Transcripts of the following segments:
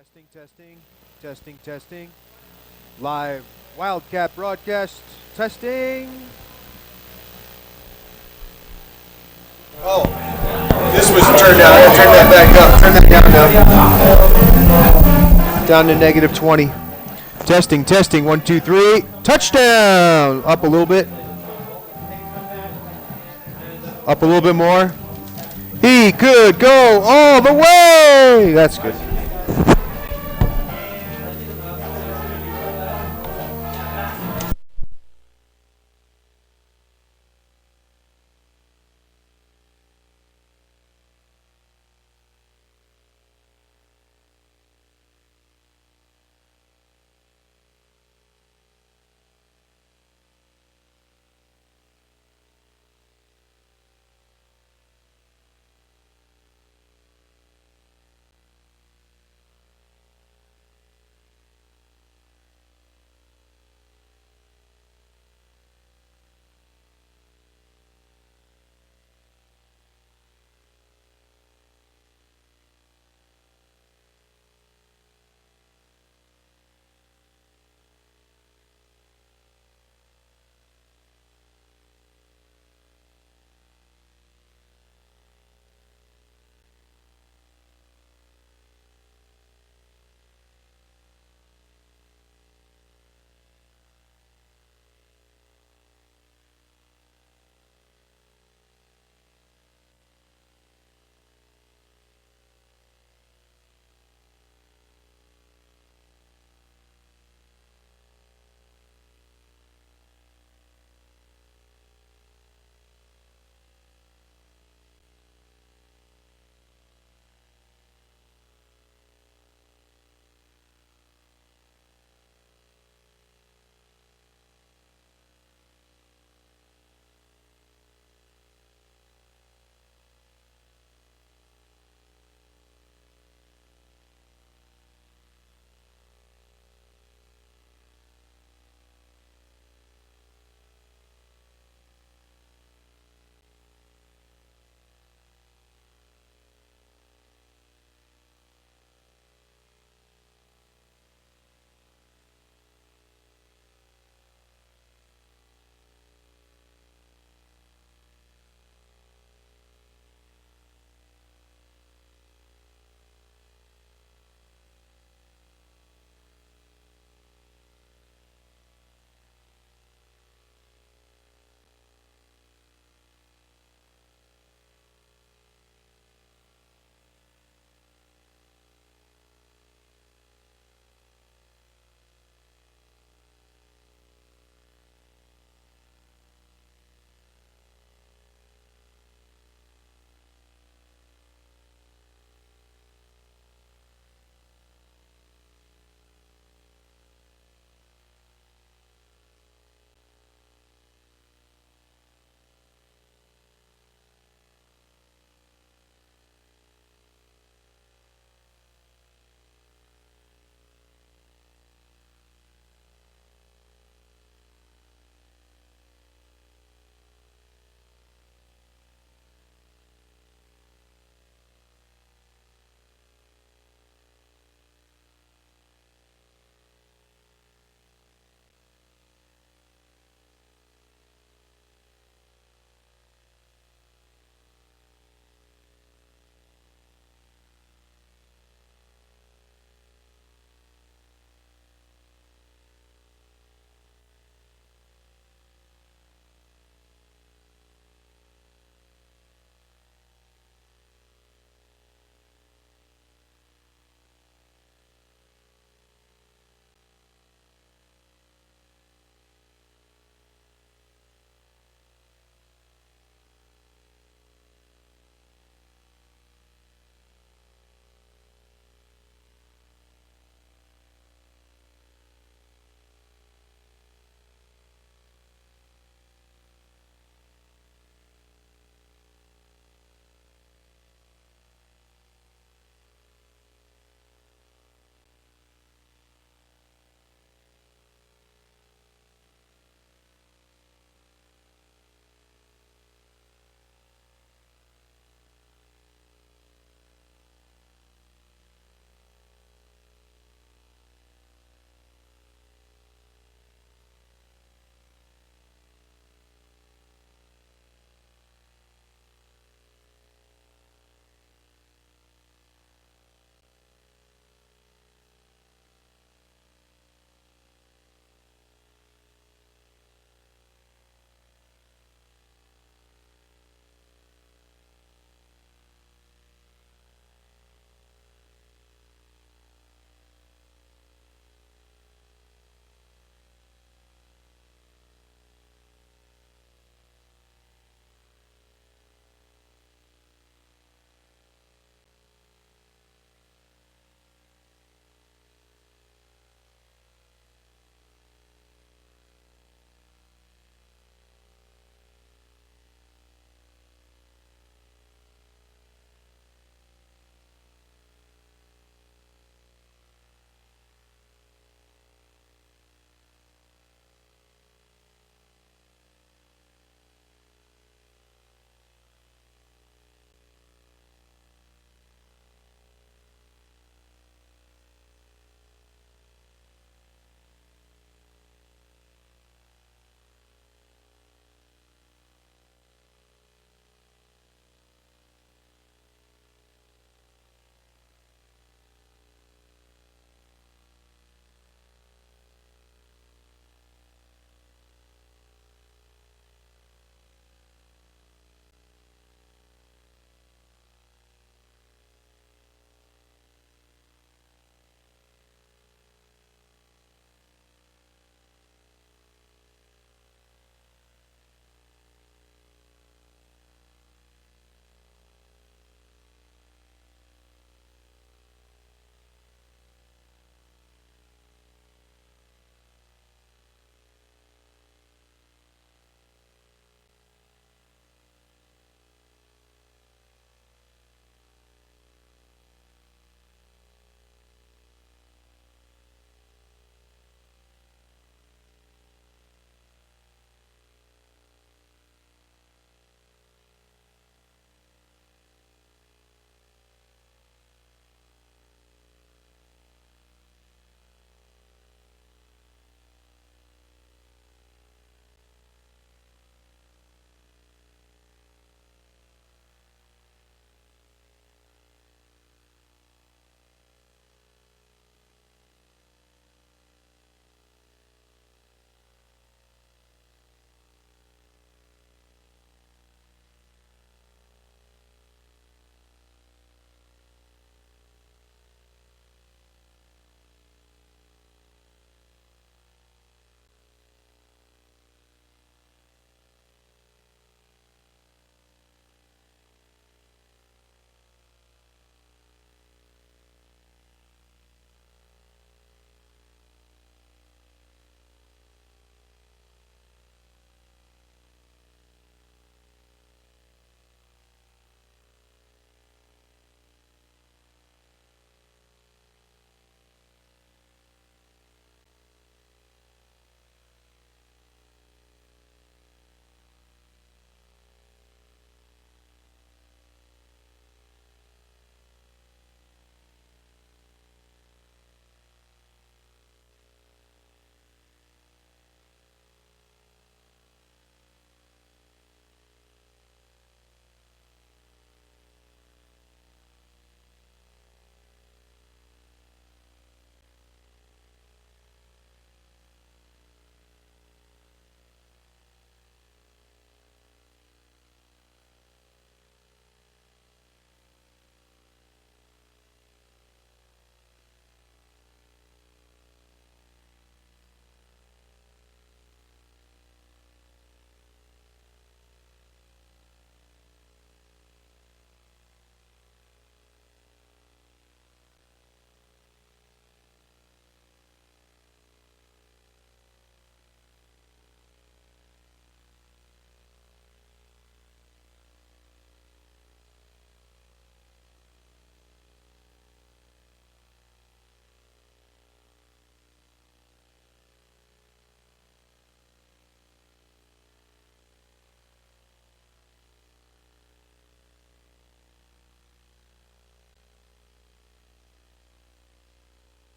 Testing, testing, testing, testing. Live Wildcat broadcast. Testing. Oh, this was turned down. I gotta turn that back up. Turn that down now. Down to negative 20. Testing, testing. 1, 2, 3. Touchdown. Up a little bit. Up a little bit more. He could go all the way. That's good.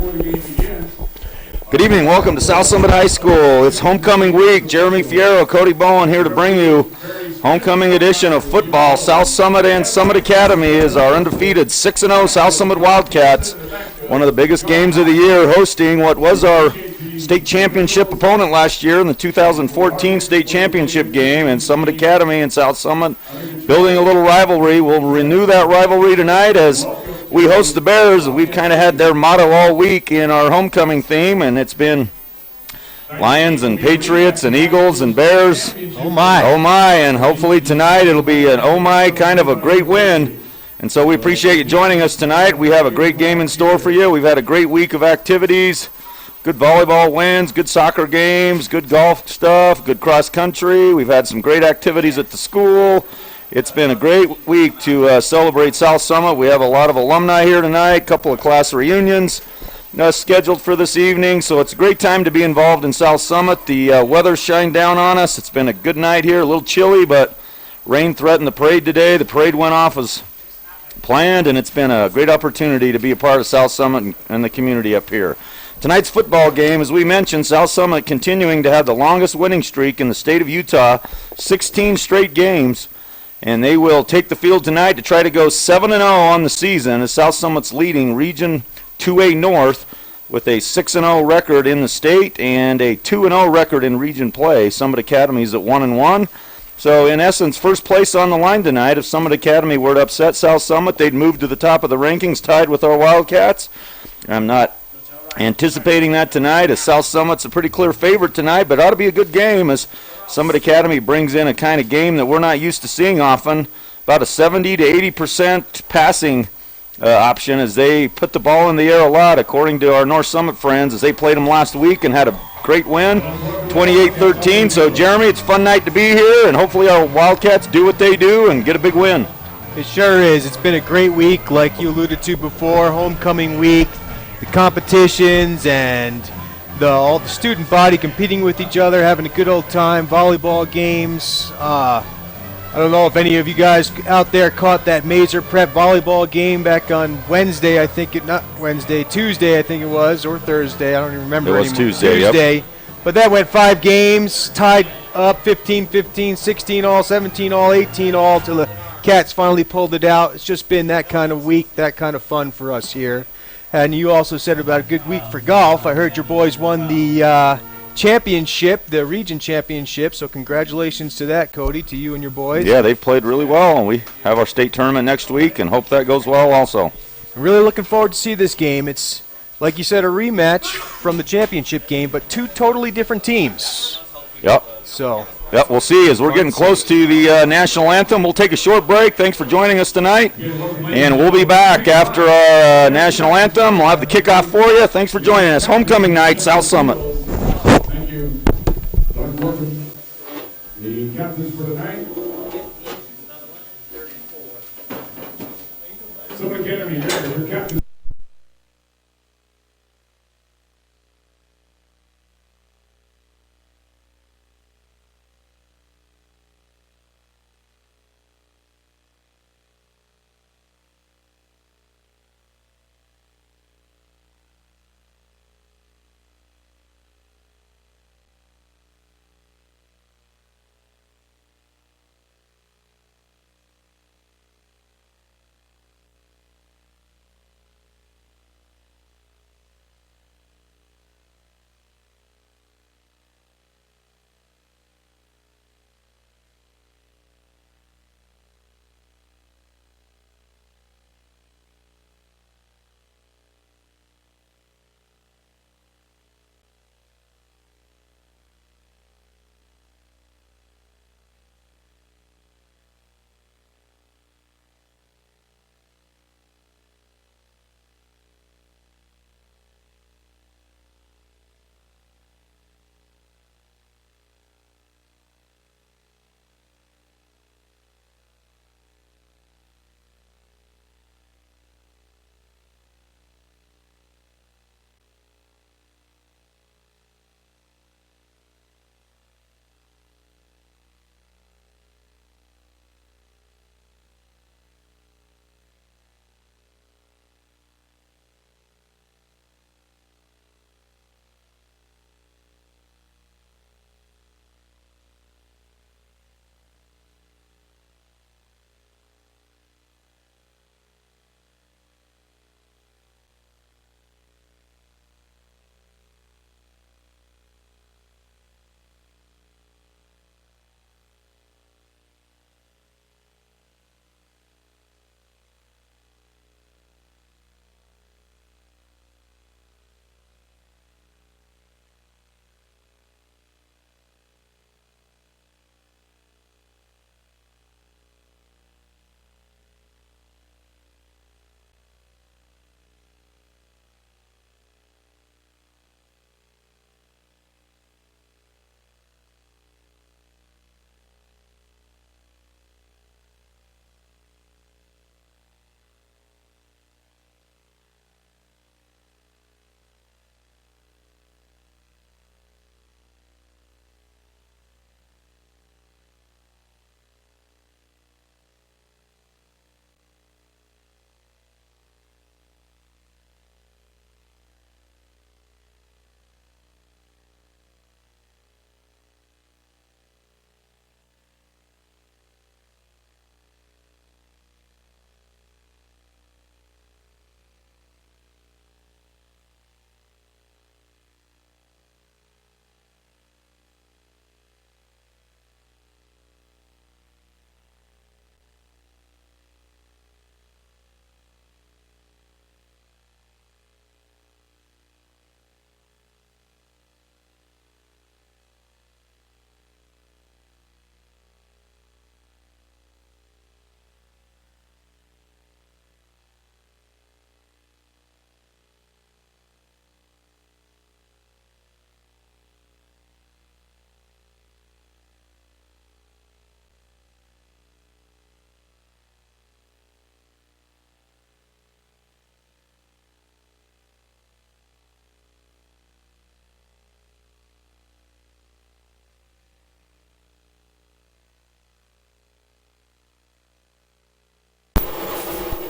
Good evening. Welcome to South Summit High School. It's homecoming week. Jeremy Fierro, Cody Bowen here to bring you homecoming edition of football. South Summit and Summit Academy is our undefeated 6-0 South Summit Wildcats. One of the biggest games of the year, hosting what was our state championship opponent last year in the 2014 state championship game, and Summit Academy and South Summit building a little rivalry. We'll renew that rivalry tonight as we host the Bears. We've kind of had their motto all week in our homecoming theme, and it's been Lions and Patriots and Eagles and Bears. Oh my. Oh my, and hopefully tonight it'll be an oh my kind of a great win. And so we appreciate you joining us tonight. We have a great game in store for you. We've had a great week of activities. Good volleyball wins, good soccer games, good golf stuff, good cross country. We've had some great activities at the school. It's been a great week to celebrate South Summit. We have a lot of alumni here tonight, a couple of class reunions scheduled for this evening, so it's a great time to be involved in South Summit. The weather's shined down on us. It's been a good night here, a little chilly, but rain threatened the parade today. The parade went off as planned, and it's been a great opportunity to be a part of South Summit and the community up here. Tonight's football game, as we mentioned, South Summit continuing to have the longest winning streak in the state of Utah, 16 straight games, and they will take the field tonight to try to go 7-0 on the season as South Summit's leading Region 2A North with a 6-0 record in the state and a 2-0 record in region play. Summit Academy's at 1-1. So, in essence, first place on the line tonight. If Summit Academy were to upset South Summit, they'd move to the top of the rankings, tied with our Wildcats. I'm not anticipating that tonight, as South Summit's a pretty clear favorite tonight, but it ought to be a good game as Summit Academy brings in a kind of game that we're not used to seeing often, about a 70 to 80% passing option as they put the ball in the air a lot, according to our North Summit friends, as they played them last week and had a great win, 28-13. So, Jeremy, it's a fun night to be here, and hopefully our Wildcats do what they do and get a big win. It sure is. It's been a great week, like you alluded to before, homecoming week. The competitions and all the student body competing with each other, having a good old time, volleyball games. I don't know if any of you guys out there caught that Mazer Prep volleyball game back on Wednesday, Tuesday, I think it was, or Thursday. I don't even remember anymore. It was Tuesday. Yep. But that went 5 games, tied up 15-15, 16 all, 17 all, 18 all, till the Cats finally pulled it out. It's just been that kind of week, that kind of fun for us here. And you also said about a good week for golf. I heard your boys won the championship, the region championship, so congratulations to that, Cody, to you and your boys. Yeah, they've played really well, and we have our state tournament next week and hope that goes well also. I'm really looking forward to see this game. It's, like you said, a rematch from the championship game, but 2 totally different teams. Yep. So. Yep, we'll see as we're getting close to the national anthem. We'll take a short break. Thanks for joining us tonight, and we'll be back after our national anthem. We'll have the kickoff for you. Thanks for joining us. Homecoming night, South Summit. Thank you. The captains for the night. Summit Academy, your captain.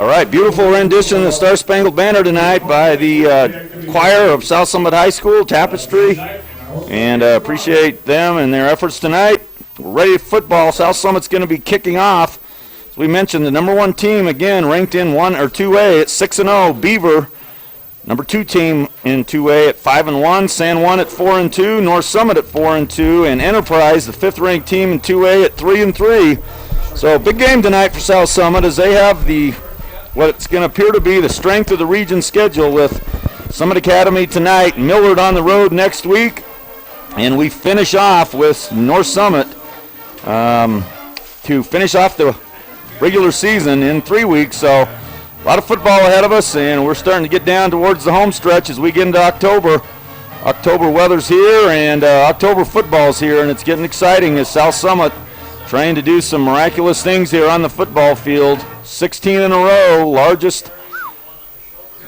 All right, beautiful rendition of the Star Spangled Banner tonight by the choir of South Summit High School, Tapestry, and appreciate them and their efforts tonight. We're ready for football. South Summit's going to be kicking off. As we mentioned, the number 1 team, again, ranked in 1 or 2A at 6-0, Beaver. Number 2 team in 2A at 5-1, San Juan at 4-2, North Summit at 4-2, and Enterprise, the 5th-ranked team in 2A at 3-3. So big game tonight for South Summit as they have what's going to appear to be the strength of the region schedule with Summit Academy tonight, Millard on the road next week, and we finish off with North Summit to finish off the regular season in 3 weeks. So a lot of football ahead of us, and we're starting to get down towards the home stretch as we get into October. October weather's here, and October football's here, and it's getting exciting as South Summit trying to do some miraculous things here on the football field. 16 in a row, largest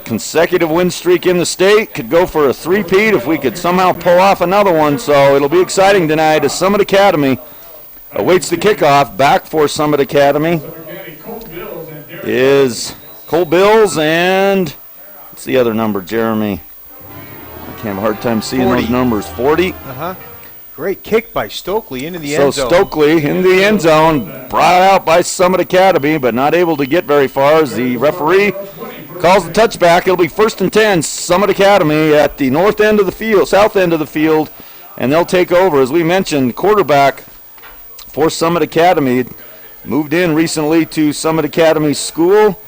consecutive win streak in the state. Could go for a three-peat if we could somehow pull off another one. So it'll be exciting tonight as Summit Academy awaits the kickoff. Back for Summit Academy is Cole Bills and what's the other number, Jeremy? I can't have a hard time seeing 40. those numbers. 40? Great kick by Stokely into the end zone. So Stokely in the end zone, brought out by Summit Academy, but not able to get very far as the referee calls the touchback. It'll be 1st and 10, Summit Academy at the north end of the field, south end of the field, and they'll take over. As we mentioned, quarterback for Summit Academy moved in recently to Summit Academy School,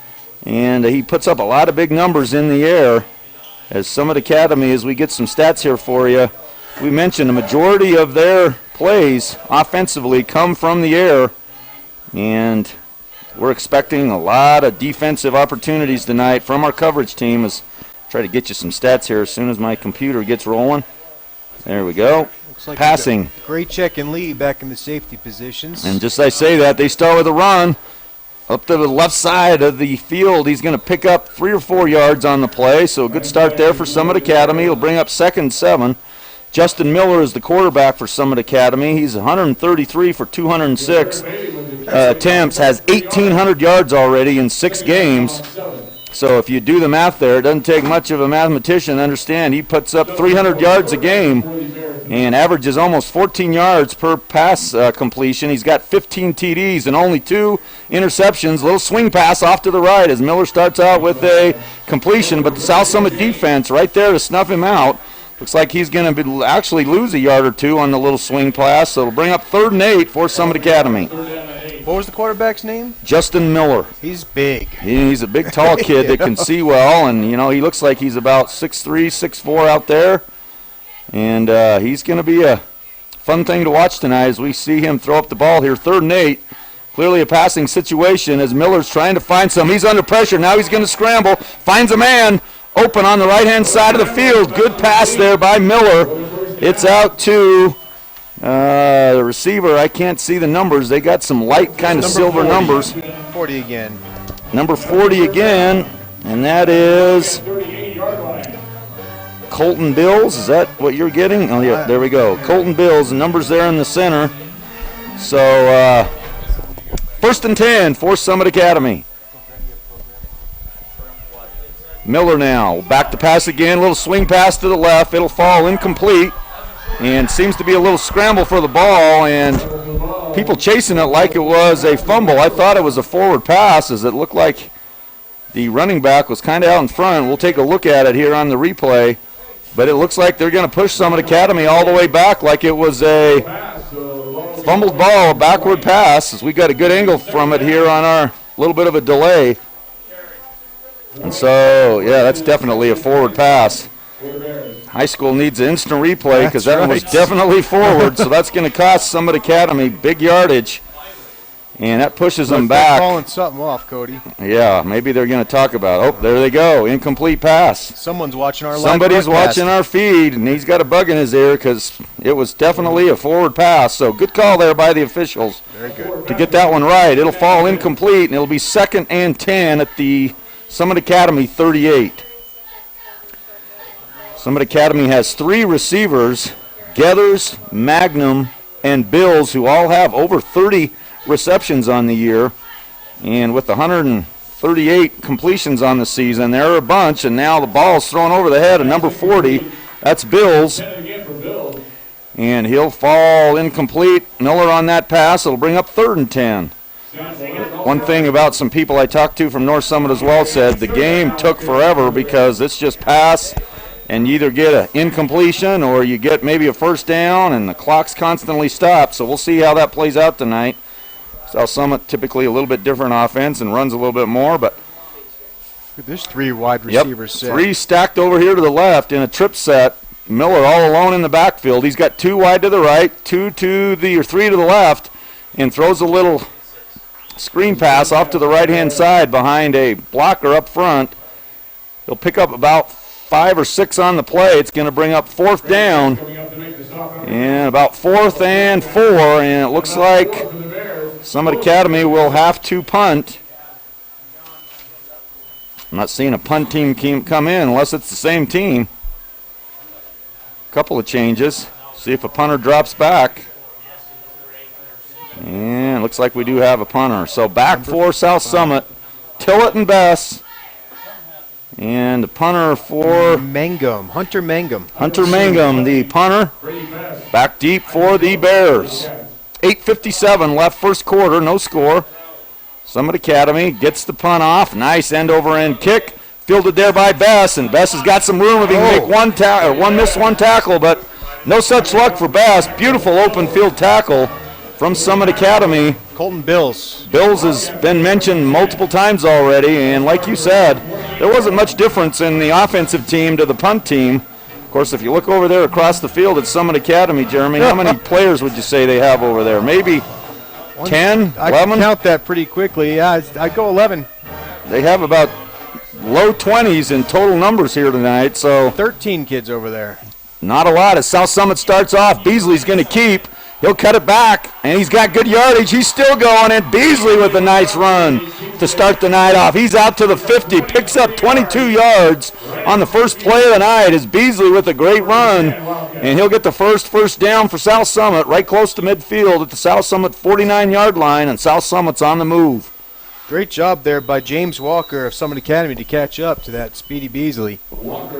and he puts up a lot of big numbers in the air. As Summit Academy, as we get some stats here for you, we mentioned a majority of their plays offensively come from the air, and we're expecting a lot of defensive opportunities tonight from our coverage team. As try to get you some stats here as soon as my computer gets rolling. There we go. Looks like passing. Great check and lead back in the safety positions. And just as I say that, they start with a run up to the left side of the field. He's going to pick up 3 or 4 yards on the play, so a good start there for Summit Academy. He'll bring up 2nd and 7. Justin Miller is the quarterback for Summit Academy. He's 133 for 206 attempts, has 1,800 yards already in 6 games. So if you do the math there, it doesn't take much of a mathematician to understand. He puts up 300 yards a game and averages almost 14 yards per pass completion. He's got 15 TDs and only 2 interceptions. Little swing pass off to the right as Miller starts out with a completion, but the South Summit defense right there to snuff him out. Looks like he's going to actually lose a yard or 2 on the little swing pass, so it'll bring up 3rd and 8 for Summit Academy. What was the quarterback's name? Justin Miller. He's big. He's a big, tall kid that can see well, and, you know, he looks like he's about 6'3", 6'4" out there. And he's going to be a fun thing to watch tonight as we see him throw up the ball here. 3rd and 8. Clearly a passing situation as Miller's trying to find some. He's under pressure. Now he's going to scramble. Finds a man open on the right-hand side of the field. Good pass there by Miller. It's out to the receiver. I can't see the numbers. They got some light kind of silver 40. numbers. 40 again. Number 40 again, and that is Colton Bills. Is that what you're getting? Oh, yeah, there we go. Colton Bills, the numbers there in the center. So 1st and 10 for Summit Academy. Miller now, back to pass again, little swing pass to the left. It'll fall incomplete, and seems to be a little scramble for the ball, and people chasing it like it was a fumble. I thought it was a forward pass, as it looked like the running back was kind of out in front. We'll take a look at it here on the replay, but it looks like they're going to push Summit Academy all the way back like it was a fumbled ball, a backward pass, as we got a good angle from it here on our little bit of a delay. And so, yeah, that's definitely a forward pass. High school needs an instant replay because that one was definitely forward, so that's going to cost Summit Academy big yardage. And that pushes them back. Calling something off, Cody. Yeah, maybe they're going to talk about it. Oh, there they go. Incomplete pass. Someone's watching our live Somebody's broadcast. watching our feed, and he's got a bug in his ear because it was definitely a forward pass. So good call there by the officials. Very good. To get that one right. It'll fall incomplete, and it'll be 2nd and 10 at the Summit Academy 38. Summit Academy has 3 receivers, Gethers, Magnum, and Bills, who all have over 30 receptions on the year. And with 130 38 completions on the season. There are a bunch, and now the ball's thrown over the head of number 40. That's Bills. And he'll fall incomplete. Miller on that pass. It'll bring up 3rd and 10. One thing about some people I talked to from North Summit as well said the game took forever because it's just pass, and you either get an incompletion or you get maybe a first down, and the clock's constantly stopped. So we'll see how that plays out tonight. South Summit typically a little bit different offense and runs a little bit more, but There's 3 wide receivers set. 3 stacked over here to the left in a trip set. Miller all alone in the backfield. He's got 2 wide to the right, 3 to the left, and throws a little screen pass off to the right-hand side behind a blocker up front. He'll pick up about 5 or 6 on the play. It's going to bring up 4th down, and about 4th and 4, and it looks like Summit Academy will have to punt. I'm not seeing a punt team come in unless it's the same team. Couple of changes. See if a punter drops back. And it looks like we do have a punter. So back for South Summit, Tillett and Bess. And the punter for Hunter Mangum. Hunter Mangum, the punter. Back deep for the Bears. 8:57 left first quarter, no score. Summit Academy gets the punt off. Nice end-over-end kick. Fielded there by Bess, and Bess has got some room if he can make one tackle, but no such luck for Bess. Beautiful open field tackle from Summit Academy. Colton Bills. Bills has been mentioned multiple times already, and like you said, there wasn't much difference in the offensive team to the punt team. Of course, if you look over there across the field at Summit Academy, Jeremy, how many players would you say they have over there? Maybe 10, 11? I can count that pretty quickly. Yeah, I'd go 11. They have about low 20s in total numbers here tonight, so 13 kids over there. not a lot. As South Summit starts off, Beasley's going to keep. He'll cut it back, and he's got good yardage. He's still going, and Beasley with a nice run to start the night off. He's out to the 50, picks up 22 yards on the first play of the night as Beasley with a great run, and he'll get the first down for South Summit right close to midfield at the South Summit 49-yard line, and South Summit's on the move. Great job there by James Walker of Summit Academy to catch up to that speedy Beasley. All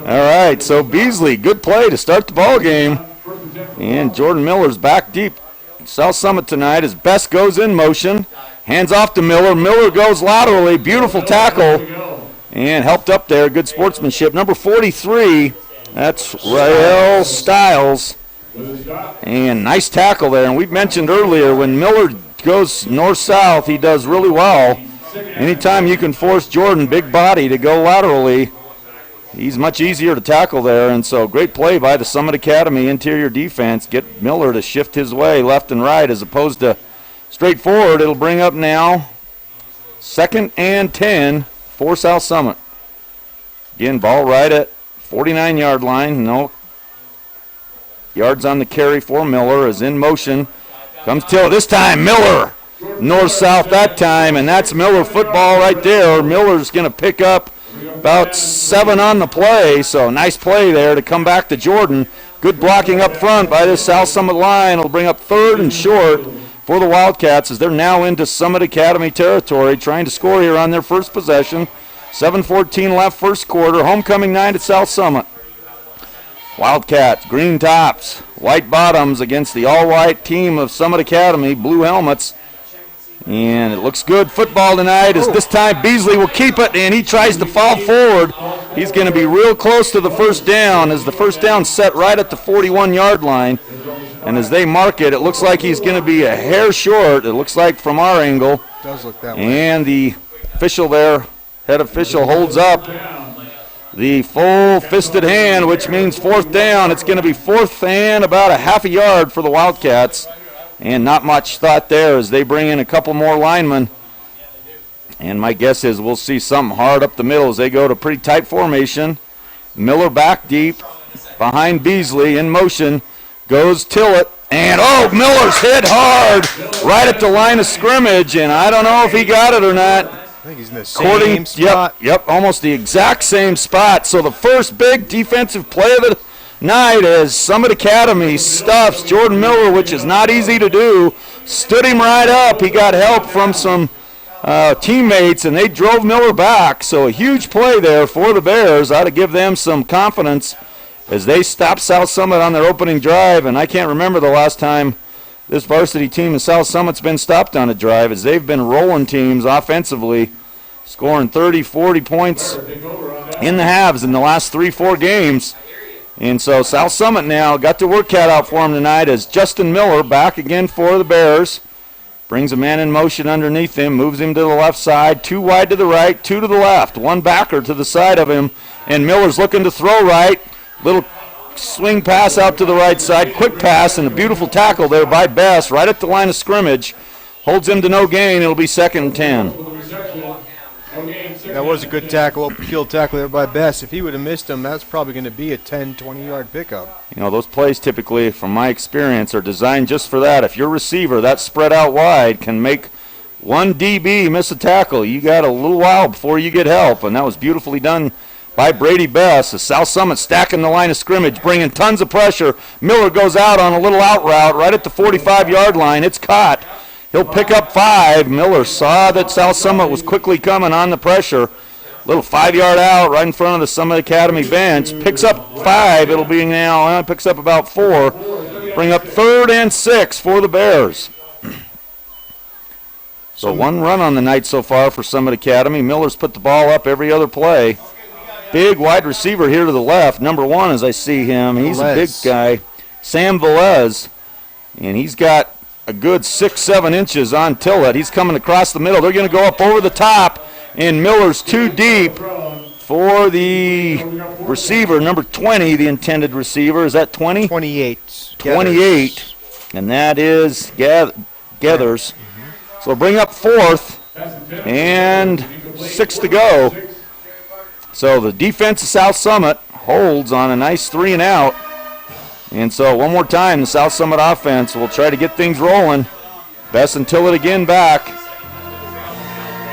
right, so Beasley, good play to start the ball game. And Jordan Miller's back deep. South Summit tonight as Bess goes in motion. Hands off to Miller. Miller goes laterally. Beautiful tackle. And helped up there. Good sportsmanship. Number 43, that's Rael Stiles. And nice tackle there. And we mentioned earlier when Miller goes north-south, he does really well. Anytime you can force Jordan, big body, to go laterally, he's much easier to tackle there, and so great play by the Summit Academy interior defense. Get Miller to shift his way left and right as opposed to straight forward. It'll bring up now 2nd and 10 for South Summit. Again, ball right at 49-yard line. No yards on the carry for Miller as in motion. Comes till this time, Miller. North-south that time, and that's Miller football right there. Miller's going to pick up about 7 on the play, so nice play there to come back to Jordan. Good blocking up front by this South Summit line. It'll bring up 3rd and short for the Wildcats as they're now into Summit Academy territory, trying to score here on their first possession. 7:14 left first quarter. Homecoming night at South Summit. Wildcats, green tops, white bottoms against the all-white team of Summit Academy, blue helmets. And it looks good football tonight as this time Beasley will keep it, and he tries to fall forward. He's going to be real close to the first down as the first down set right at the 41-yard line. And as they mark it, it looks like he's going to be a hair short, it looks like from our angle. It does look that way. And the official there, head official, holds up the full-fisted hand, which means 4th down. It's going to be 4th and about a half a yard for the Wildcats. And not much thought there as they bring in a couple more linemen. And my guess is we'll see something hard up the middle as they go to pretty tight formation. Miller back deep behind Beasley in motion. Goes Tillett. And, Miller's hit hard right at the line of scrimmage. And I don't know if he got it or not. I think he's in the same spot. Yep, almost the exact same spot. So the first big defensive play of the night as Summit Academy stuffs Jordan Miller, which is not easy to do. Stood him right up. He got help from some teammates, and they drove Miller back. So a huge play there for the Bears. Ought to give them some confidence as they stop South Summit on their opening drive. And I can't remember the last time this varsity team in South Summit's been stopped on a drive, as they've been rolling teams offensively, scoring 30, 40 points in the halves in the last 3-4 games. And so South Summit now got their work cut out for them tonight as Justin Miller back again for the Bears. Brings a man in motion underneath him, moves him to the left side, 2 wide to the right, 2 to the left, 1 backer to the side of him, and Miller's looking to throw right. Little swing pass out to the right side, quick pass, and a beautiful tackle there by Bess right at the line of scrimmage. Holds him to no gain. It'll be 2nd and 10. That was a good tackle, open field tackle there by Bess. If he would have missed him, that's probably going to be a 10, 20-yard pickup. You know, those plays typically, from my experience, are designed just for that. If your receiver, that spread out wide, can make one DB miss a tackle, you got a little while before you get help, and that was beautifully done by Brady Bess. The South Summit stacking the line of scrimmage, bringing tons of pressure. Miller goes out on a little out route right at the 45-yard line. It's caught. He'll pick up 5. Miller saw that South Summit was quickly coming on the pressure. Little 5-yard out right in front of the Summit Academy bench. Picks up 5. It'll be now, picks up about 4. Bring up 3rd and 6 for the Bears. So 1 run on the night so far for Summit Academy. Miller's put the ball up every other play. Big wide receiver here to the left. Number 1 as I see him. He's a big guy. Sam Velez. And he's got a good 6-7 inches on Tillett. He's coming across the middle. They're going to go up over the top, and Miller's too deep for the receiver, number 20, the intended receiver. Is that 20? 28. 28, and that is Gathers. So bring up 4th, and 6 to go. So the defense of South Summit holds on a nice 3 and out. And so one more time, the South Summit offense will try to get things rolling. Bess and Tillett again back.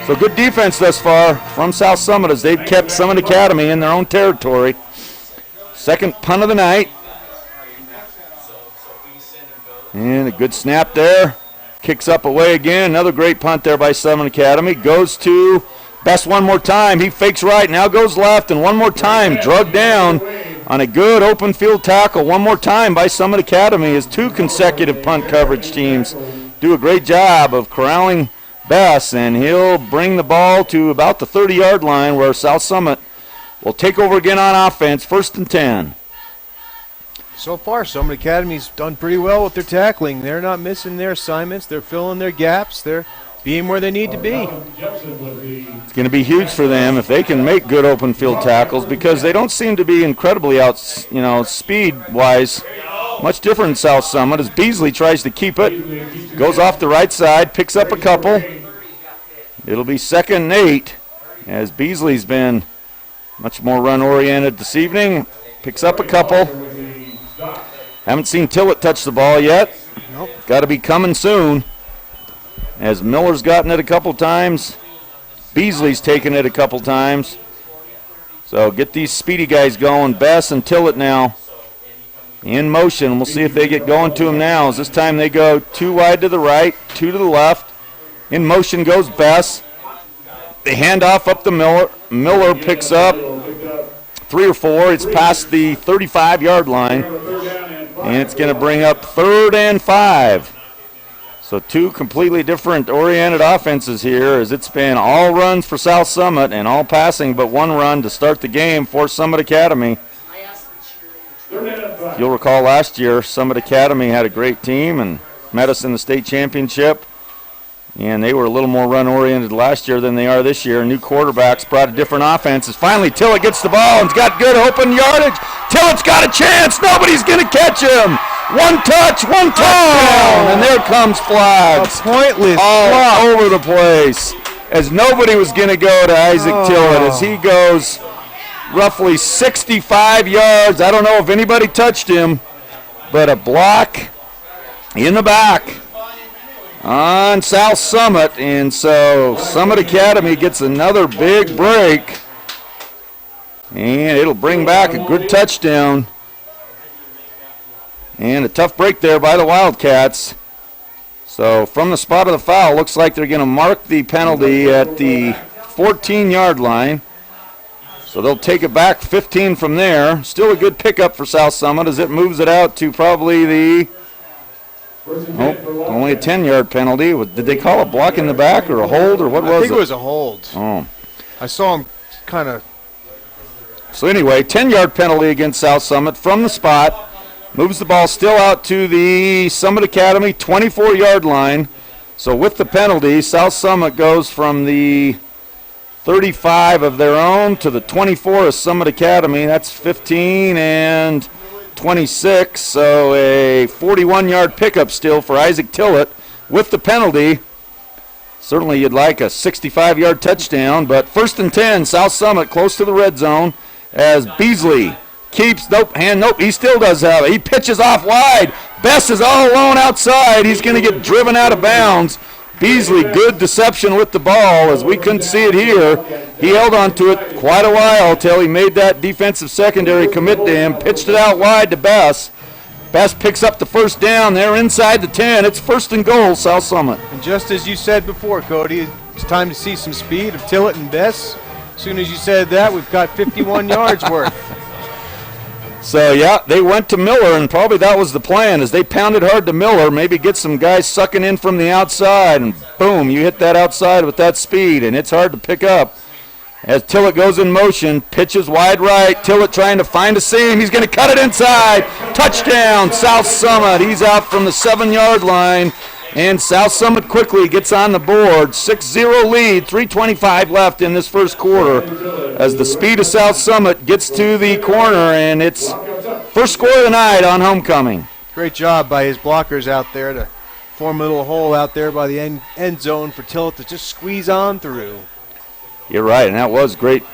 So good defense thus far from South Summit as they've kept Summit Academy in their own territory. 2nd punt of the night. And a good snap there. Kicks up away again. Another great punt there by Summit Academy. Goes to Bess one more time. He fakes right, now goes left, and one more time. Drugged down on a good open field tackle one more time by Summit Academy as 2 consecutive punt coverage teams do a great job of corralling Bess, and he'll bring the ball to about the 30-yard line where South Summit will take over again on offense, 1st and 10. So far, Summit Academy's done pretty well with their tackling. They're not missing their assignments. They're filling their gaps. They're being where they need to be. It's going to be huge for them if they can make good open field tackles, because they don't seem to be incredibly speed-wise much different in South Summit as Beasley tries to keep it. Goes off the right side, picks up a couple. It'll be 2nd and 8 as Beasley's been much more run-oriented this evening. Picks up a couple. Haven't seen Tillett touch the ball yet. Nope. Got to be coming soon. As Miller's gotten it a couple times, Beasley's taken it a couple times. So get these speedy guys going. Bess and Tillett now in motion. We'll see if they get going to him now. As this time they go 2 wide to the right, 2 to the left. In motion goes Bess. They hand off up the Miller. Miller picks up 3 or 4. It's past the 35-yard line. And it's going to bring up 3rd and 5. So 2 completely different oriented offenses here, as it's been all runs for South Summit and all passing but 1 run to start the game for Summit Academy. You'll recall last year Summit Academy had a great team and met us in the state championship. And they were a little more run-oriented last year than they are this year. New quarterbacks brought a different offense. As finally Tillett gets the ball and's got good open yardage. Tillett's got a chance. Nobody's going to catch him. 1 touch, 1 touchdown. And there comes flags. A pointless all over the place. As nobody was going to go to Isaac Tillett as he goes roughly 65 yards. I don't know if anybody touched him, but a block in the back on South Summit, and so Summit Academy gets another big break, and it'll bring back a good touchdown, and a tough break there by the Wildcats. So from the spot of the foul, looks like they're going to mark the penalty at the 14-yard line. So they'll take it back 15 from there. Still a good pickup for South Summit as it moves it out to probably the only a 10-yard penalty. Did they call a block in the back or a hold or what was it? I think it was a hold. Oh. I saw him kind of. So anyway, 10-yard penalty against South Summit from the spot. Moves the ball still out to the Summit Academy 24-yard line. So with the penalty, South Summit goes from the 35 of their own to the 24 of Summit Academy. That's 15 and 26. So a 41-yard pickup still for Isaac Tillett with the penalty. Certainly you'd like a 65-yard touchdown, but 1st and 10, South Summit close to the red zone as Beasley keeps, he still does have it. He pitches off wide. Best is all alone outside. He's going to get driven out of bounds. Beasley, good deception with the ball as we couldn't see it here. He held on to it quite a while till he made that defensive secondary commit to him, pitched it out wide to Best. Best picks up the first down. They're inside the 10. It's 1st and goal, South Summit. And just as you said before, Cody, it's time to see some speed of Tillett and Bess. As soon as you said that, we've got 51 yards worth. So, yeah, they went to Miller, and probably that was the plan, as they pounded hard to Miller, maybe get some guys sucking in from the outside, and boom, you hit that outside with that speed, and it's hard to pick up. As Tillett goes in motion, pitches wide right, Tillett trying to find a seam, he's going to cut it inside. Touchdown, South Summit. He's out from the 7-yard line, and South Summit quickly gets on the board. 6-0 lead, 3:25 left in this first quarter as the speed of South Summit gets to the corner, and it's first score of the night on homecoming. Great job by his blockers out there to form a little hole out there by the end zone for Tillett to just squeeze on through. You're right, and that was great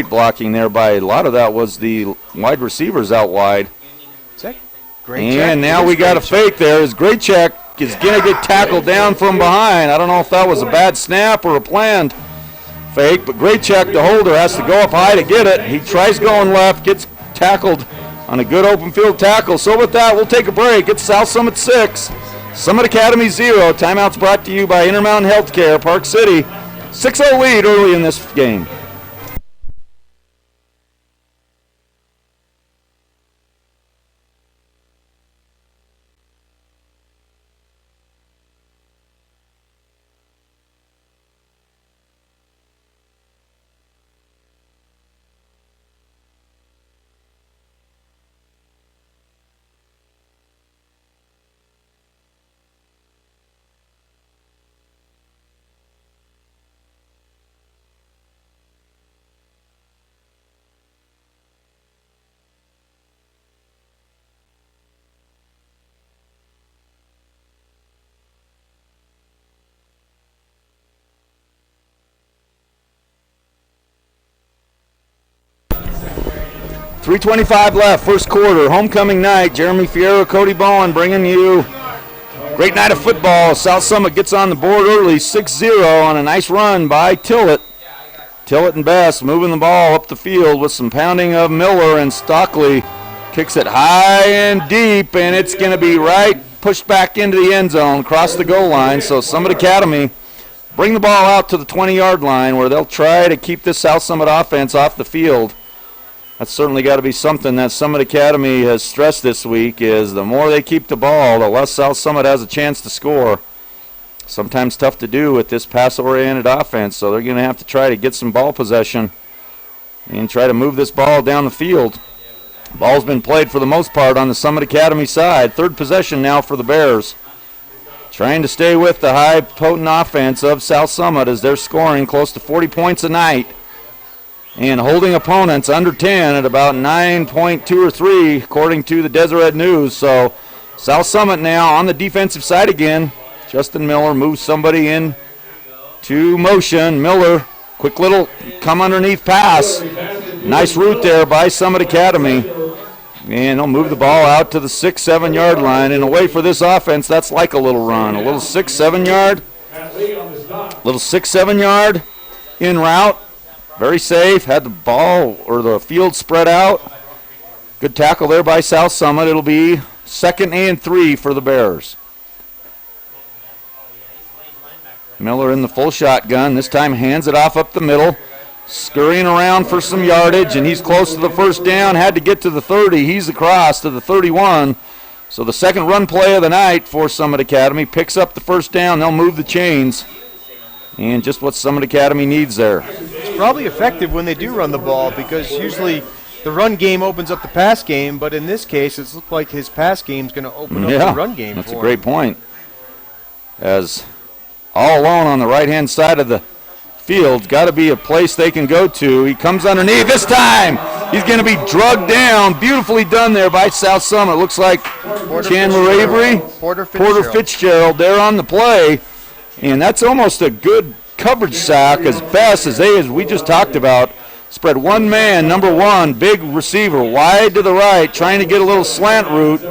blocking there by a lot of that was the wide receivers out wide. Great check. And now we got a fake there as Graycheck is going to get tackled down from behind. I don't know if that was a bad snap or a planned fake, but Graycheck, the holder, has to go up high to get it. He tries going left, gets tackled on a good open field tackle. So with that, we'll take a break. It's South Summit 6, Summit Academy 0. Timeout's brought to you by Intermountain Healthcare, Park City. 6-0 lead early in this game. .325 left, first quarter, homecoming night. Jeremy Fierro, Cody Bowen bringing you great night of football. South Summit gets on the board early, 6-0 on a nice run by Tillett. Tillett and Best moving the ball up the field with some pounding of Miller, and Stockley kicks it high and deep, and it's going to be pushed back into the end zone, across the goal line. So Summit Academy bring the ball out to the 20-yard line where they'll try to keep this South Summit offense off the field. That's certainly got to be something that Summit Academy has stressed this week, is the more they keep the ball, the less South Summit has a chance to score. Sometimes tough to do with this pass-oriented offense, so they're going to have to try to get some ball possession and try to move this ball down the field. Ball's been played for the most part on the Summit Academy side. Third possession now for the Bears. Trying to stay with the high, potent offense of South Summit as they're scoring close to 40 points a night and holding opponents under 10 at about 9.2 or 3, according to the Deseret News. So South Summit now on the defensive side again. Justin Miller moves somebody in to motion. Miller, quick little come underneath pass. Nice route there by Summit Academy. And they'll move the ball out to the 6-7 yard line. And away for this offense, that's like a little run. A little 6-7 yard. Little 6-7 yard in route. Very safe. Had the ball or the field spread out. Good tackle there by South Summit. It'll be 2nd and 3 for the Bears. Miller in the full shotgun. This time hands it off up the middle. Scurrying around for some yardage, and he's close to the first down. Had to get to the 30. He's across to the 31. So the second run play of the night for Summit Academy. Picks up the first down. They'll move the chains. And just what Summit Academy needs there. It's probably effective when they do run the ball because usually the run game opens up the pass game, but in this case, it looks like his pass game is going to open up the run game that's for a great him. point. As all alone on the right-hand side of the field, got to be a place they can go to. He comes underneath this time. He's going to be drugged down. Beautifully done there by South Summit. Looks like Chandler Avery, Porter Fitzgerald there on the play. And that's almost a good coverage sack as Best, as we just talked about, spread one man, number one, big receiver, wide to the right, trying to get a little slant route.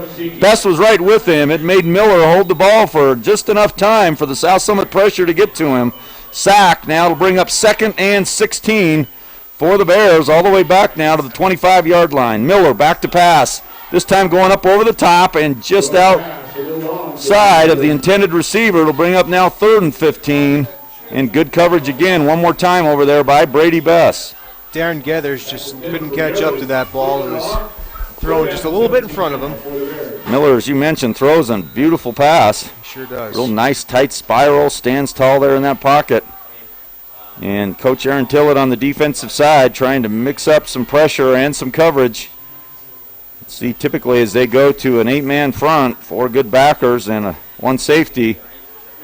Best was right with him. It made Miller hold the ball for just enough time for the South Summit pressure to get to him. Sack now to bring up 2nd and 16 for the Bears, all the way back now to the 25-yard line. Miller back to pass, this time going up over the top and just outside of the intended receiver. It'll bring up now 3rd and 15, and good coverage again one more time over there by Brady Bess. Darren Geathers just couldn't catch up to that ball. It was thrown just a little bit in front of him. Miller, as you mentioned, throws a beautiful pass. Sure does. Real nice tight spiral, stands tall there in that pocket. And Coach Aaron Tillett on the defensive side trying to mix up some pressure and some coverage. See, typically as they go to an 8-man front, 4 good backers and 1 safety,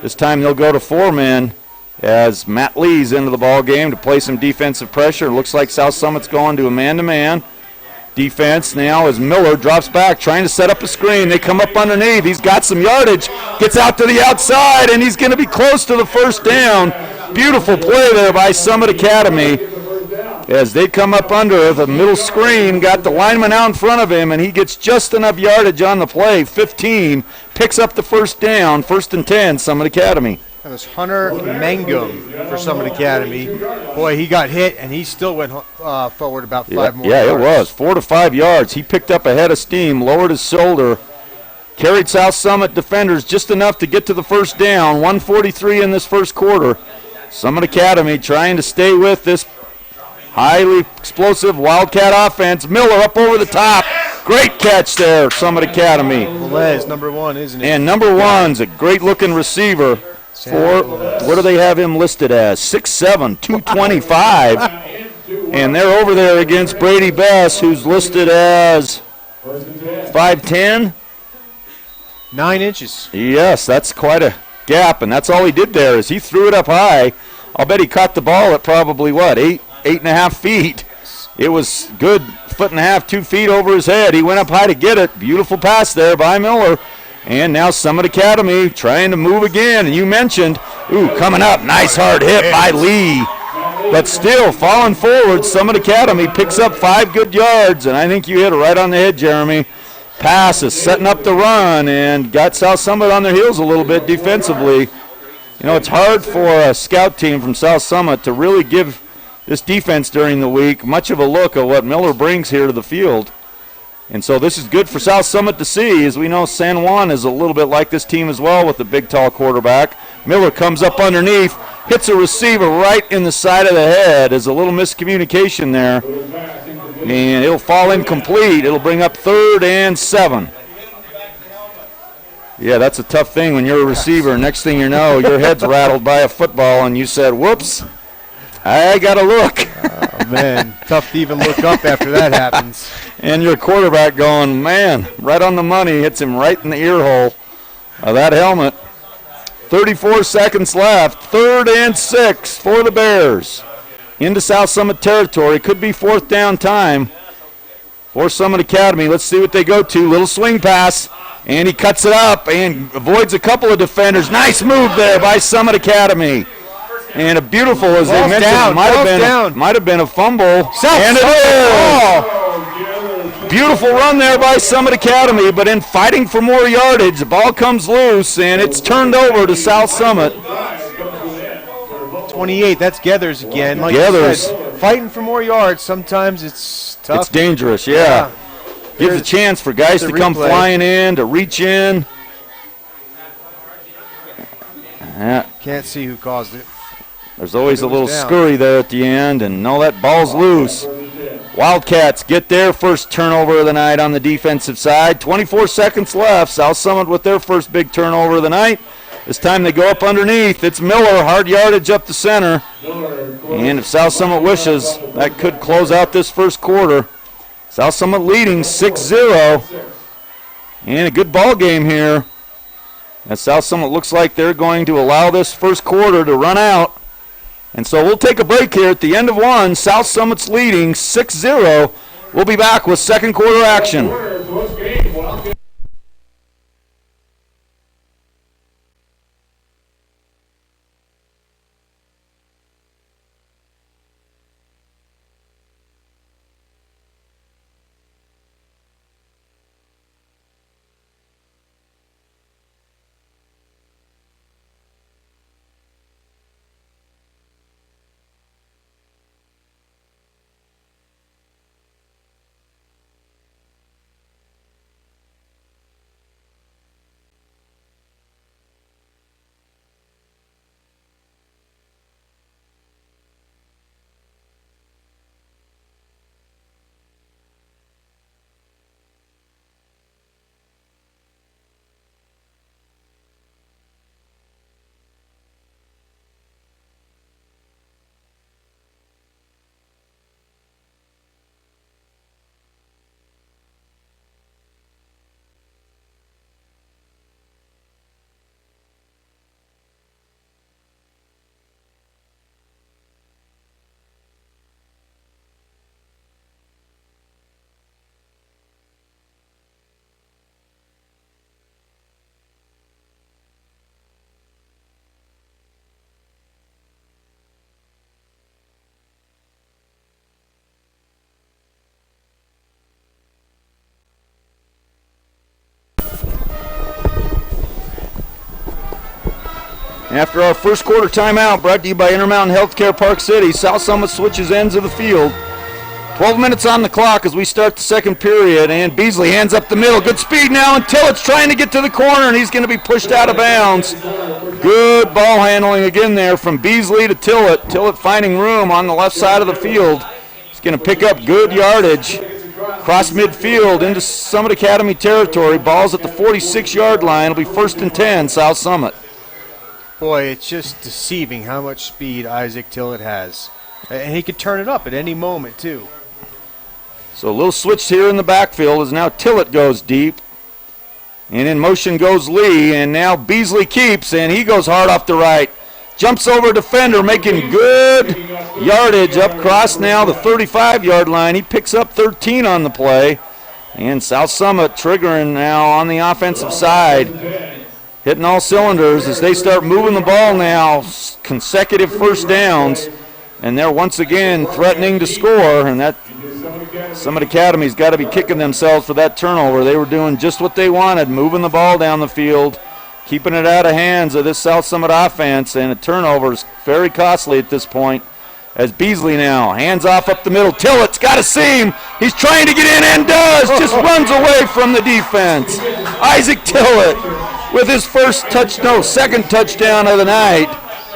this time they'll go to 4 men as Matt Lee's into the ball game to play some defensive pressure. It looks like South Summit's going to a man-to-man defense now as Miller drops back, trying to set up a screen. They come up underneath. He's got some yardage, gets out to the outside, and he's going to be close to the first down. Beautiful play there by Summit Academy as they come up under the middle screen, got the lineman out in front of him, and he gets just enough yardage on the play. 15, picks up the first down, 1st and 10, Summit Academy. That was Hunter Mangum for Summit Academy. Boy, he got hit, and he still went forward about 5 more yards. Yeah, it was 4 to 5 yards. He picked up a head of steam, lowered his shoulder, carried South Summit defenders just enough to get to the first down. 1:43 in this first quarter. Summit Academy trying to stay with this highly explosive Wildcat offense. Miller up over the top. Great catch there, Summit Academy. Velez, number 1, isn't it? And number 1's a great-looking receiver. What do they have him listed as? 6'7", 225. And they're over there against Brady Bess, who's listed as 5'10". 9 inches. Yes, that's quite a gap, and that's all he did there is he threw it up high. I'll bet he caught the ball at probably, 8.5 feet. It was good, 1.5 feet, 2 feet over his head. He went up high to get it. Beautiful pass there by Miller. And now Summit Academy trying to move again. And you mentioned, coming up, nice hard hit by Lee. But still, falling forward, Summit Academy picks up 5 good yards. And I think you hit it right on the head, Jeremy. Pass is setting up the run and got South Summit on their heels a little bit defensively. You know, it's hard for a scout team from South Summit to really give this defense during the week much of a look at what Miller brings here to the field. And so this is good for South Summit to see. As we know, San Juan is a little bit like this team as well with the big, tall quarterback. Miller comes up underneath, hits a receiver right in the side of the head. There's a little miscommunication there. And it'll fall incomplete. It'll bring up 3rd and 7. Yeah, that's a tough thing when you're a receiver. Next thing you know, your head's rattled by a football, and you said, whoops, I got to look. Oh, man, tough to even look up after that happens. And your quarterback going, man, right on the money, hits him right in the ear hole of that helmet. 34 seconds left, 3rd and 6 for the Bears. Into South Summit territory, could be 4th down time for Summit Academy. Let's see what they go to. Little swing pass, and he cuts it up and avoids a couple of defenders. Nice move there by Summit Academy. And a beautiful, as they mentioned, might have been a fumble. And it is. Beautiful run there by Summit Academy, but in fighting for more yardage, the ball comes loose, and it's turned over to South Summit. 28, that's Geathers again. Like Geathers. You said, fighting for more yards, sometimes it's tough. It's dangerous, yeah. Gives a chance for guys to come flying in, to reach in. Can't see who caused it. There's always a little down. scurry there at the end, and no, that ball's loose. Wildcats get their first turnover of the night on the defensive side. 24 seconds left. South Summit with their first big turnover of the night. This time they go up underneath. It's Miller, hard yardage up the center. And if South Summit wishes, that could close out this first quarter. South Summit leading 6-0. And a good ball game here. As South Summit looks like they're going to allow this first quarter to run out. And so we'll take a break here at the end of one. South Summit's leading 6-0. We'll be back with second quarter action. After our first quarter timeout, brought to you by Intermountain Healthcare Park City, South Summit switches ends of the field. 12 minutes on the clock as we start the second period, and Beasley hands up the middle. Good speed now, and Tillett's trying to get to the corner, and he's going to be pushed out of bounds. Good ball handling again there from Beasley to Tillett. Tillett finding room on the left side of the field. He's going to pick up good yardage. Cross midfield into Summit Academy territory. Ball's at the 46-yard line. It'll be 1st and 10, South Summit. Boy, it's just deceiving how much speed Isaac Tillett has. And he could turn it up at any moment, too. So a little switch here in the backfield as now Tillett goes deep. And in motion goes Lee, and now Beasley keeps, and he goes hard off the right. Jumps over defender, making good yardage up across now the 35-yard line. He picks up 13 on the play. And South Summit triggering now on the offensive side. Hitting all cylinders as they start moving the ball now. Consecutive first downs. And they're once again threatening to score. And that Summit Academy's got to be kicking themselves for that turnover. They were doing just what they wanted, moving the ball down the field, keeping it out of hands of this South Summit offense. And a turnover is very costly at this point. As Beasley now hands off up the middle. Tillett's got a seam. He's trying to get in and does. Just runs away from the defense. Isaac Tillett with his second touchdown of the night.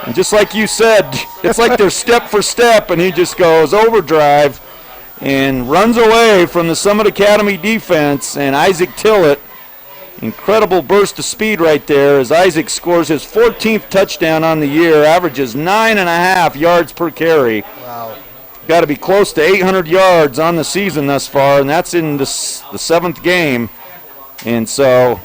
And just like you said, it's like they're step for step, and he just goes overdrive and runs away from the Summit Academy defense. And Isaac Tillett, incredible burst of speed right there as Isaac scores his 14th touchdown on the year, averages 9.5 yards per carry. Wow. Got to be close to 800 yards on the season thus far, and that's in the 7th game. And so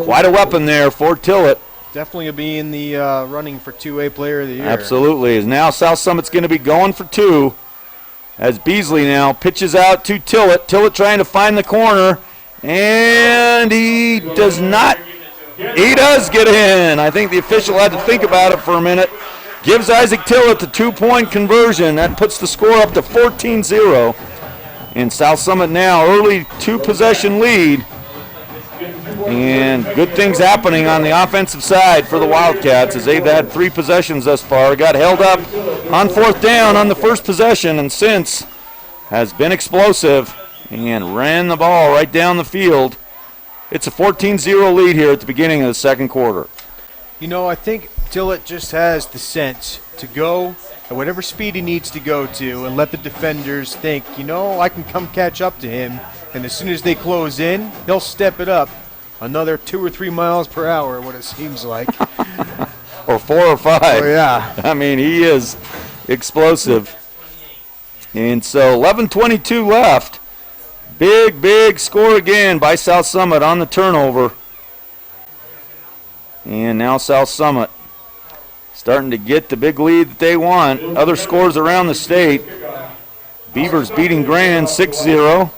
quite a weapon there for Tillett. Definitely going to be in the running for 2A Player of the Year. Absolutely. As now South Summit's going to be going for 2 as Beasley now pitches out to Tillett. Tillett trying to find the corner, and he does not. He does get in. I think the official had to think about it for a minute. Gives Isaac Tillett the 2-point conversion. That puts the score up to 14-0. And South Summit now early 2-possession lead. And good things happening on the offensive side for the Wildcats as they've had 3 possessions thus far. Got held up on 4th down on the first possession, and since has been explosive and ran the ball right down the field. It's a 14-0 lead here at the beginning of the second quarter. You know, I think Tillett just has the sense to go at whatever speed he needs to go to and let the defenders think, I can come catch up to him. And as soon as they close in, he'll step it up another 2 or 3 miles per hour, what it seems like. Or 4 or 5. Oh, yeah. I mean, he is explosive. And so 11:22 left. Big score again by South Summit on the turnover. And now South Summit starting to get the big lead that they want. Other scores around the state. Beavers beating Grand 6-0.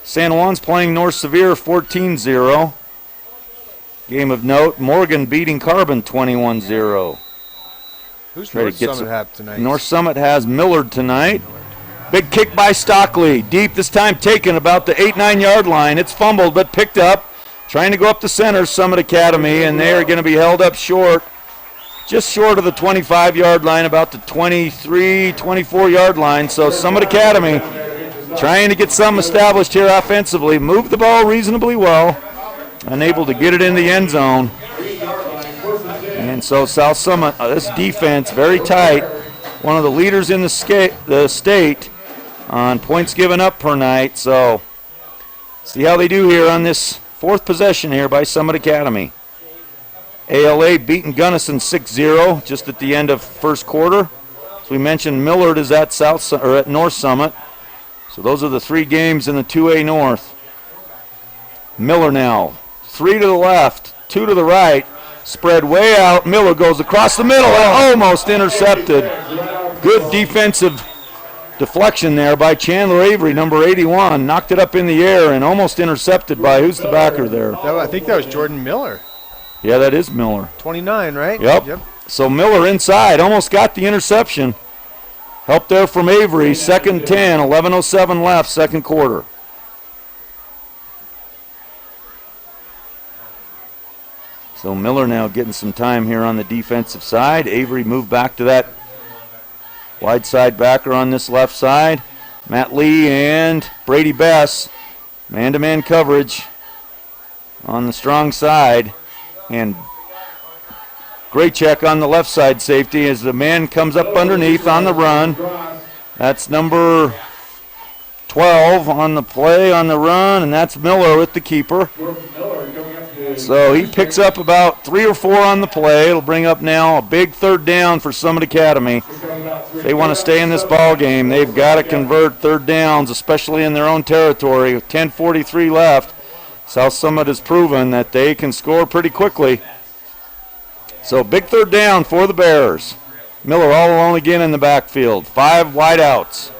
San Juan's playing North Sevier 14-0. Game of note, Morgan beating Carbon 21-0. Who's North Summit have tonight? North Summit has Millard tonight. Big kick by Stockley. Deep this time taken about the 8-9 yard line. It's fumbled but picked up. Trying to go up the center, Summit Academy, and they are going to be held up short. Just short of the 25-yard line, about the 23, 24-yard line. So Summit Academy trying to get something established here offensively. Moved the ball reasonably well. Unable to get it in the end zone. And so South Summit, this defense, very tight. One of the leaders in the state on points given up per night. So see how they do here on this fourth possession here by Summit Academy. ALA beating Gunnison 6-0 just at the end of first quarter. As we mentioned, Millard is at North Summit. So those are the 3 games in the 2A North. Miller now, 3 to the left, 2 to the right, spread way out. Miller goes across the middle and almost intercepted. Good defensive deflection there by Chandler Avery, number 81. Knocked it up in the air and almost intercepted by, who's the backer there? I think that was Jordan Miller. Yeah, that is Miller. 29, right? Yep. So Miller inside, almost got the interception. Help there from Avery, 2nd 10, 11:07 left, second quarter. So Miller now getting some time here on the defensive side. Avery moved back to that wide side backer on this left side. Matt Lee and Brady Bess, man-to-man coverage on the strong side. And great check on the left side safety as the man comes up underneath on the run. That's number 12 on the play on the run, and that's Miller with the keeper. So he picks up about 3 or 4 on the play. It'll bring up now a big 3rd down for Summit Academy. If they want to stay in this ball game, they've got to convert 3rd downs, especially in their own territory. With 10:43 left, South Summit has proven that they can score pretty quickly. So big 3rd down for the Bears. Miller all alone again in the backfield. 5 wide outs.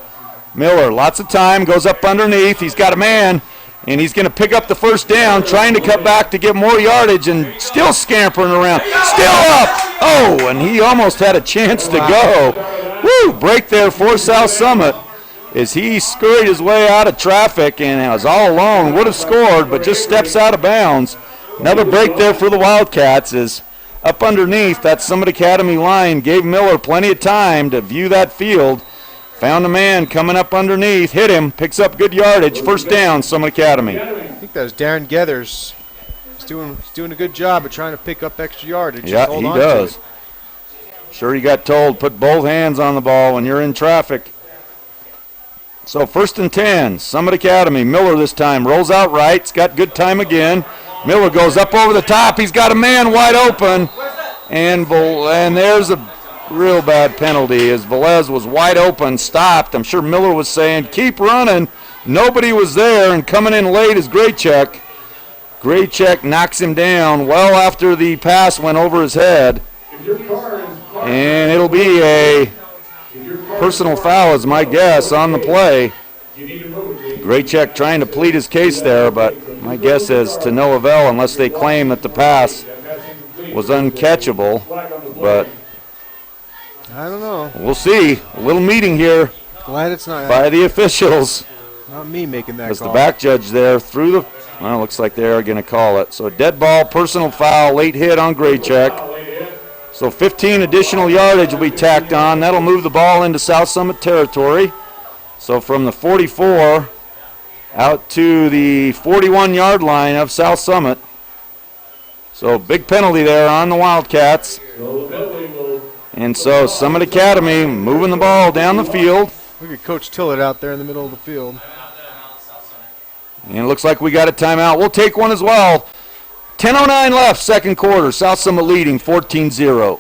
Miller, lots of time, goes up underneath. He's got a man, and he's going to pick up the 1st down, trying to cut back to get more yardage, and still scampering around. Still up! Oh, and he almost had a chance to go. Woo! Break there for South Summit as he scurried his way out of traffic and was all alone. Would have scored, but just steps out of bounds. Another break there for the Wildcats is up underneath that Summit Academy line. Gave Miller plenty of time to view that field. Found a man coming up underneath, hit him, picks up good yardage. 1st down, Summit Academy. I think that was Darren Gethers. He's doing a good job of trying to pick up extra yardage. Yeah, he does. Sure, he got told, put both hands on the ball when you're in traffic. So 1st and 10, Summit Academy. Miller this time rolls out right. He's got good time again. Miller goes up over the top. He's got a man wide open. And there's a real bad penalty as Velez was wide open, stopped. I'm sure Miller was saying, keep running. Nobody was there, and coming in late is Graycheck. Graycheck knocks him down well after the pass went over his head. And it'll be a personal foul is my guess on the play. Graycheck trying to plead his case there, but my guess is to no avail unless they claim that the pass was uncatchable. But I don't know. We'll see. A little meeting here Glad it's not by the officials. Not me making that As call. the back judge there threw the, well, looks like they are going to call it. So dead ball, personal foul, late hit on Graycheck. So 15 additional yardage will be tacked on. That'll move the ball into South Summit territory. So from the 44 out to the 41-yard line of South Summit. So big penalty there on the Wildcats. And so Summit Academy moving the ball down the field. Look at Coach Tillett out there in the middle of the field. And it looks like we got a timeout. We'll take one as well. 10:09 left, second quarter. South Summit leading 14-0.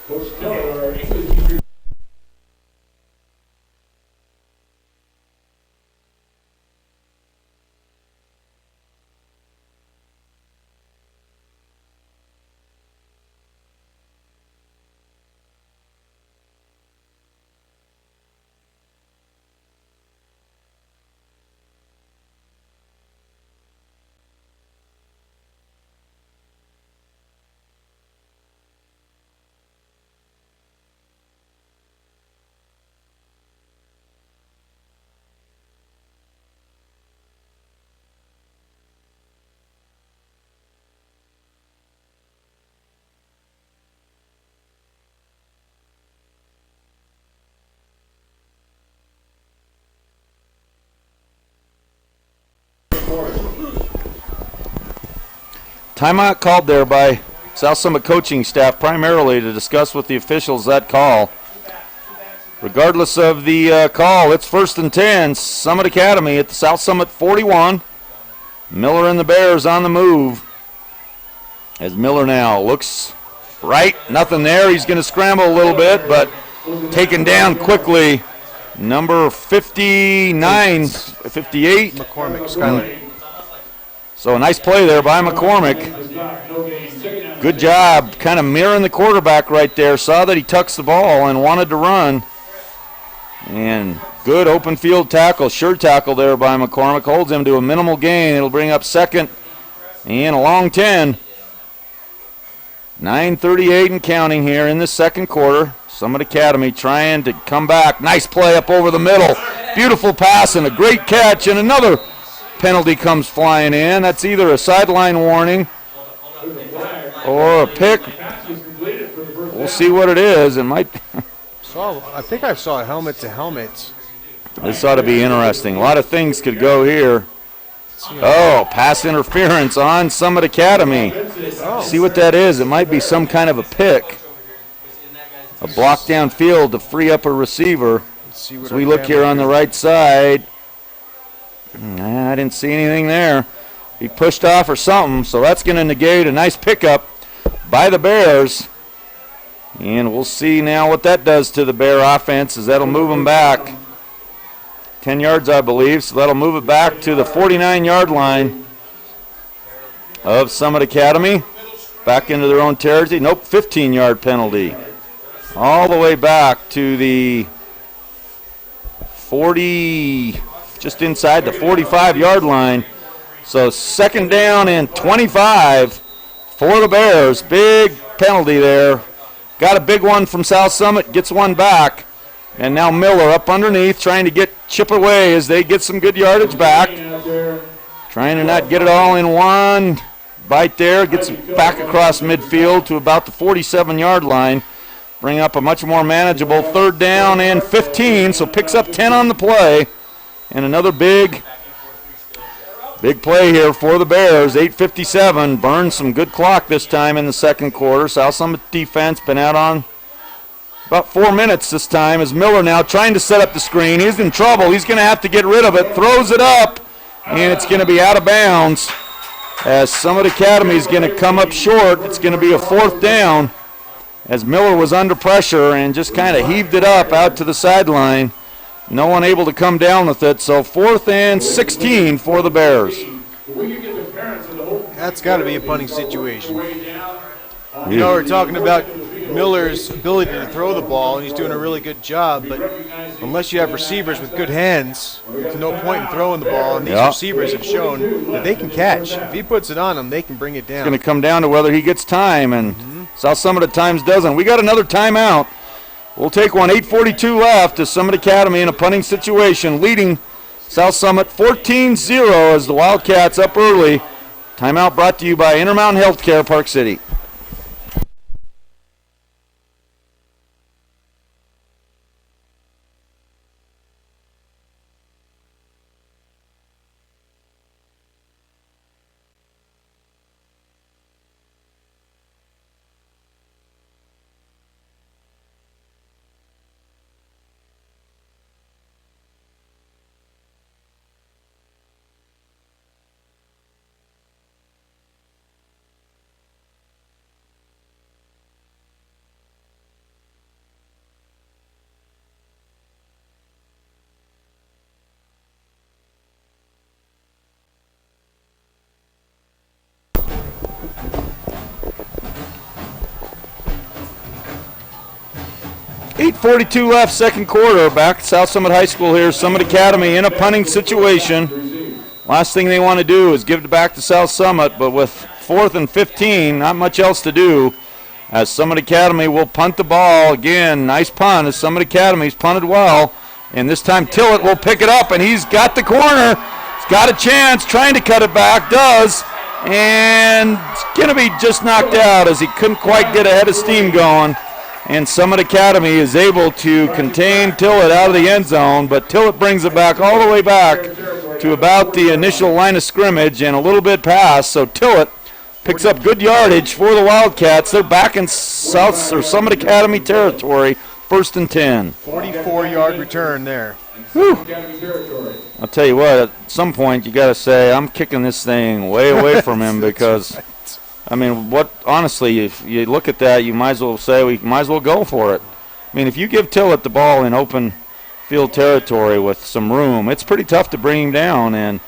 Timeout called there by South Summit coaching staff primarily to discuss with the officials that call. Regardless of the call, it's 1st and 10. Summit Academy at the South Summit 41. Miller and the Bears on the move. As Miller now looks right, nothing there. He's going to scramble a little bit, but taken down quickly. Number 59, 58. McCormick, Skyler. So a nice play there by McCormick. Good job kind of mirroring the quarterback right there. Saw that he tucks the ball and wanted to run. And good open field tackle, sure tackle there by McCormick. Holds him to a minimal gain. It'll bring up second and a long 10. 9:38 and counting here in the second quarter. Summit Academy trying to come back. Nice play up over the middle. Beautiful pass and a great catch, and another penalty comes flying in. That's either a sideline warning or a pick. We'll see what it is. It might. I think I saw helmet to helmet. This ought to be interesting. A lot of things could go here. Oh, pass interference on Summit Academy. See what that is. It might be some kind of a pick. A block downfield to free up a receiver. So we look here on the right side. I didn't see anything there. He pushed off or something, so that's going to negate a nice pickup by the Bears. And we'll see now what that does to the Bear offense, as that'll move them back 10 yards, I believe. So that'll move it back to the 49-yard line of Summit Academy. Back into their own territory. Nope, 15-yard penalty. All the way back to the 40, just inside the 45-yard line. So second down and 25 for the Bears. Big penalty there. Got a big one from South Summit, gets one back. And now Miller up underneath trying to chip away as they get some good yardage back. Trying to not get it all in one bite there. Gets it back across midfield to about the 47-yard line. Bring up a much more manageable third down and 15. So picks up 10 on the play. And another big play here for the Bears. 8:57. Burns some good clock this time in the second quarter. South Summit defense been out on about 4 minutes this time, as Miller now trying to set up the screen. He's in trouble. He's going to have to get rid of it. Throws it up, and it's going to be out of bounds as Summit Academy is going to come up short. It's going to be a fourth down as Miller was under pressure and just kind of heaved it up out to the sideline. No one able to come down with it. So 4th and 16 for the Bears. That's got to be a punting situation. You know, we're talking about Miller's ability to throw the ball, and he's doing a really good job, but unless you have receivers with good hands, there's no point in throwing the ball, and these receivers have shown that they can catch. If he puts it on them, they can bring it down. It's going to come down to whether he gets time, and South Summit at times doesn't. We got another timeout. We'll take one. 8:42 left as Summit Academy in a punting situation, leading South Summit 14-0 as the Wildcats up early. Timeout brought to you by Intermountain Healthcare, Park City. 8:42 left, second quarter. Back at South Summit High School here. Summit Academy in a punting situation. Last thing they want to do is give it back to South Summit, but with 4th and 15, not much else to do, as Summit Academy will punt the ball. Again, nice punt as Summit Academy's punted well. And this time Tillett will pick it up, and he's got the corner. He's got a chance, trying to cut it back, does. And it's going to be just knocked out as he couldn't quite get a head of steam going. And Summit Academy is able to contain Tillett out of the end zone, but Tillett brings it back all the way back to about the initial line of scrimmage and a little bit past. So Tillett picks up good yardage for the Wildcats. They're back in Summit Academy territory, 1st and 10. 44-yard return there. Whew. I'll tell you what, at some point you got to say, I'm kicking this thing way away from him because, I mean, honestly, if you look at that, you might as well say we might as well go for it. I mean, if you give Tillett the ball in open field territory with some room, it's pretty tough to bring him down, and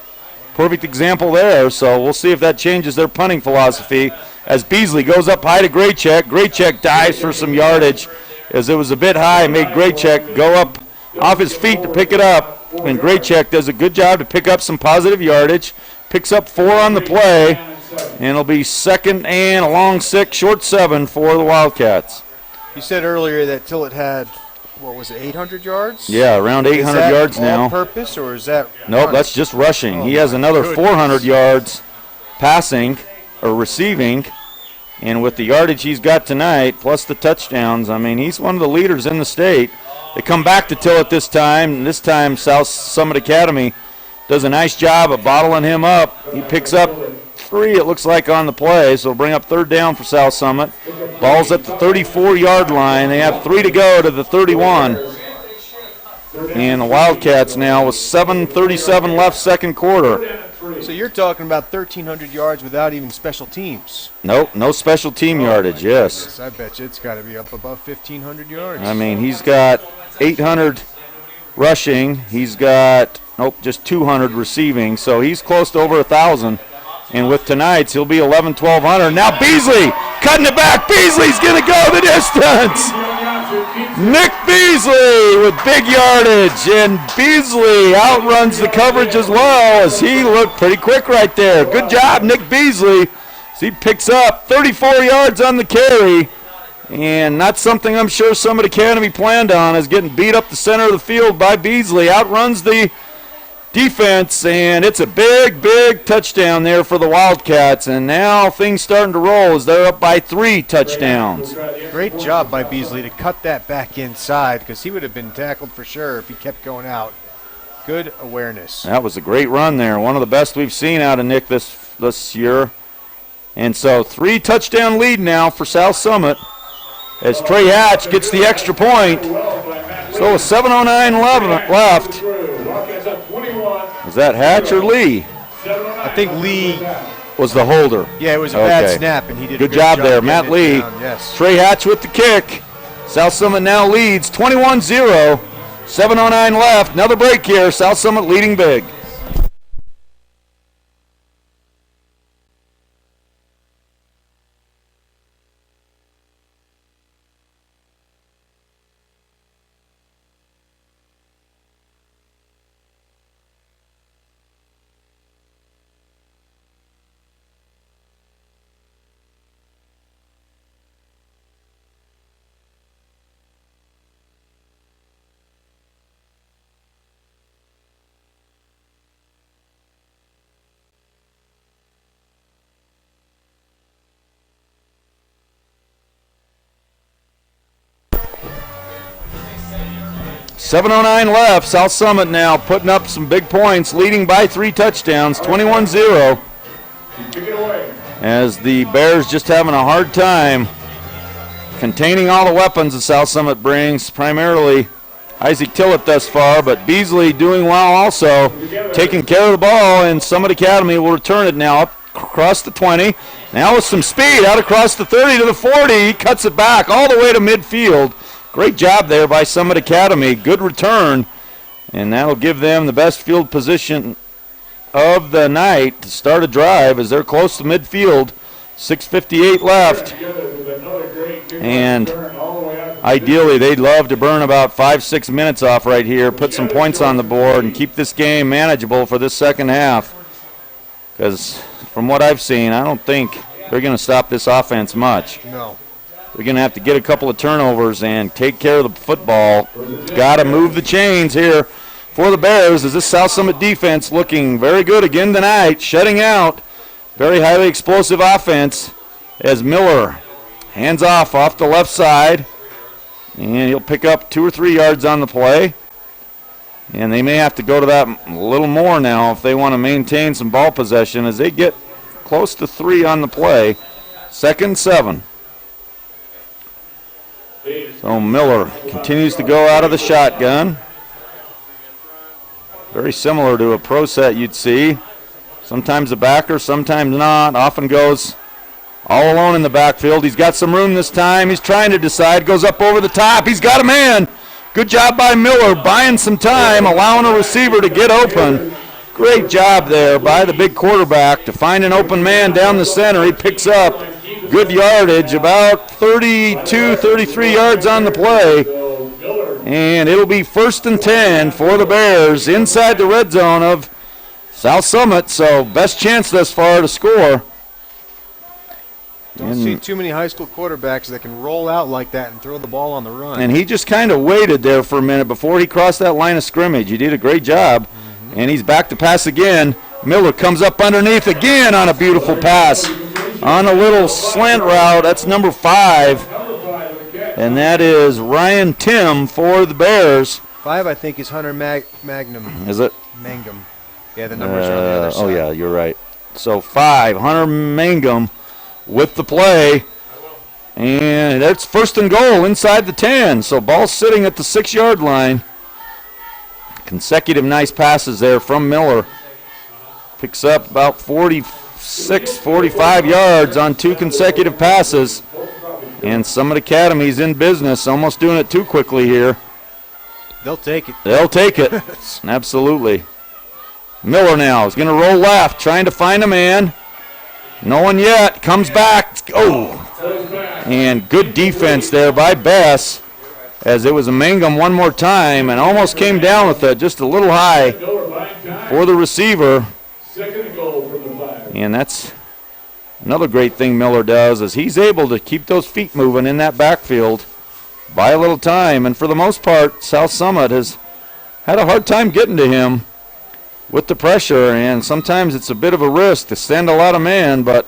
perfect example there. So we'll see if that changes their punting philosophy as Beasley goes up high to Graycheck. Graycheck dives for some yardage as it was a bit high, made Graycheck go up off his feet to pick it up, and Graycheck does a good job to pick up some positive yardage, picks up 4 on the play, and it'll be 2nd and a long 6, short 7 for the Wildcats. You said earlier that Tillett had, what was it, 800 yards? Yeah, around 800 yards now. All purpose, or is that Nope, that's just rushing. He has another 400 yards passing or receiving, and with the yardage he's got tonight, plus the touchdowns, I mean, he's one of the leaders in the state. They come back to Tillett this time, and this time South Summit Academy does a nice job of bottling him up. He picks up 3, it looks like, on the play, so it'll bring up 3rd down for South Summit. Ball's at the 34-yard line. They have 3 to go to the 31. And the Wildcats now with 7:37 left, second quarter. So you're talking about 1,300 yards without even special teams. Nope, no special team yardage, yes. I bet you it's got to be up above 1,500 yards. I mean, he's got 800 rushing. He's got, just 200 receiving. So he's close to over 1,000. And with tonight's, he'll be 1,200. Now Beasley cutting it back. Beasley's going to go the distance. Nick Beasley with big yardage. And Beasley outruns the coverage as well as he looked pretty quick right there. Good job, Nick Beasley. He picks up 34 yards on the carry. And not something I'm sure Summit Academy planned on, is getting beat up the center of the field by Beasley. Outruns the defense, and it's a big, big touchdown there for the Wildcats. And now things starting to roll as they're up by 3 touchdowns. Great job by Beasley to cut that back inside, because he would have been tackled for sure if he kept going out. Good awareness. That was a great run there. One of the best we've seen out of Nick this year. And so 3 touchdown lead now for South Summit as Trey Hatch gets the extra point. So with 7:09 left. Is that Hatch or Lee? I think Lee was the holder. Yeah, it was a bad snap, and he did good a good job there. Matt Lee. Yes. Trey Hatch with the kick. South Summit now leads 21-0. 7:09 left. Another break here. South Summit leading big. .09 left. South Summit now putting up some big points, leading by 3 touchdowns, 21-0. As the Bears just having a hard time containing all the weapons that South Summit brings, primarily Isaac Tillett thus far, but Beasley doing well also, taking care of the ball, and Summit Academy will return it now up across the 20. Now with some speed out across the 30 to the 40. He cuts it back all the way to midfield. Great job there by Summit Academy. Good return, and that'll give them the best field position of the night to start a drive as they're close to midfield. 6:58 left. And ideally they'd love to burn about 5-6 minutes off right here, put some points on the board, and keep this game manageable for this second half. Because from what I've seen, I don't think they're going to stop this offense much. No. They're going to have to get a couple of turnovers and take care of the football. Got to move the chains here for the Bears as this South Summit defense looking very good again tonight, shutting out very highly explosive offense as Miller hands off the left side, and he'll pick up 2 or 3 yards on the play. And they may have to go to that a little more now if they want to maintain some ball possession as they get close to 3 on the play. 2nd and 7. So Miller continues to go out of the shotgun. Very similar to a pro set you'd see. Sometimes a backer, sometimes not. Often goes all alone in the backfield. He's got some room this time. He's trying to decide. Goes up over the top. He's got a man. Good job by Miller, buying some time, allowing a receiver to get open. Great job there by the big quarterback to find an open man down the center. He picks up good yardage, about 32, 33 yards on the play. And it'll be 1st and 10 for the Bears inside the red zone of South Summit. So best chance thus far to score. Don't see too many high school quarterbacks that can roll out like that and throw the ball on the run. And he just kind of waited there for a minute before he crossed that line of scrimmage. He did a great job. And he's back to pass again. Miller comes up underneath again on a beautiful pass. On a little slant route, that's number 5. And that is Ryan Tim for the Bears. 5, I think, is Hunter Magnum. Is it? Mangum. Yeah, the numbers are on the other side. Oh, yeah, you're right. So 5, Hunter Mangum with the play. And that's 1st and goal inside the 10. So ball sitting at the 6-yard line. Consecutive nice passes there from Miller. Picks up about 46, 45 yards on 2 consecutive passes. And Summit Academy's in business, almost doing it too quickly here. They'll take it. They'll take it. Absolutely. Miller now is going to roll left, trying to find a man. No one yet. Comes back. Oh. And good defense there by Bess, as it was a Mangum one more time and almost came down with it just a little high for the receiver. And that's another great thing Miller does, is he's able to keep those feet moving in that backfield by a little time. And for the most part, South Summit has had a hard time getting to him with the pressure, and sometimes it's a bit of a risk to send a lot of man, but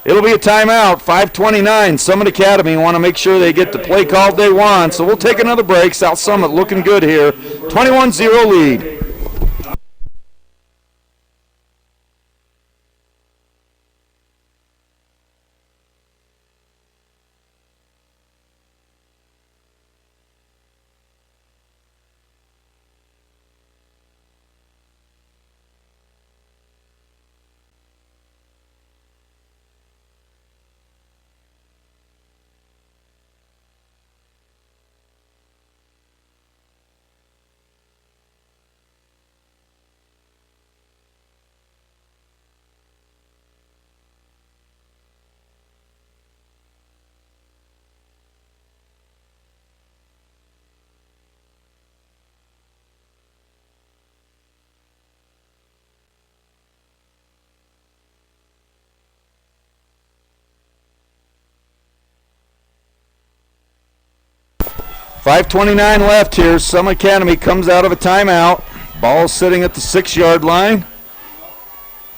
it'll be a timeout. 5:29. Summit Academy want to make sure they get the play called they want, so we'll take another break. South Summit looking good here. 21-0 lead. .529 left here. Summit Academy comes out of a timeout. Ball sitting at the 6-yard line.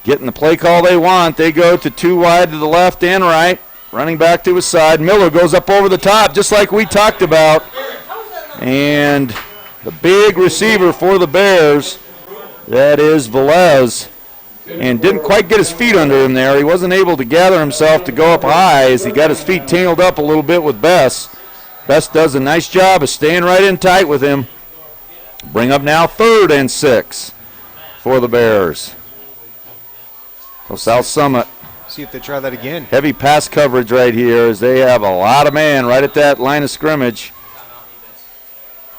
Getting the play call they want. They go to 2 wide to the left and right. Running back to his side. Miller goes up over the top, just like we talked about. And the big receiver for the Bears, that is Velez. And didn't quite get his feet under him there. He wasn't able to gather himself to go up high as he got his feet tangled up a little bit with Bess. Bess does a nice job of staying right in tight with him. Bring up now 3rd and 6 for the Bears. So South Summit. See if they try that again. Heavy pass coverage right here as they have a lot of man right at that line of scrimmage.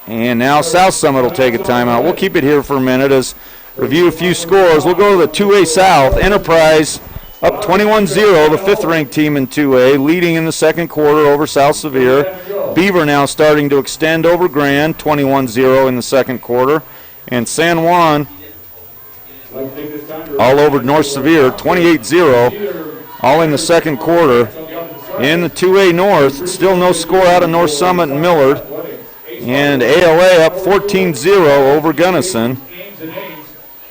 And now South Summit will take a timeout. We'll keep it here for a minute as review a few scores. We'll go to the 2A South. Enterprise up 21-0, the 5th-ranked team in 2A, leading in the second quarter over South Sevier. Beaver now starting to extend over Grand, 21-0 in the second quarter. And San Juan all over North Sevier, 28-0, all in the second quarter. In the 2A North, still no score out of North Summit and Millard. And ALA up 14-0 over Gunnison.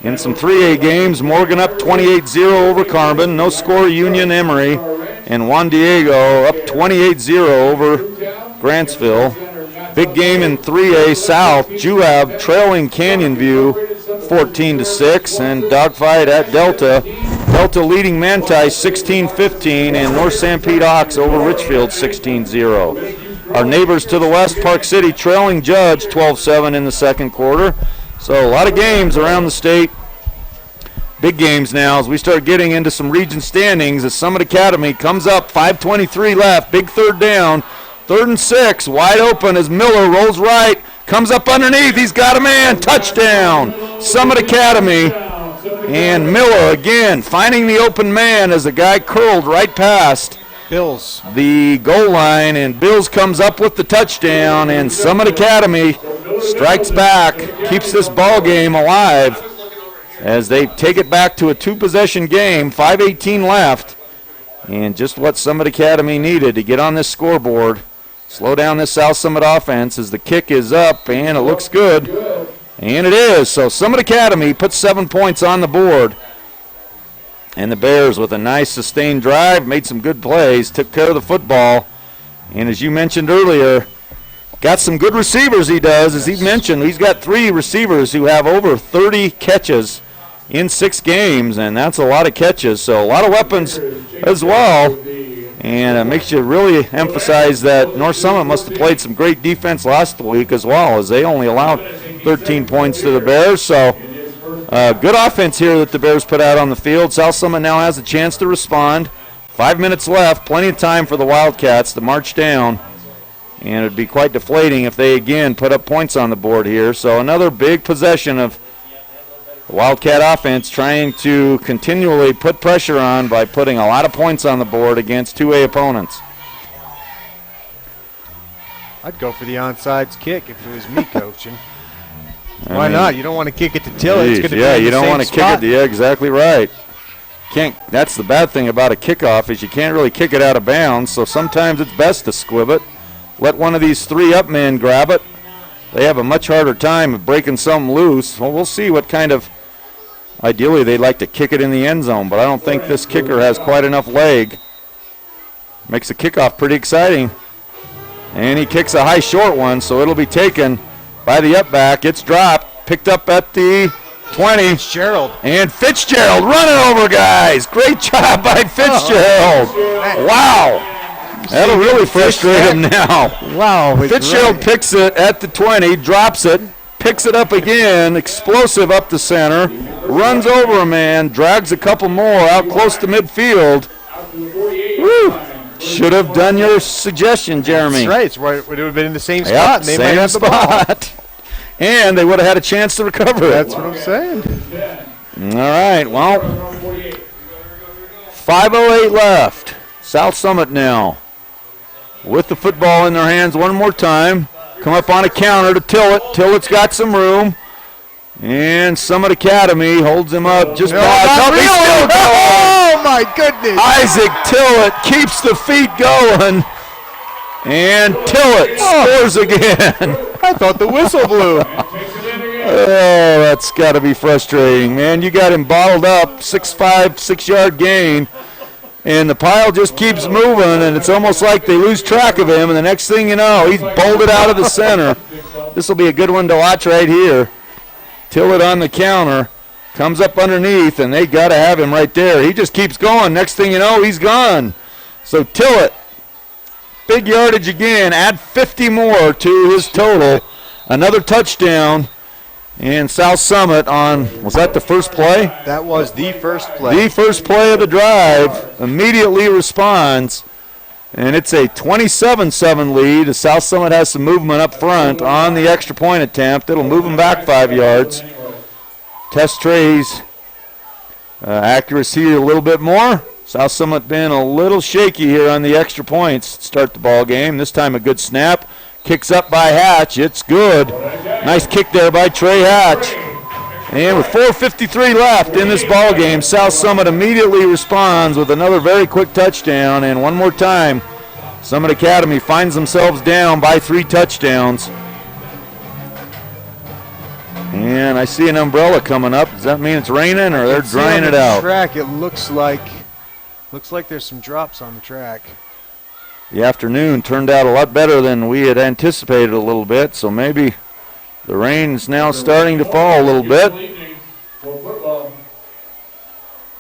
In some 3A games, Morgan up 28-0 over Carbon. No score, Union Emory. And Juan Diego up 28-0 over Grantsville. Big game in 3A South. Juab trailing Canyon View 14-6. And dogfight at Delta. Delta leading Manti 16-15. And North San Pete Ox over Richfield 16-0. Our neighbors to the west, Park City trailing Judge 12-7 in the second quarter. So a lot of games around the state. Big games now as we start getting into some region standings as Summit Academy comes up, 5:23 left, big third down, 3rd and 6, wide open as Miller rolls right, comes up underneath, he's got a man, touchdown, Summit Academy. And Miller again finding the open man as the guy curled right past Bills the goal line, and Bills comes up with the touchdown, and Summit Academy strikes back, keeps this ball game alive as they take it back to a 2-possession game, 5:18 left, and just what Summit Academy needed to get on this scoreboard, slow down this South Summit offense as the kick is up, and it looks good, and it is. So Summit Academy puts 7 points on the board, and the Bears with a nice sustained drive, made some good plays, took care of the football, and as you mentioned earlier, got some good receivers he does. As he mentioned, he's got 3 receivers who have over 30 catches in 6 games, and that's a lot of catches. So a lot of weapons as well, and it makes you really emphasize that North Summit must have played some great defense last week as well, as they only allowed 13 points to the Bears. So good offense here that the Bears put out on the field. South Summit now has a chance to respond. 5 minutes left, plenty of time for the Wildcats to march down. And it would be quite deflating if they again put up points on the board here. So another big possession of the Wildcat offense trying to continually put pressure on by putting a lot of points on the board against 2A opponents. I'd go for the onside kick if it was me coaching. Why not? You don't want to kick it to Tillett. It's going to be in you the don't same want to spot. kick it. Yeah, exactly right. That's the bad thing about a kickoff is you can't really kick it out of bounds, so sometimes it's best to squib it. Let one of these 3-up men grab it. They have a much harder time of breaking something loose. Well, we'll see what kind of, ideally they'd like to kick it in the end zone, but I don't think this kicker has quite enough leg. Makes the kickoff pretty exciting. And he kicks a high short one, so it'll be taken by the up back. It's dropped, picked up at the 20. Fitzgerald. And Fitzgerald running over guys. Great job by Fitzgerald. Wow. That'll really frustrate him now. Wow. Fitzgerald picks it at the 20, drops it, picks it up again, explosive up the center, runs over a man, drags a couple more out close to midfield. Woo. Should have done your suggestion, Jeremy. That's right. It would have been in the same spot. Yep, And they same might have the ball. spot. And they would have had a chance to recover it. That's what I'm saying. All right, well, 5:08 left. South Summit now with the football in their hands one more time. Come up on a counter to Tillett. Tillett's got some room. And Summit Academy holds him up just past. Oh, my goodness. Isaac Tillett keeps the feet going. And Tillett scores again. I thought the whistle blew. Oh, that's got to be frustrating, man. You got him bottled up, 6'5", 6-yard gain, and the pile just keeps moving, and it's almost like they lose track of him, and the next thing you know, he's bolted out of the center. This will be a good one to watch right here. Tillett on the counter, comes up underneath, and they got to have him right there. He just keeps going. Next thing you know, he's gone. So Tillett, big yardage again, add 50 more to his total. Another touchdown. And South Summit on, was that the first play? That was the first play. The first play of the drive, immediately responds, and it's a 27-7 lead. South Summit has some movement up front on the extra point attempt. It'll move them back 5 yards. Test Trey's accuracy a little bit more. South Summit been a little shaky here on the extra points to start the ball game. This time a good snap. Kicks up by Hatch. It's good. Nice kick there by Trey Hatch. And with 4:53 left in this ball game, South Summit immediately responds with another very quick touchdown. And one more time, Summit Academy finds themselves down by 3 touchdowns. And I see an umbrella coming up. Does that mean it's raining or they're drying it out? Track, it looks like there's some drops on the track. The afternoon turned out a lot better than we had anticipated a little bit, so maybe the rain is now starting to fall a little bit.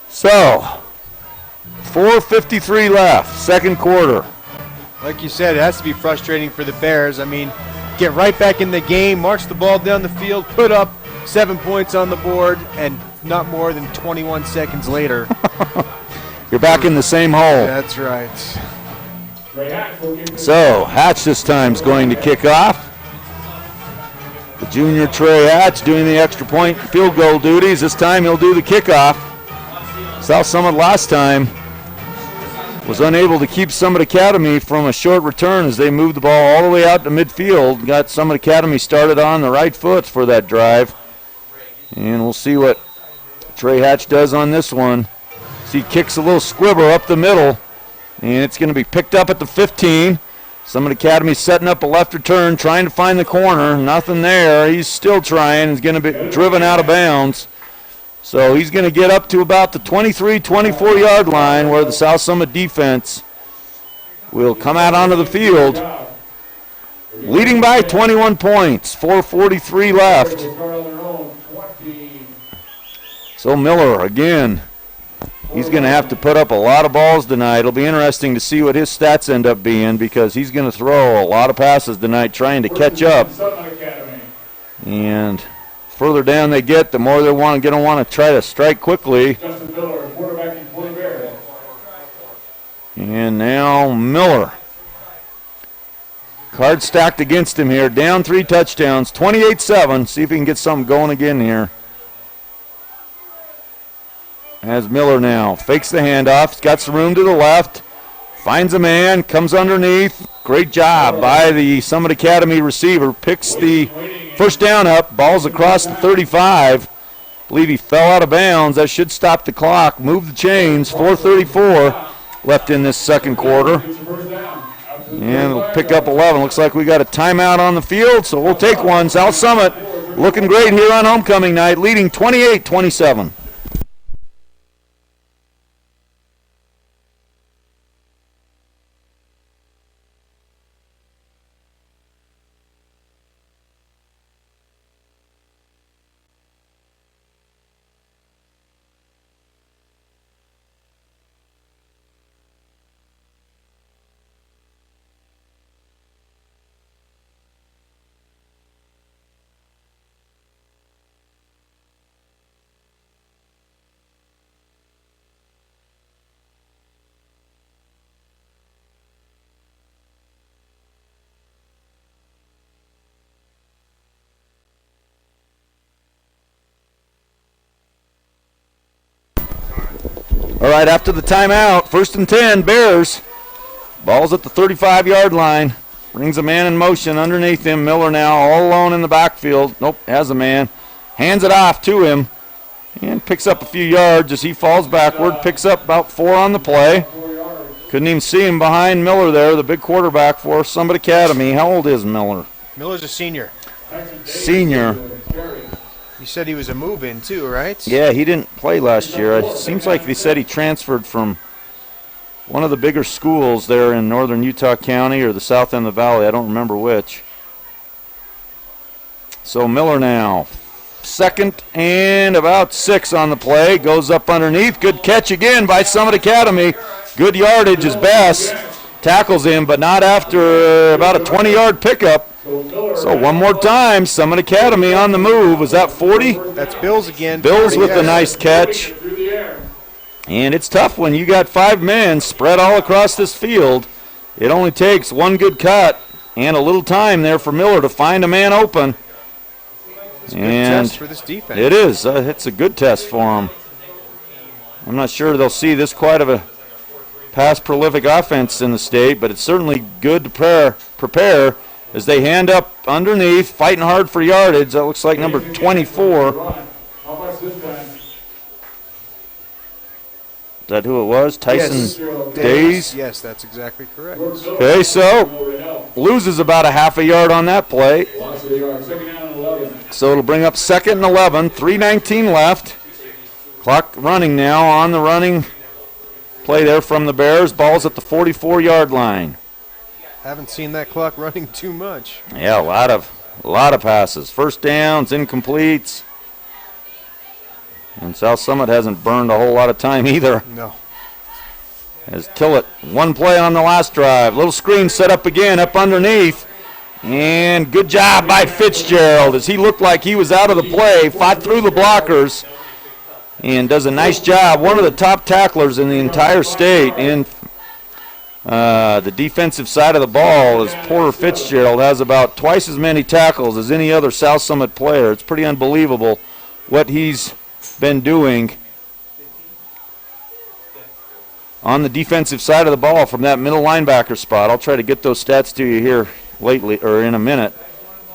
So, 4:53 left, second quarter. Like you said, it has to be frustrating for the Bears. I mean, get right back in the game, march the ball down the field, put up 7 points on the board, and not more than 21 seconds later. You're back in the same hole. That's right. So, Hatch this time is going to kick off. The junior Trey Hatch doing the extra point field goal duties. This time he'll do the kickoff. South Summit last time was unable to keep Summit Academy from a short return as they moved the ball all the way out to midfield. Got Summit Academy started on the right foot for that drive. And we'll see what Trey Hatch does on this one. See, kicks a little squibber up the middle. And it's going to be picked up at the 15. Summit Academy setting up a left return, trying to find the corner. Nothing there. He's still trying. He's going to be driven out of bounds. So he's going to get up to about the 23, 24-yard line where the South Summit defense will come out onto the field. Leading by 21 points, 4:43 left. So Miller again. He's going to have to put up a lot of balls tonight. It'll be interesting to see what his stats end up being because he's going to throw a lot of passes tonight trying to catch up. And further down they get, the more they're going to want to try to strike quickly. And now Miller. Card stacked against him here. Down 3 touchdowns, 28-7. See if he can get something going again here. As Miller now fakes the handoff. He's got some room to the left. Finds a man. Comes underneath. Great job by the Summit Academy receiver. Picks the first down up. Ball's across the 35. Believe he fell out of bounds. That should stop the clock. Move the chains. 4:34 left in this second quarter. And it'll pick up 11. Looks like we got a timeout on the field, so we'll take one. South Summit looking great here on homecoming night, leading 28-27. All right, after the timeout, 1st and 10, Bears. Ball's at the 35-yard line. Brings a man in motion underneath him. Miller now all alone in the backfield. Nope, has a man. Hands it off to him and picks up a few yards as he falls backward. Picks up about 4 on the play. Couldn't even see him behind Miller there, the big quarterback for Summit Academy. How old is Miller? Miller's a senior. Senior. You said he was a move-in too, right? Yeah, he didn't play last year. It seems like they said he transferred from one of the bigger schools there in northern Utah County or the south end of the valley. I don't remember which. So Miller now. 2nd and about 6 on the play. Goes up underneath. Good catch again by Summit Academy. Good yardage is Bass. Tackles him, but not after about a 20-yard pickup. So one more time, Summit Academy on the move. Was that 40? That's Bills again. Bills with a nice catch. And it's tough when you got 5 men spread all across this field. It only takes one good cut and a little time there for Miller to find a man open. It's a good test for this defense. It is. It's a good test for them. I'm not sure they'll see this quite of a pass prolific offense in the state, but it's certainly good to prepare as they hand up underneath, fighting hard for yardage. That looks like number 24. How about this time? Is that who it was? Tyson Days? Yes, that's exactly correct. Okay, so loses about a half a yard on that play. Lost the yard. Second down and 11. So it'll bring up 2nd and 11, 3:19 left. Clock running now on the running play there from the Bears. Ball's at the 44-yard line. Haven't seen that clock running too much. Yeah, a lot of passes. First downs, incompletes. And South Summit hasn't burned a whole lot of time either. No. As Tillett, one play on the last drive. Little screen set up again, up underneath. And good job by Fitzgerald as he looked like he was out of the play, fought through the blockers, and does a nice job. One of the top tacklers in the entire state in the defensive side of the ball is Porter Fitzgerald. Has about twice as many tackles as any other South Summit player. It's pretty unbelievable what he's been doing on the defensive side of the ball from that middle linebacker spot. I'll try to get those stats to you here lately, or in a minute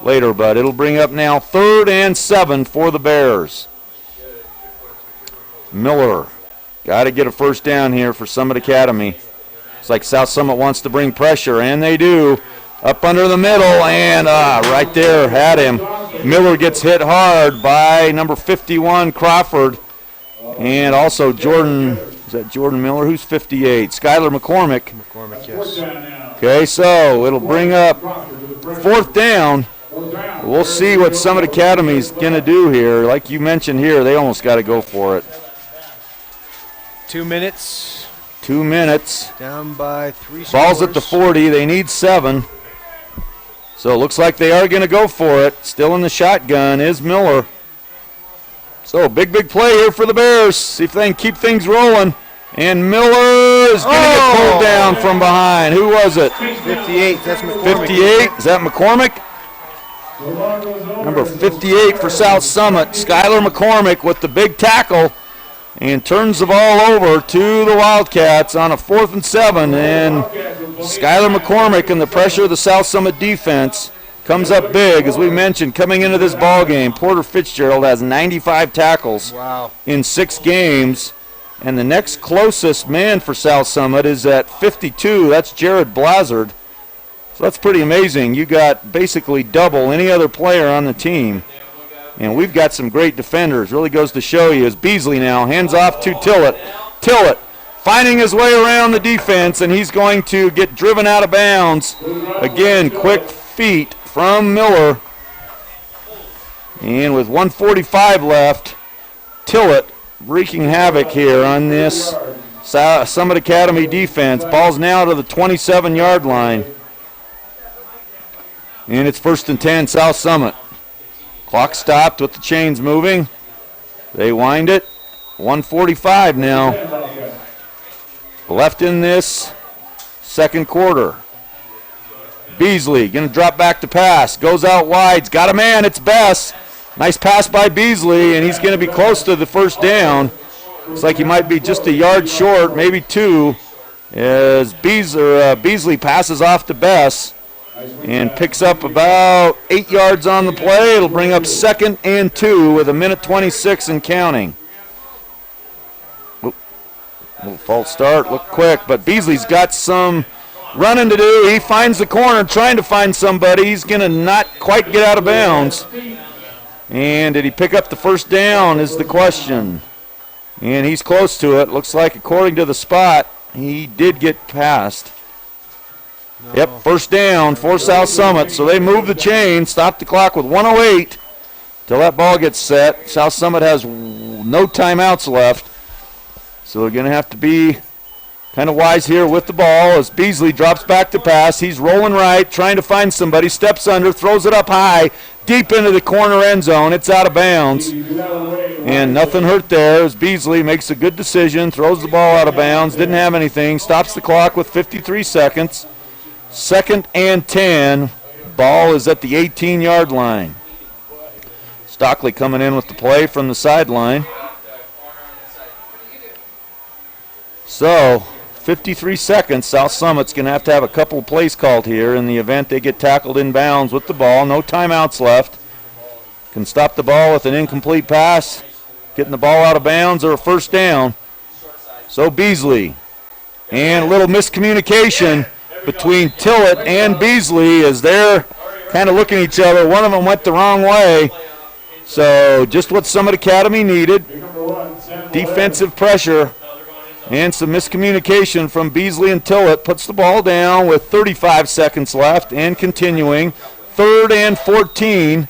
later, but it'll bring up now 3rd and 7 for the Bears. Miller got to get a first down here for Summit Academy. It's like South Summit wants to bring pressure, and they do. Up under the middle, and right there, had him. Miller gets hit hard by number 51, Crawford, and also Jordan. Is that Jordan Miller? Who's 58? Skylar McCormick. McCormick, yes. Okay, so it'll bring up 4th down. We'll see what Summit Academy's going to do here. Like you mentioned here, they almost got to go for it. 2 minutes. 2 minutes. Down by 3 scores. Ball's at the 40. They need 7. So it looks like they are going to go for it. Still in the shotgun is Miller. So big play here for the Bears. See if they can keep things rolling. And Miller is going to get pulled down from behind. Who was it? 58. That's McCormick. 58. Is that McCormick? Number 58 for South Summit. Skylar McCormick with the big tackle. And turns the ball over to the Wildcats on a 4th and 7. And Skylar McCormick and the pressure of the South Summit defense comes up big. As we mentioned, coming into this ball game, Porter Fitzgerald has 95 tackles in 6 games. And the next closest man for South Summit is at 52. That's Jared Blazard. So that's pretty amazing. You got basically double any other player on the team. And we've got some great defenders. Really goes to show you as Beasley now hands off to Tillett. Tillett finding his way around the defense, and he's going to get driven out of bounds. Again, quick feet from Miller. And with 1:45 left, Tillett wreaking havoc here on this Summit Academy defense. Ball's now to the 27-yard line. And it's 1st and 10, South Summit. Clock stopped with the chains moving. They wind it. 1:45 now. Left in this second quarter. Beasley going to drop back to pass. Goes out wide. Got a man. It's Bess. Nice pass by Beasley, and he's going to be close to the first down. Looks like he might be just a yard short, maybe 2, as Beasley passes off to Bess and picks up about 8 yards on the play. It'll bring up 2nd and 2 with 1:26 and counting. Little false start, look quick, but Beasley's got some running to do. He finds the corner, trying to find somebody. He's going to not quite get out of bounds. And did he pick up the first down is the question. And he's close to it. Looks like, according to the spot, he did get past. No. Yep, first down for South Summit. So they move the chain, stop the clock with 1:08 till that ball gets set. South Summit has no timeouts left. So they're going to have to be kind of wise here with the ball as Beasley drops back to pass. He's rolling right, trying to find somebody, steps under, throws it up high, deep into the corner end zone. It's out of bounds. And nothing hurt there as Beasley makes a good decision, throws the ball out of bounds, didn't have anything, stops the clock with 53 seconds. 2nd and 10. Ball is at the 18-yard line. Stockley coming in with the play from the sideline. So, 53 seconds. South Summit's going to have a couple of plays called here in the event they get tackled in bounds with the ball. No timeouts left. Can stop the ball with an incomplete pass, getting the ball out of bounds, or a first down. So Beasley. And a little miscommunication between Tillett and Beasley as they're kind of looking at each other. One of them went the wrong way. So just what Summit Academy needed. Defensive pressure and some miscommunication from Beasley and Tillett. Puts the ball down with 35 seconds left and continuing. 3rd and 14.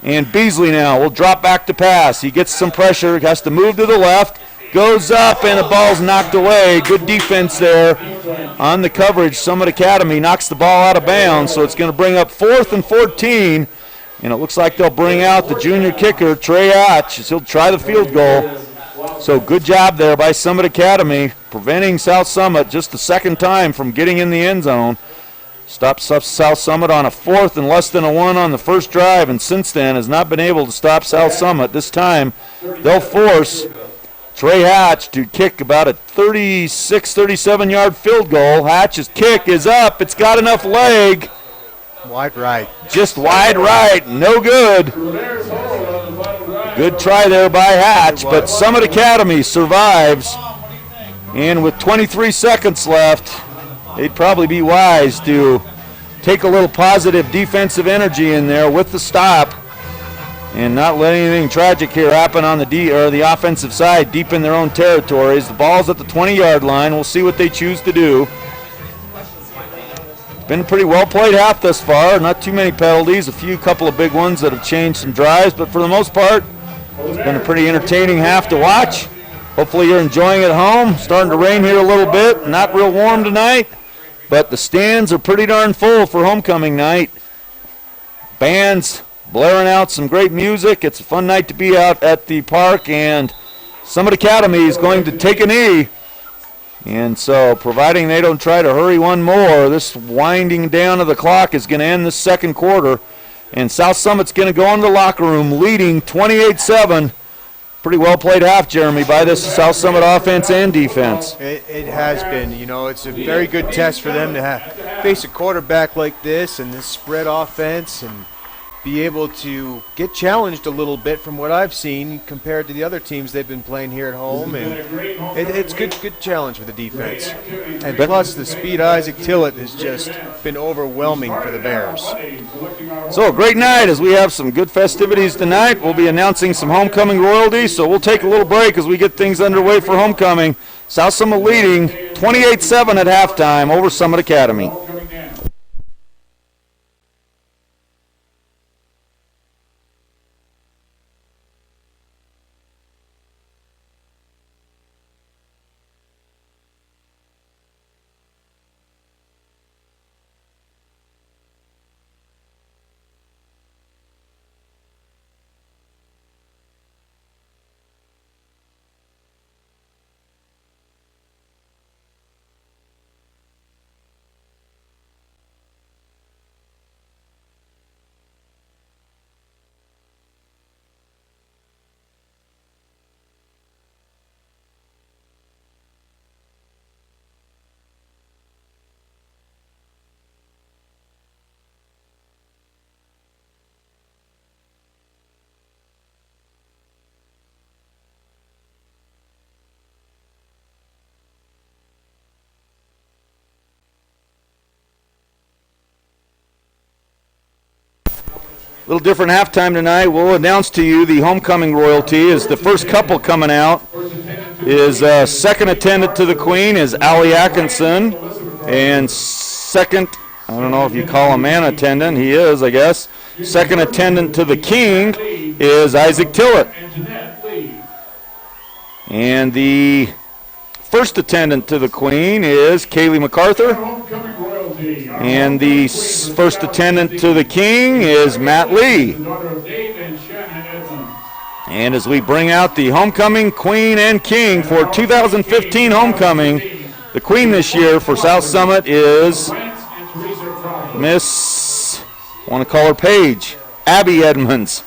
And Beasley now will drop back to pass. He gets some pressure, has to move to the left. Goes up, and the ball's knocked away. Good defense there on the coverage. Summit Academy knocks the ball out of bounds, so it's going to bring up 4th and 14. And it looks like they'll bring out the junior kicker, Trey Hatch, as he'll try the field goal. So good job there by Summit Academy, preventing South Summit just the second time from getting in the end zone. Stops South Summit on a 4th and less than a 1 on the first drive, and since then has not been able to stop South Summit. This time they'll force Trey Hatch to kick about a 36, 37-yard field goal. Hatch's kick is up. It's got enough leg. Wide right. Just wide right. No good. Good try there by Hatch, but Summit Academy survives. And with 23 seconds left, they'd probably be wise to take a little positive defensive energy in there with the stop and not let anything tragic here happen on the offensive side deep in their own territories. The ball's at the 20-yard line. We'll see what they choose to do. It's been a pretty well-played half thus far. Not too many penalties, a couple of big ones that have changed some drives, but for the most part, it's been a pretty entertaining half to watch. Hopefully you're enjoying it at home. Starting to rain here a little bit. Not real warm tonight, but the stands are pretty darn full for homecoming night. Bands blaring out some great music. It's a fun night to be out at the park, and Summit Academy is going to take a knee. And so, providing they don't try to hurry one more, this winding down of the clock is going to end the second quarter. And South Summit's going to go into the locker room leading 28-7. Pretty well played half, Jeremy, by this South Summit offense and defense. It has been. You know, it's a very good test for them to face a quarterback like this and this spread offense and be able to get challenged a little bit from what I've seen compared to the other teams they've been playing here at home. And it's good challenge for the defense. And plus the speed Isaac Tillett has just been overwhelming for the Bears. So a great night as we have some good festivities tonight. We'll be announcing some homecoming royalties, so we'll take a little break as we get things underway for homecoming. South Summit leading 28-7 at halftime over Summit Academy. A little different halftime tonight. We'll announce to you the homecoming royalty. Is the first couple coming out is second attendant to the Queen is Allie Atkinson, and second, I don't know if you call him an attendant, he is, I guess. Second attendant to the King is Isaac Tillett. And the first attendant to the Queen is Kaylee MacArthur. And the first attendant to the King is Matt Lee. And as we bring out the homecoming Queen and King for 2015 homecoming, the Queen this year for South Summit is Miss, I want to call her Paige, Abigail Edmonds,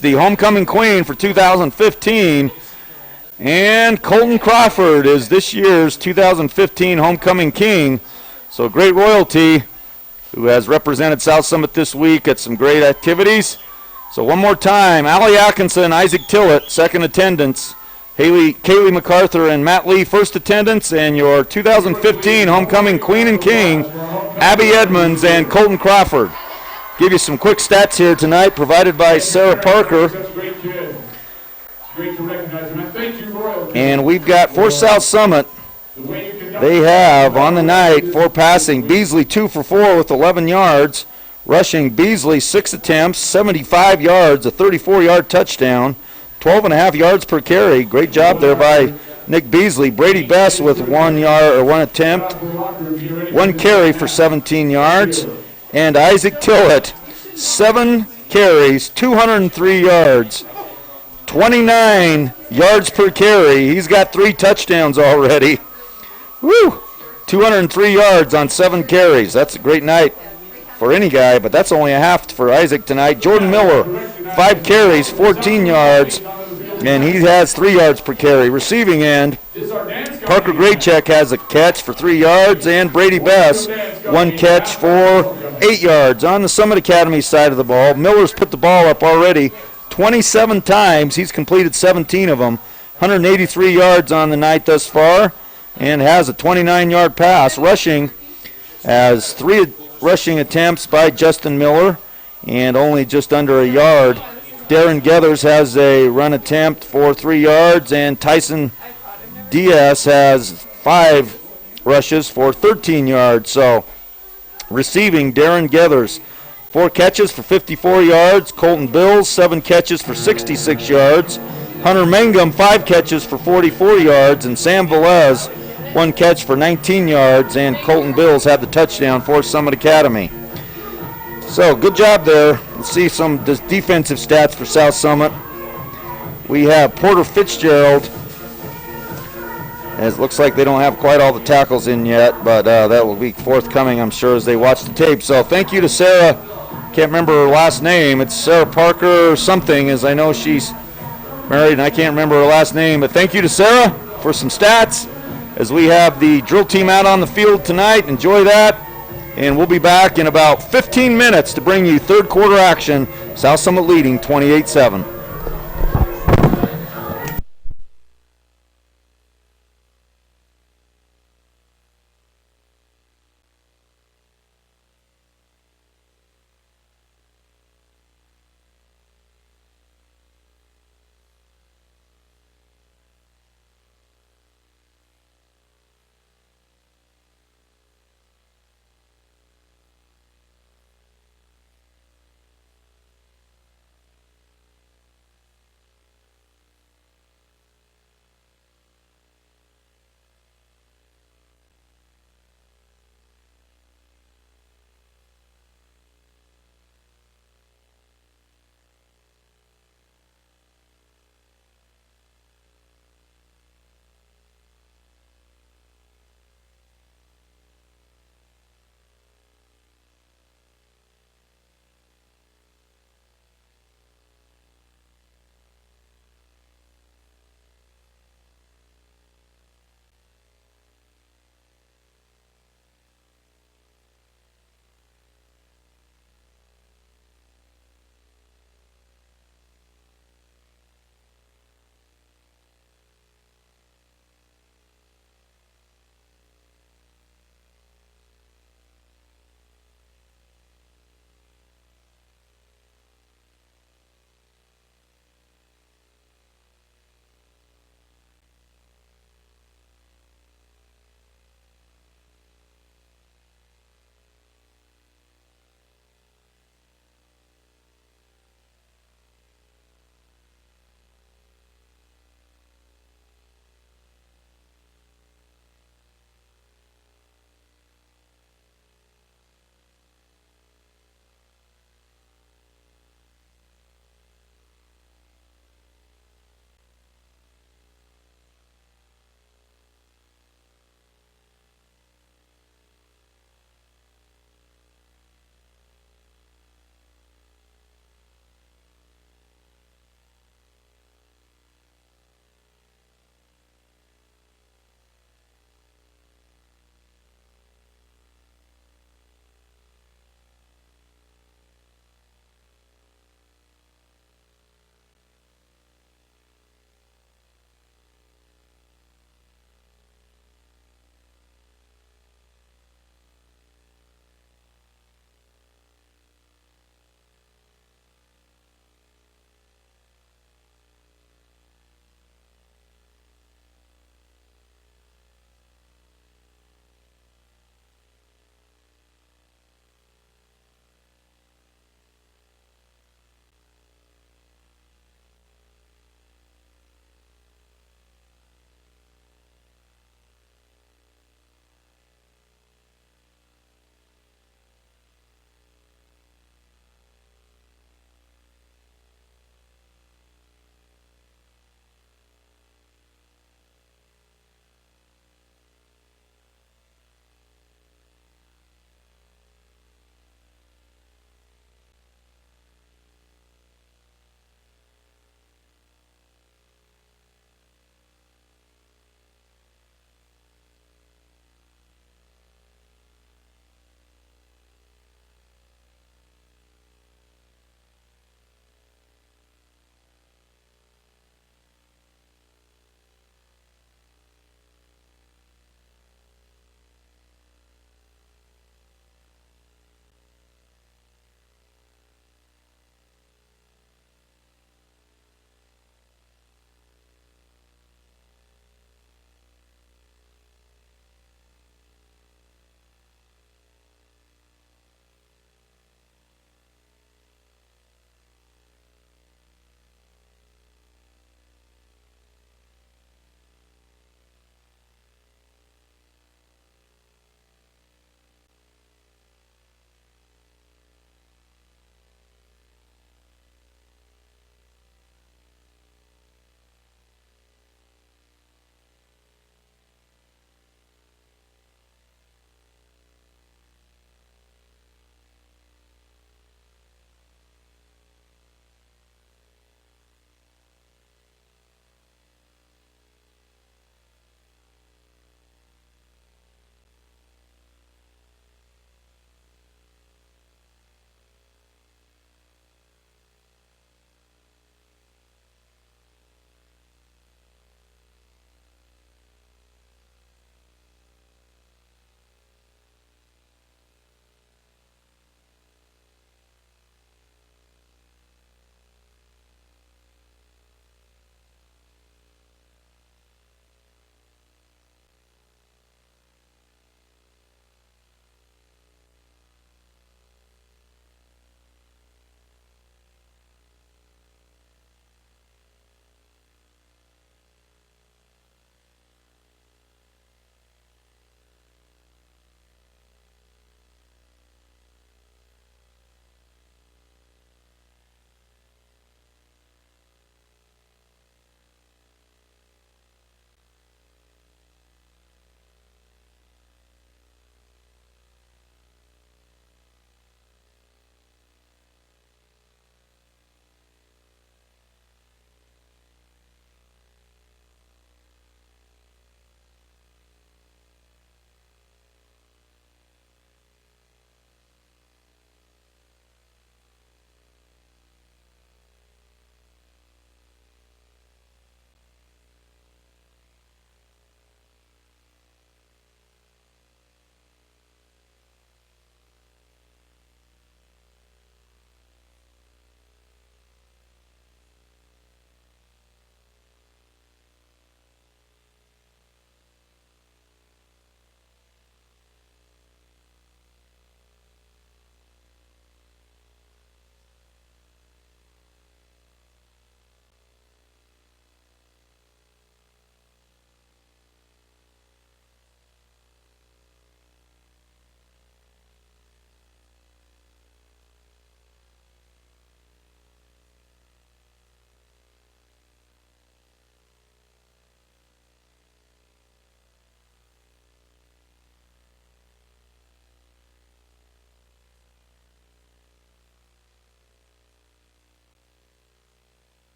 the homecoming Queen for 2015. And Colton Crawford is this year's 2015 Homecoming King. So great royalty, who has represented South Summit this week at some great activities. So one more time, Allie Atkinson, Isaac Tillett, second attendance. Kaylee MacArthur and Matt Lee, first attendance. And your 2015 Homecoming Queen and King, Abby Edmonds and Colton Crawford. Give you some quick stats here tonight, provided by Sarah Parker. Such a great kid. It's great to recognize him. And thank you, Royalty. And we've got for South Summit, The way you conduct they have on the night 4 passing. Beasley 2 for 4 with 11 yards. Rushing, Beasley 6 attempts, 75 yards, a 34-yard touchdown, 12.5 yards per carry. Great job there by Nick Beasley. Brady Best with 1 attempt, 1 carry for 17 yards. And Isaac Tillett, 7 carries, 203 yards, 29 yards per carry. He's got 3 touchdowns already. Woo! 203 yards on 7 carries. That's a great night for any guy, but that's only a half for Isaac tonight. Jordan Miller, 5 carries, 14 yards, and he has 3 yards per carry. Receiving end, Parker Graycheck has a catch for 3 yards, and Brady Best, 1 catch for 8 yards. On the Summit Academy side of the ball, Miller's put the ball up already 27 times. He's completed 17 of them, 183 yards on the night thus far, and has a 29-yard pass. Rushing has 3 rushing attempts by Justin Miller, and only just under a yard. Darren Gethers has a run attempt for 3 yards, and Tyson Diaz has 5 rushes for 13 yards. So receiving, Darren Gethers, 4 catches for 54 yards. Colton Bills, 7 catches for 66 yards. Hunter Mangum, 5 catches for 44 yards. And Sam Velez, 1 catch for 19 yards. And Colton Bills had the touchdown for Summit Academy. So good job there. Let's see some defensive stats for South Summit. We have Porter Fitzgerald. As it looks like they don't have quite all the tackles in yet, but that will be forthcoming, I'm sure, as they watch the tape. So thank you to Sarah. Can't remember her last name. It's Sarah Parker or something, as I know she's married, and I can't remember her last name. But thank you to Sarah for some stats as we have the drill team out on the field tonight. Enjoy that. And we'll be back in about 15 minutes to bring you third quarter action. South Summit leading 28-7.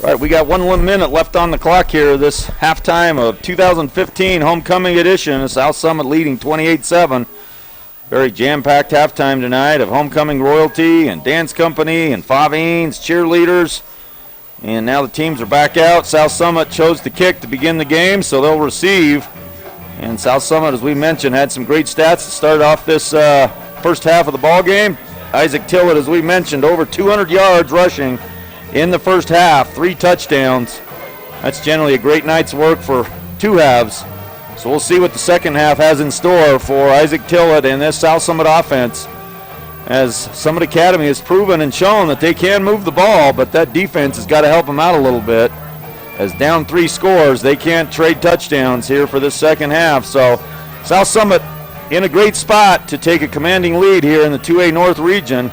All right, we got 1 minute left on the clock here. This halftime of 2015 homecoming edition. South Summit leading 28-7. Very jam-packed halftime tonight of homecoming royalty and dance company and Favines, cheerleaders. And now the teams are back out. South Summit chose to kick to begin the game, so they'll receive. And South Summit, as we mentioned, had some great stats to start off this first half of the ball game. Isaac Tillett, as we mentioned, over 200 yards rushing in the first half, 3 touchdowns. That's generally a great night's work for 2 halves. So we'll see what the second half has in store for Isaac Tillett and this South Summit offense, as Summit Academy has proven and shown that they can move the ball, but that defense has got to help them out a little bit. As down 3 scores, they can't trade touchdowns here for this second half. So South Summit in a great spot to take a commanding lead here in the 2A North region.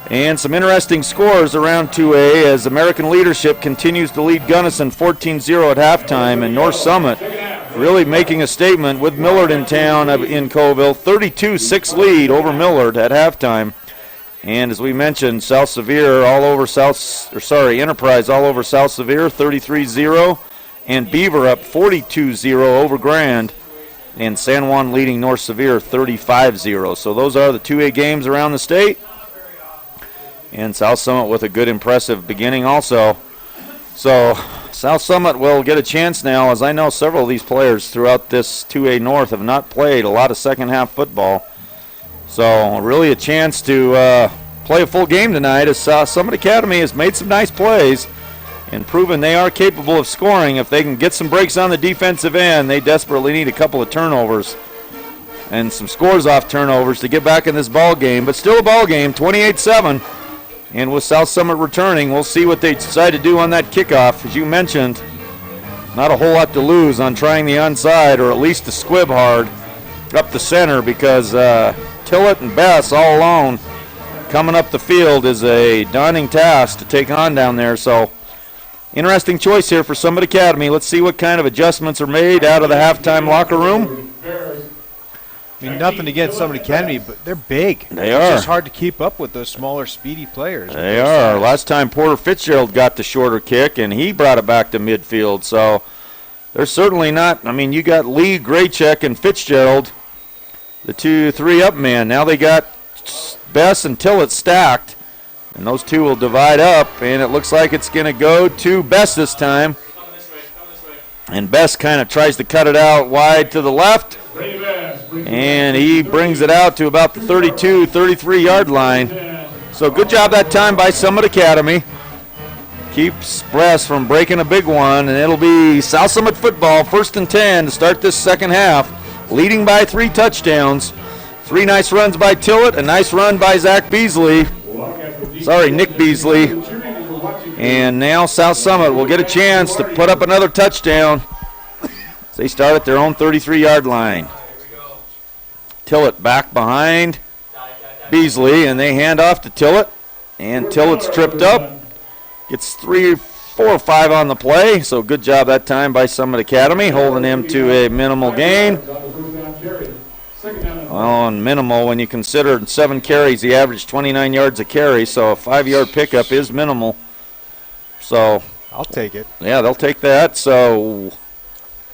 And some interesting scores around 2A as American Leadership continues to lead Gunnison 14-0 at halftime, and North Summit really making a statement with Millard in town in Coville, 32-6 lead over Millard at halftime. And as we mentioned, Enterprise all over South Sevier, 33-0, and Beaver up 42-0 over Grand, and San Juan leading North Sevier 35-0. So those are the 2A games around the state. And South Summit with a good, impressive beginning also. So South Summit will get a chance now, as I know several of these players throughout this 2A North have not played a lot of second-half football. So really a chance to play a full game tonight, as Summit Academy has made some nice plays and proven they are capable of scoring. If they can get some breaks on the defensive end, they desperately need a couple of turnovers and some scores off turnovers to get back in this ball game. But still a ball game, 28-7. And with South Summit returning, we'll see what they decide to do on that kickoff. As you mentioned, not a whole lot to lose on trying the onside, or at least to squib hard up the center, because Tillett and Bess all alone coming up the field is a daunting task to take on down there. So interesting choice here for Summit Academy. Let's see what kind of adjustments are made out of the halftime locker room. I mean, nothing against Summit Academy, but they're big. They It's are. just hard to keep up with those smaller, speedy players. They are. Last time Porter Fitzgerald got the shorter kick, and he brought it back to midfield. So they're certainly not. I mean, you got Lee, Graycheck, and Fitzgerald, the 2-3 up man. Now they got Bess and Tillett stacked, and those two will divide up, and it looks like it's going to go to Bess this time. And Bess kind of tries to cut it out wide to the left, and he brings it out to about the 32, 33-yard line. So good job that time by Summit Academy. Keeps Bess from breaking a big one, and it'll be South Summit football, 1st and 10 to start this second half, leading by 3 touchdowns. 3 nice runs by Tillett, a nice run by Nick Beasley. And now South Summit will get a chance to put up another touchdown. They start at their own 33-yard line. Tillett back behind Beasley, and they hand off to Tillett. And Tillett's tripped up. Gets 3, 4, or 5 on the play. So good job that time by Summit Academy, holding him to a minimal gain. Well, on minimal, when you consider 7 carries, he averaged 29 yards a carry. So a 5-yard pickup is minimal. So I'll take it. Yeah, they'll take that. So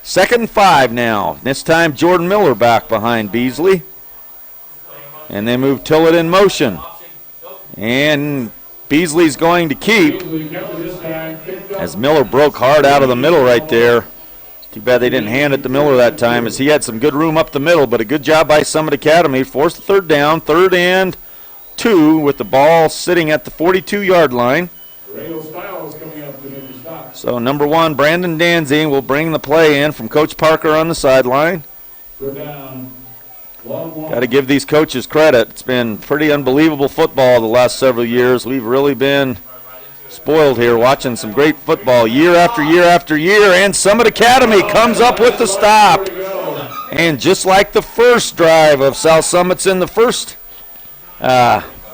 2nd and 5 now. This time Jordan Miller back behind Beasley. And they move Tillett in motion. And Beasley's going to keep, as Miller broke hard out of the middle right there. Too bad they didn't hand it to Miller that time, as he had some good room up the middle, but a good job by Summit Academy. Forced the 3rd down, 3rd and 2 with the ball sitting at the 42-yard line. So number 1, Brandon Danzy will bring the play in from Coach Parker on the sideline. Got to give these coaches credit. It's been pretty unbelievable football the last several years. We've really been spoiled here, watching some great football year after year after year. And Summit Academy comes up with the stop. And just like the first drive of South Summit's in the first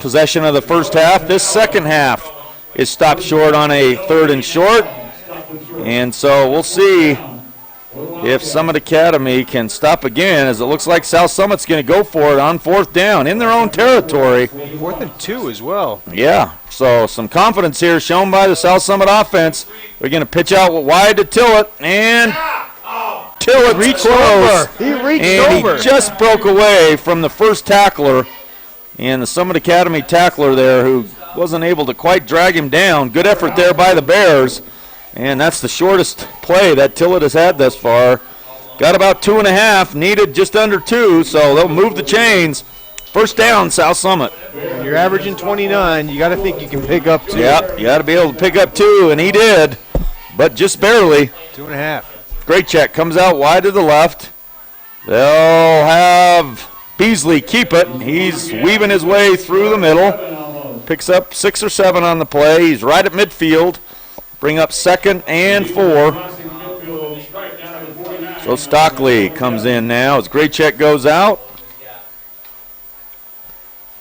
possession of the first half, this second half is stopped short on a 3rd and short. And so we'll see if Summit Academy can stop again, as it looks like South Summit's going to go for it on 4th down in their own territory. 4th and 2 as well. Yeah, so some confidence here shown by the South Summit offense. They're going to pitch out wide to Tillett, and Tillett reached close. He reached and over. He just broke away from the first tackler, and the Summit Academy tackler there who wasn't able to quite drag him down. Good effort there by the Bears, and that's the shortest play that Tillett has had thus far. Got about 2.5, needed just under 2, so they'll move the chains. 1st down, South Summit. When you're averaging 29, you got to think you can pick up 2. Yep, you got to be able to pick up 2, and he did, but just barely. 2.5. Great check, comes out wide to the left. They'll have Beasley keep it. He's weaving his way through the middle. Picks up 6 or 7 on the play. He's right at midfield. Bring up 2nd and 4. So Stockley comes in now as Great check goes out.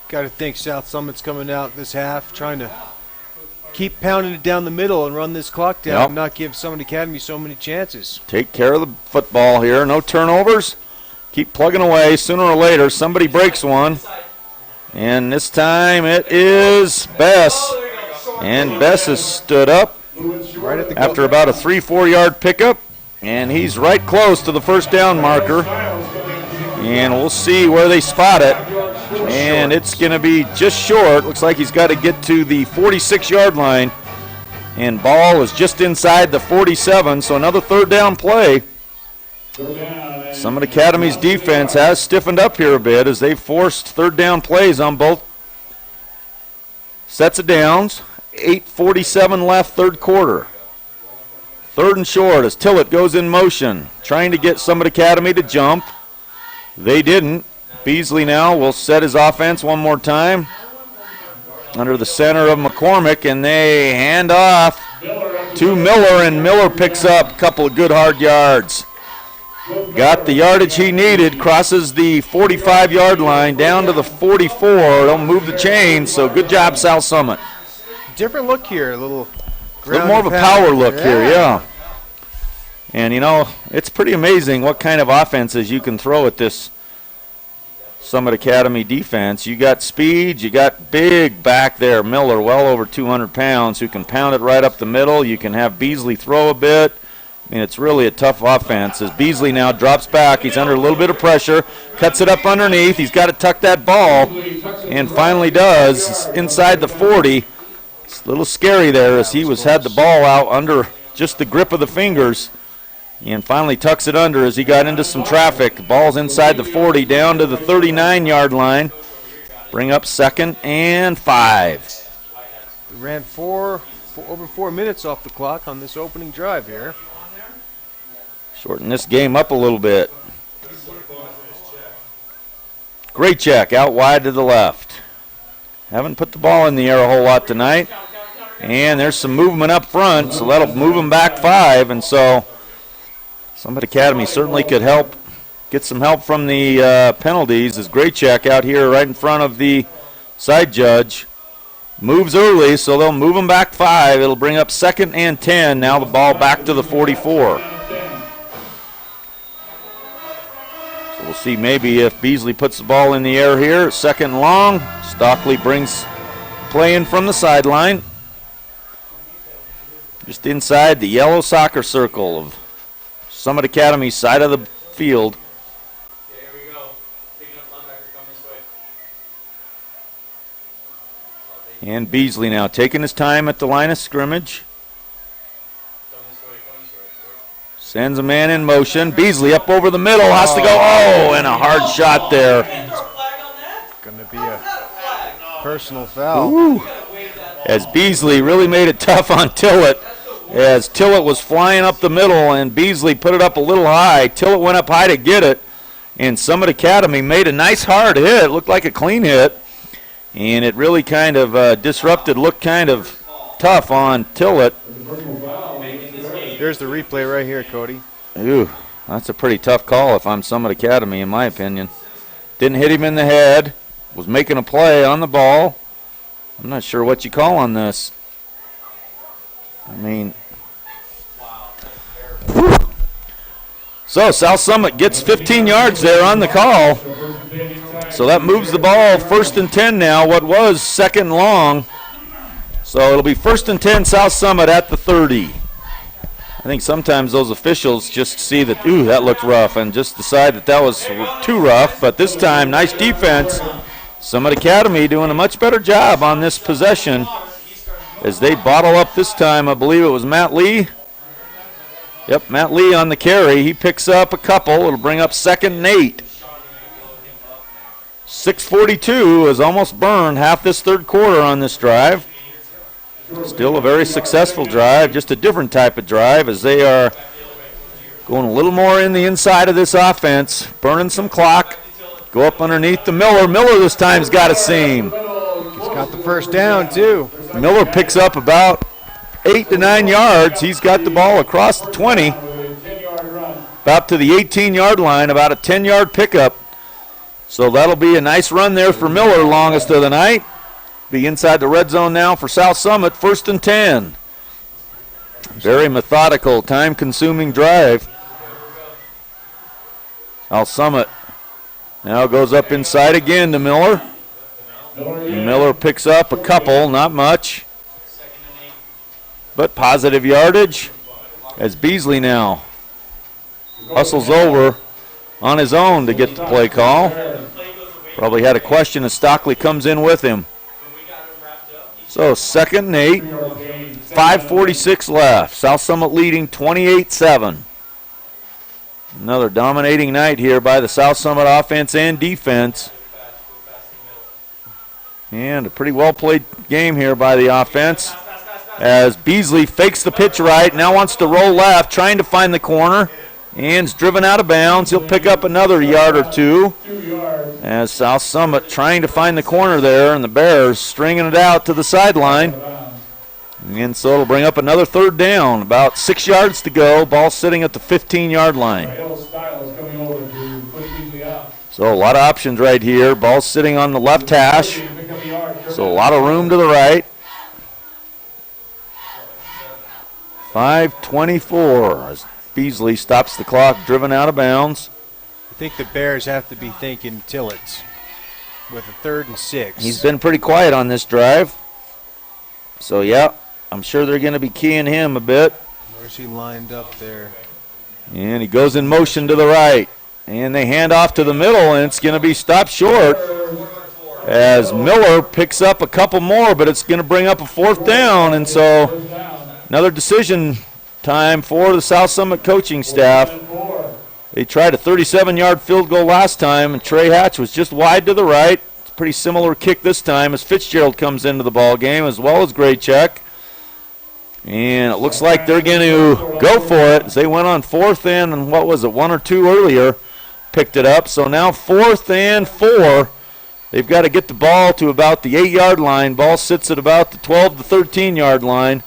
Got to think South Summit's coming out this half, trying to keep pounding it down the middle and run this clock down Yep. and not give Summit Academy so many chances. Take care of the football here. No turnovers. Keep plugging away. Sooner or later, somebody breaks one. And this time it is Bess. And Bess has stood up Right at the after about a 3-4 yard pickup. And he's right close to the 1st down marker. And we'll see where they spot it. And it's going to be just short. Looks like he's got to get to the 46-yard line. And ball is just inside the 47, so another 3rd down play. Summit Academy's defense has stiffened up here a bit as they've forced 3rd down plays on both sets of downs. 8:47 left, 3rd quarter. 3rd and short as Tillett goes in motion, trying to get Summit Academy to jump. They didn't. Beasley now will set his offense one more time under the center of McCormick, and they hand off to Miller, and Miller picks up a couple of good hard yards. Got the yardage he needed, crosses the 45-yard line down to the 44. Don't move the chains, so good job, South Summit. Different look here, a little more of a power look here, yeah. And, you know, it's pretty amazing what kind of offenses you can throw at this Summit Academy defense. You got speed, you got big back there, Miller, well over 200 pounds, who can pound it right up the middle. You can have Beasley throw a bit. I mean, it's really a tough offense. As Beasley now drops back, he's under a little bit of pressure, cuts it up underneath. He's got to tuck that ball, and finally does. It's inside the 40. It's a little scary there as he had the ball out under just the grip of the fingers, and finally tucks it under as he got into some traffic. Ball's inside the 40, down to the 39-yard line. Bring up 2nd and 5. We ran over 4 minutes off the clock on this opening drive here. Shorten this game up a little bit. Great check out wide to the left. Haven't put the ball in the air a whole lot tonight. And there's some movement up front, so that'll move them back 5. And so Summit Academy certainly could get some help from the penalties. As Great check out here right in front of the side judge. Moves early, so they'll move them back 5. It'll bring up 2nd and 10. Now the ball back to the 44. So we'll see maybe if Beasley puts the ball in the air here. 2nd and long. Stockley brings play in from the sideline. Just inside the yellow soccer circle of Summit Academy's side of the field. Here we go. Picking up linebacker, come this way. And Beasley now taking his time at the line of scrimmage. Come this way. Sends a man in motion. Beasley up over the middle, has to go. Oh, and a hard shot there. Going to be a personal foul. Ooh. As Beasley really made it tough on Tillett, as Tillett was flying up the middle and Beasley put it up a little high. Tillett went up high to get it, and Summit Academy made a nice hard hit. It looked like a clean hit, and it really kind of disrupted, looked kind of tough on Tillett. There's the replay right here, Cody. Ooh, that's a pretty tough call if I'm Summit Academy, in my opinion. Didn't hit him in the head, was making a play on the ball. I'm not sure what you call on this. I mean, So South Summit gets 15 yards there on the call. So that moves the ball 1st and 10 now, what was 2nd and long. So it'll be 1st and 10 South Summit at the 30. I think sometimes those officials just see that, ooh, that looked rough, and just decide that that was too rough. But this time, nice defense. Summit Academy doing a much better job on this possession as they bottle up this time. I believe it was Matt Lee. Yep, Matt Lee on the carry. He picks up a couple. It'll bring up 2nd and 8. 6:42 is almost burned half this 3rd quarter on this drive. Still a very successful drive, just a different type of drive as they are going a little more in the inside of this offense, burning some clock. Go up underneath the Miller. Miller this time's got a seam. He's got the 1st down, too. Miller picks up about 8 to 9 yards. He's got the ball across the 20, about to the 18-yard line, about a 10-yard pickup. So that'll be a nice run there for Miller, longest of the night. Be inside the red zone now for South Summit, 1st and 10. Very methodical, time-consuming drive. South Summit now goes up inside again to Miller. Miller picks up a couple, not much, but positive yardage as Beasley now hustles over on his own to get the play call. Probably had a question as Stockley comes in with him. So 2nd and 8, 5:46 left. South Summit leading 28-7. Another dominating night here by the South Summit offense and defense. And a pretty well-played game here by the offense as Beasley fakes the pitch right, now wants to roll left, trying to find the corner, and is driven out of bounds. He'll pick up another yard or two as South Summit trying to find the corner there, and the Bears stringing it out to the sideline. And so it'll bring up another 3rd down, about 6 yards to go, ball sitting at the 15-yard line. So a lot of options right here. Ball sitting on the left hash, so a lot of room to the right. 5:24 as Beasley stops the clock, driven out of bounds. I think the Bears have to be thinking Tillits with a 3rd and 6. He's been pretty quiet on this drive. So, yeah, I'm sure they're going to be keying him a bit. Where's he lined up there? And he goes in motion to the right. And they hand off to the middle, and it's going to be stopped short as Miller picks up a couple more, but it's going to bring up a 4th down. And so another decision time for the South Summit coaching staff. They tried a 37-yard field goal last time, and Trey Hatch was just wide to the right. It's a pretty similar kick this time as Fitzgerald comes into the ball game, as well as Graycheck. And it looks like they're going to go for it as they went on 4th and what was it, 1 or 2 earlier, picked it up. So now 4th and 4. They've got to get the ball to about the 8-yard line. Ball sits at about the 12 to 13-yard line.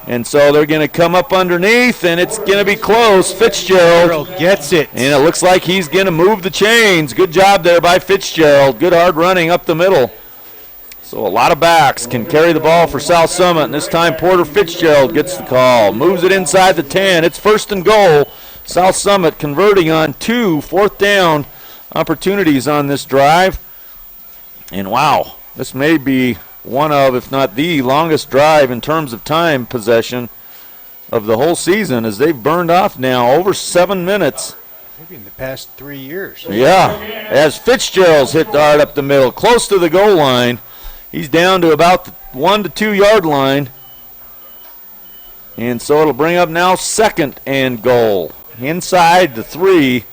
And so they're going to come up underneath, and it's going to be close. Fitzgerald gets it. And it looks like he's going to move the chains. Good job there by Fitzgerald. Good hard running up the middle. So a lot of backs can carry the ball for South Summit, and this time Porter Fitzgerald gets the call. Moves it inside the 10. It's 1st and goal. South Summit converting on 2 4th down opportunities on this drive. And wow, this may be one of, if not the longest drive in terms of time possession of the whole season, as they've burned off now over 7 minutes. Maybe in the past 3 years. Yeah, as Fitzgerald's hit hard up the middle, close to the goal line. He's down to about the 1 to 2 yard line. And so it'll bring up now 2nd and goal. Inside the 3.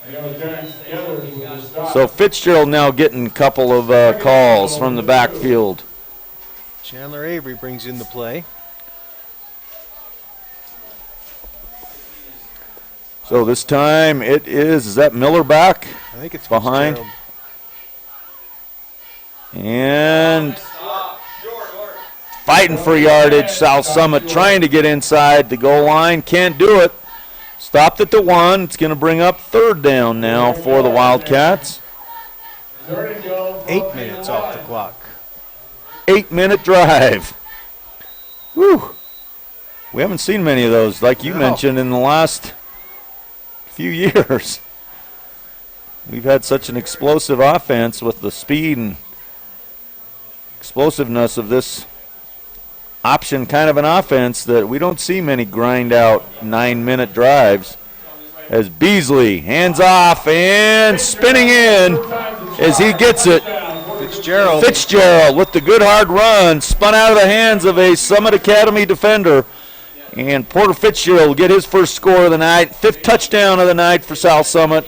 So Fitzgerald now getting a couple of calls from the backfield. Chandler Avery brings in the play. So this time it is that Miller back? I think it's behind. And fighting for yardage. South Summit trying to get inside the goal line. Can't do it. Stopped at the 1. It's going to bring up 3rd down now for the Wildcats. 8 minutes off the clock. 8-minute drive. Whew. We haven't seen many of those, like you mentioned, in the last few years. We've had such an explosive offense with the speed and explosiveness of this option kind of an offense that we don't see many grind out 9-minute drives. As Beasley hands off and spinning in as he gets it. Fitzgerald with the good hard run, spun out of the hands of a Summit Academy defender. And Porter Fitzgerald will get his first score of the night, 5th touchdown of the night for South Summit.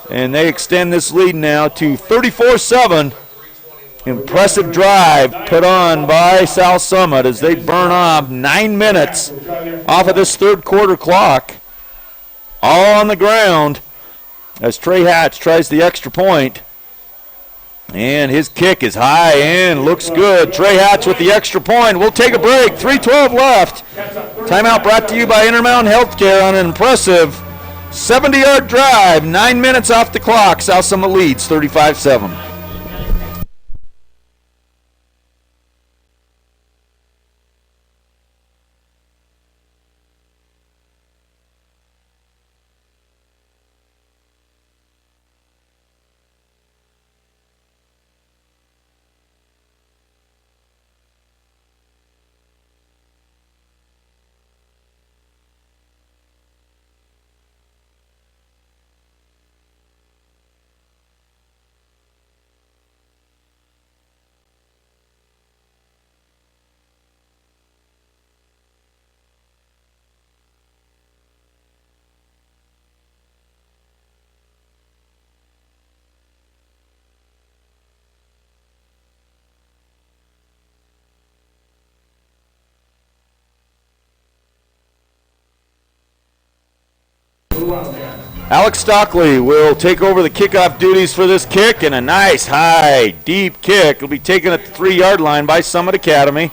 And they extend this lead now to 34-7. Impressive drive put on by South Summit as they burn off 9 minutes off of this third quarter clock. All on the ground as Trey Hatch tries the extra point. And his kick is high and looks good. Trey Hatch with the extra point. We'll take a break. 3:12 left. Timeout brought to you by Intermountain Healthcare on an impressive 70-yard drive. 9 minutes off the clock. South Summit leads 35-7. Alex Stockley will take over the kickoff duties for this kick, and a nice, high, deep kick will be taken at the 3-yard line by Summit Academy.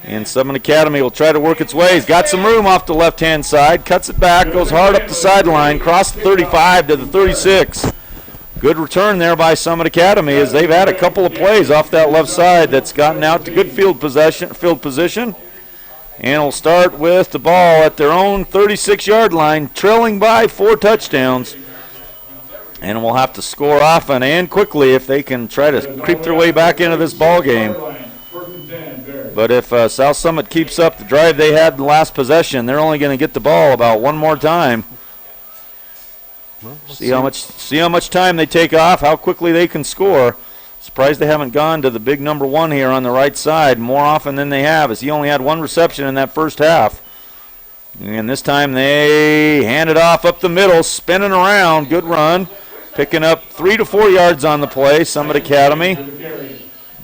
And Summit Academy will try to work its way. He's got some room off the left-hand side, cuts it back, goes hard up the sideline, cross the 35 to the 36. Good return there by Summit Academy as they've had a couple of plays off that left side that's gotten out to good field position. And we'll start with the ball at their own 36-yard line, trailing by 4 touchdowns. And we'll have to score often and quickly if they can try to creep their way back into this ball game. But if South Summit keeps up the drive they had in the last possession, they're only going to get the ball about one more time. Well, see how much time they take off, how quickly they can score. Surprised they haven't gone to the big number 1 here on the right side more often than they have, as he only had 1 reception in that first half. And this time they hand it off up the middle, spinning around. Good run. Picking up 3 to 4 yards on the play, Summit Academy.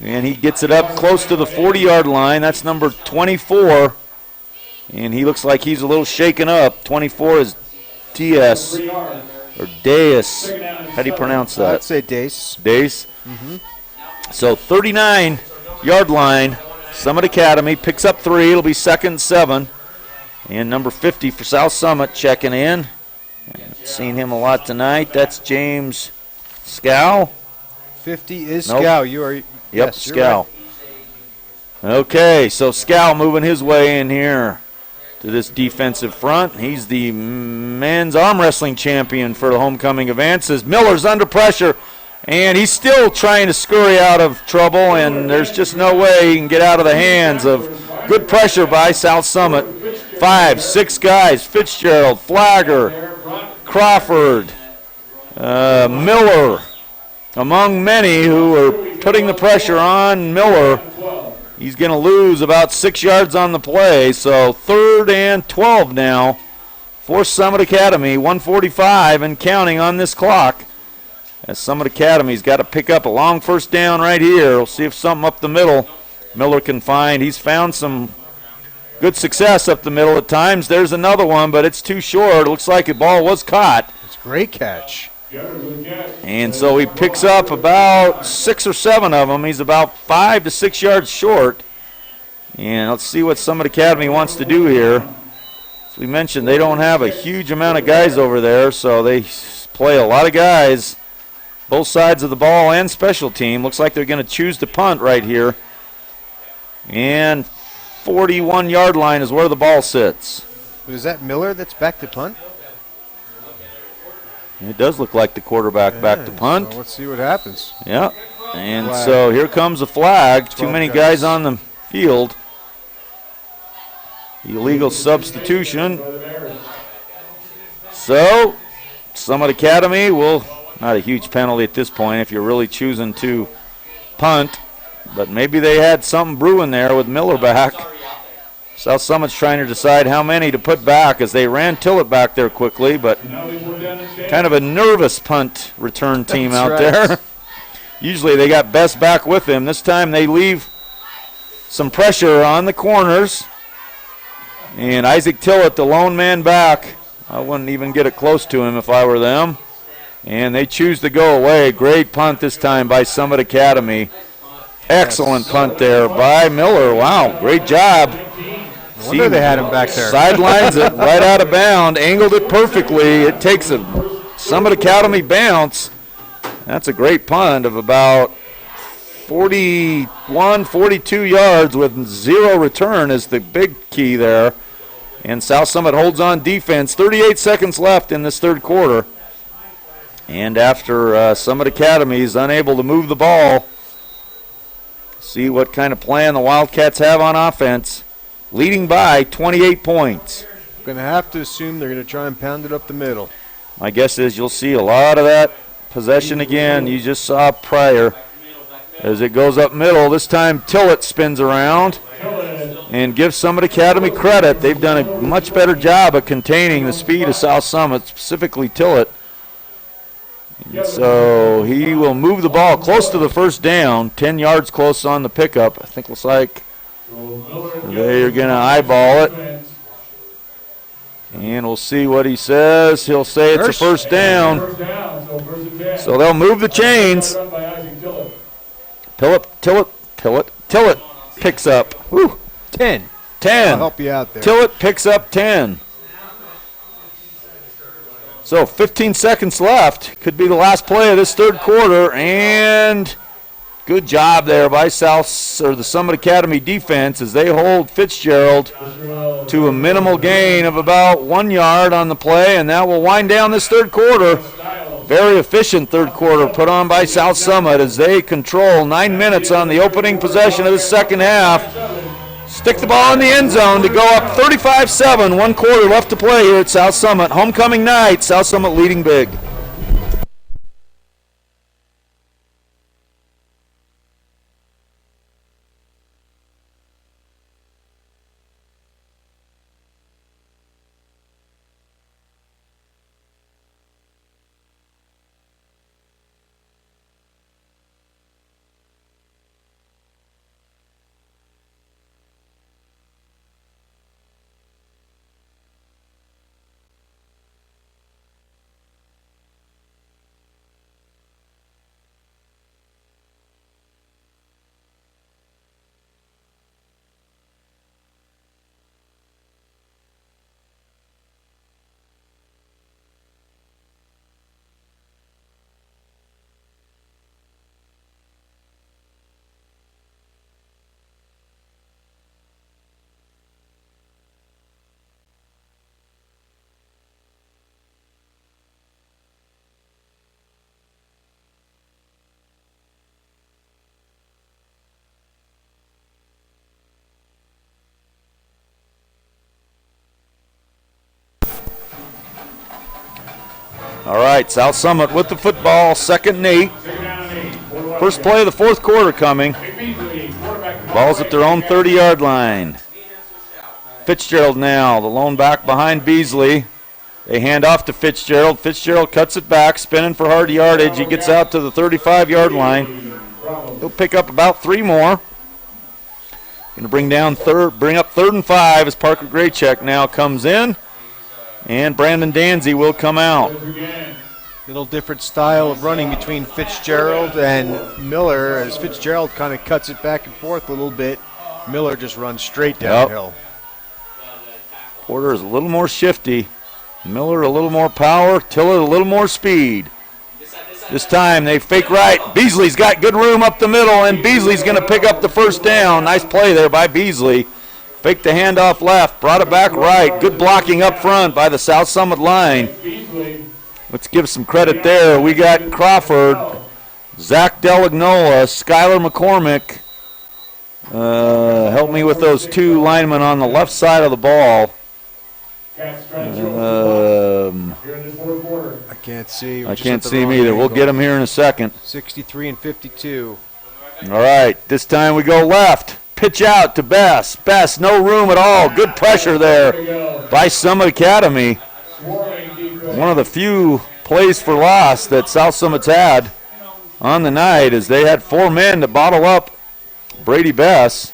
And he gets it up close to the 40-yard line. That's number 24. And he looks like he's a little shaken up. 24 is Diaz, or Deus. How do you pronounce that? I'd say Dace. Dace? Mm-hmm. So 39-yard line, Summit Academy picks up 3. It'll be 2nd and 7. And number 50 for South Summit checking in. Seen him a lot tonight. That's James Scow. 50 is Nope. Scow. You are. Yep, Yes, you're Scow. right. Okay, so Scow moving his way in here to this defensive front. He's the men's arm wrestling champion for the homecoming advances. Miller's under pressure, and he's still trying to scurry out of trouble, and there's just no way he can get out of the hands of good pressure by South Summit. 5, 6 guys, Fitzgerald, Flagger, Crawford, Miller, among many who are putting the pressure on Miller. He's going to lose about 6 yards on the play, so 3rd and 12 now for Summit Academy. 1:45 and counting on this clock. As Summit Academy's got to pick up a long first down right here. We'll see if something up the middle Miller can find. He's found some good success up the middle at times. There's another one, but it's too short. Looks like the ball was caught. It's a great catch. And so he picks up about 6 or 7 of them. He's about 5 to 6 yards short. And let's see what Summit Academy wants to do here. As we mentioned, they don't have a huge amount of guys over there, so they play a lot of guys, both sides of the ball and special team. Looks like they're going to choose to punt right here. And 41-yard line is where the ball sits. Was that Miller that's back to punt? It does look like the quarterback back to punt. So let's see what happens. Yeah. And Flag. so here comes a flag. Too 12 many guys. guys on the field. Illegal substitution. So Summit Academy will, not a huge penalty at this point if you're really choosing to punt, but maybe they had something brewing there with Miller back. South Summit's trying to decide how many to put back as they ran Tillett back there quickly, but kind of a nervous punt return team out there. Usually they got Best back with them. This time they leave some pressure on the corners. And Isaac Tillett, the lone man back. I wouldn't even get it close to him if I were them. And they choose to go away. Great punt this time by Summit Academy. Excellent punt there by Miller. Wow, great job. No wonder they had him back there. Sidelines it right out of bound, angled it perfectly. It takes a Summit Academy bounce. That's a great punt of about 41, 42 yards with zero return is the big key there. And South Summit holds on defense. 38 seconds left in this third quarter. And after Summit Academy is unable to move the ball, see what kind of plan the Wildcats have on offense. Leading by 28 points. Going to have to assume they're going to try and pound it up the middle. My guess is you'll see a lot of that possession again you just saw prior as it goes up middle. This time Tillett spins around and gives Summit Academy credit. They've done a much better job of containing the speed of South Summit, specifically Tillett. And so he will move the ball close to the first down, 10 yards close on the pickup. I think it looks like they're going to eyeball it. And we'll see what he says. He'll say it's a first down. So they'll move the chains. Tillett picks up. Whew. 10. 10. I'll help you out there. Tillett picks up 10. So 15 seconds left. Could be the last play of this third quarter. And good job there by the Summit Academy defense as they hold Fitzgerald to a minimal gain of about 1 yard on the play, and that will wind down this third quarter. Very efficient third quarter put on by South Summit as they control 9 minutes on the opening possession of the second half. Stick the ball in the end zone to go up 35-7. 1 quarter left to play here at South Summit. Homecoming night, South Summit leading big. All right, South Summit with the football, 2nd and 8. First play of the fourth quarter coming. Ball's at their own 30-yard line. Fitzgerald now, the lone back behind Beasley. They hand off to Fitzgerald. Fitzgerald cuts it back, spinning for hard yardage. He gets out to the 35-yard line. He'll pick up about 3 more. Going to bring up 3rd and 5 as Parker Graycheck now comes in. And Brandon Danzy will come out. Little different style of running between Fitzgerald and Miller as Fitzgerald kind of cuts it back and forth a little bit. Miller just runs straight downhill. Porter is a little more shifty. Miller a little more power. Tillett a little more speed. This time they fake right. Beasley's got good room up the middle, and Beasley's going to pick up the first down. Nice play there by Beasley. Faked the handoff left, brought it back right. Good blocking up front by the South Summit line. Let's give some credit there. We got Crawford, Zach Delagnola, Skylar McCormick. Help me with those two linemen on the left side of the ball. I can't see. I can't see them either. We'll get them here in a second. 63 and 52. All right, this time we go left. Pitch out to Bess. Bess, no room at all. Good pressure there by Summit Academy. One of the few plays for loss that South Summit's had on the night is they had 4 men to bottle up Brady Bess.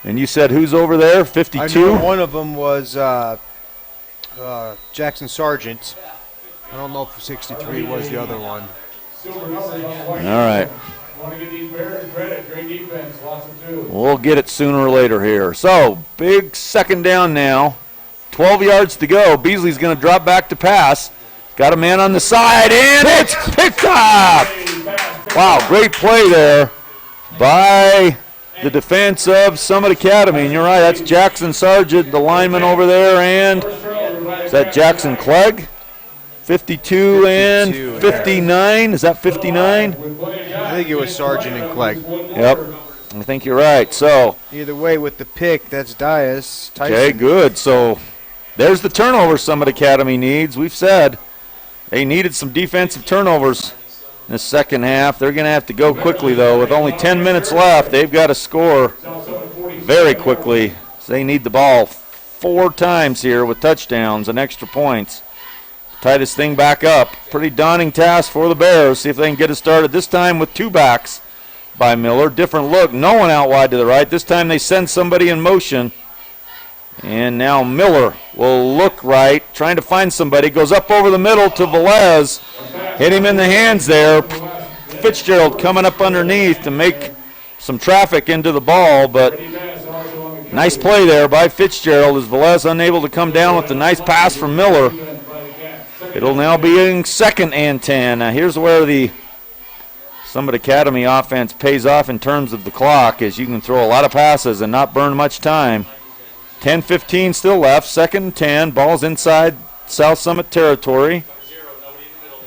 And you said who's over there, 52? I knew one of them was Jackson Sargent. I don't know if 63 was the other one. All right. Want to give these Bears credit. Great defense. Lots of two. We'll get it sooner or later here. So, big second down now. 12 yards to go. Beasley's going to drop back to pass. Got a man on the side, and it's picked up. Wow, great play there by the defense of Summit Academy. And you're right, that's Jackson Sargent, the lineman over there, and is that Jackson Clegg? 52 and 59. Is that 59? I think it was Sargent and Clegg. Yep, I think you're right. So either way, with the pick, that's Tyson. Okay, good. So there's the turnover Summit Academy needs. We've said they needed some defensive turnovers in the second half. They're going to have to go quickly, though. With only 10 minutes left, they've got to score very quickly. So they need the ball 4 times here with touchdowns and extra points. Tie this thing back up. Pretty daunting task for the Bears. See if they can get it started. This time with 2 backs by Miller. Different look. No one out wide to the right. This time they send somebody in motion. And now Miller will look right. Trying to find somebody. Goes up over the middle to Velez. Hit him in the hands there. Fitzgerald coming up underneath to make some traffic into the ball. But nice play there by Fitzgerald as Velez unable to come down with the nice pass from Miller. It'll now be in second and 10. Now here's where the Summit Academy offense pays off in terms of the clock, as you can throw a lot of passes and not burn much time. 10-15 still left, second and 10. Ball's inside South Summit territory.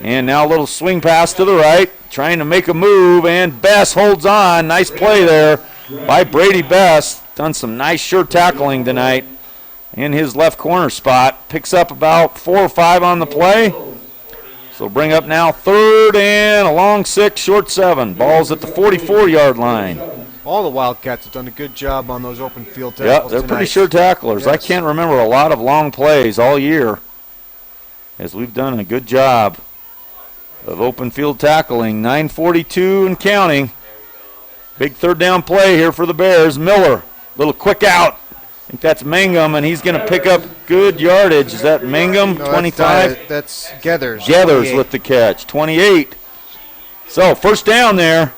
And now a little swing pass to the right, trying to make a move, and Bess holds on. Nice play there by Brady Bess. Done some nice sure tackling tonight in his left corner spot. Picks up about 4 or 5 on the play. So bring up now third and a long 6, short 7. Ball's at the 44-yard line. All the Wildcats have done a good job on those open field tackles. Yep, they're tonight. pretty sure tacklers. Yes. I can't remember a lot of long plays all year, as we've done a good job of open field tackling. 9:42 and counting. Big third down play here for the Bears. Miller, little quick out. I think that's Mangum, and he's going to pick up good yardage. Is that Mangum, No, 25? That's Gethers. Gethers 28. with the catch, 28. So first down there.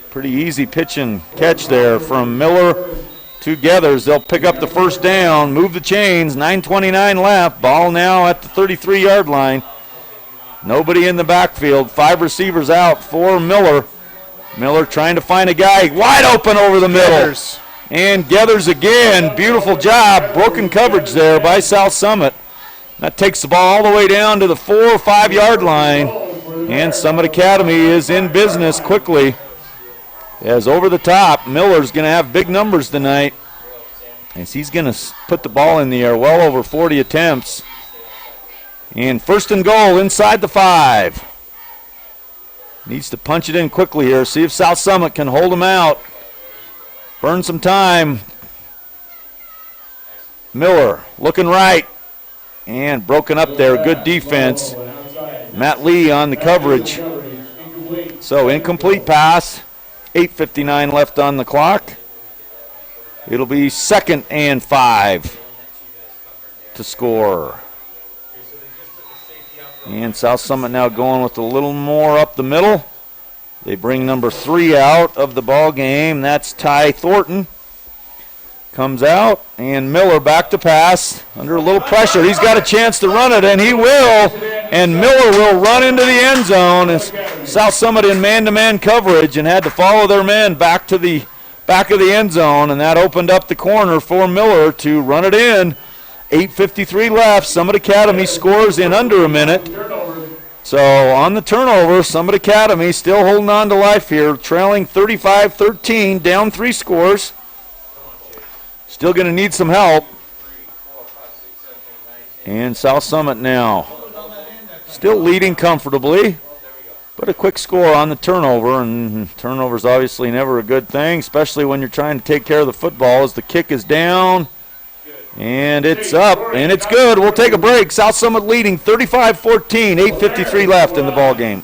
Pretty easy pitch and catch there from Miller to Gethers. They'll pick up the first down, move the chains, 9:29 left. Ball now at the 33-yard line. Nobody in the backfield. 5 receivers out for Miller. Miller trying to find a guy wide open over the middle. Gethers. And Gethers again. Beautiful job. Broken coverage there by South Summit. That takes the ball all the way down to the 4 or 5 yard line. And Summit Academy is in business quickly. As over the top, Miller's going to have big numbers tonight, as he's going to put the ball in the air, well over 40 attempts. And first and goal inside the 5. Needs to punch it in quickly here, see if South Summit can hold him out. Burn some time. Miller looking right. And broken up there. Good defense. Matt Lee on the coverage. So incomplete pass. 8:59 left on the clock. It'll be second and 5 to score. And South Summit now going with a little more up the middle. They bring number 3 out of the ball game. That's Ty Thornton. Comes out, and Miller back to pass under a little pressure. He's got a chance to run it, and he will. And Miller will run into the end zone. As South Summit in man-to-man coverage and had to follow their men back to the back of the end zone, and that opened up the corner for Miller to run it in. 8:53 left. Summit Academy scores in under a minute. So on the turnover, Summit Academy still holding on to life here, trailing 35-13, down 3 scores. Still going to need some help. And South Summit now still leading comfortably, but a quick score on the turnover, and turnover is obviously never a good thing, especially when you're trying to take care of the football as the kick is down. And it's up, and it's good. We'll take a break. South Summit leading 35-14, 8:53 left in the ball game.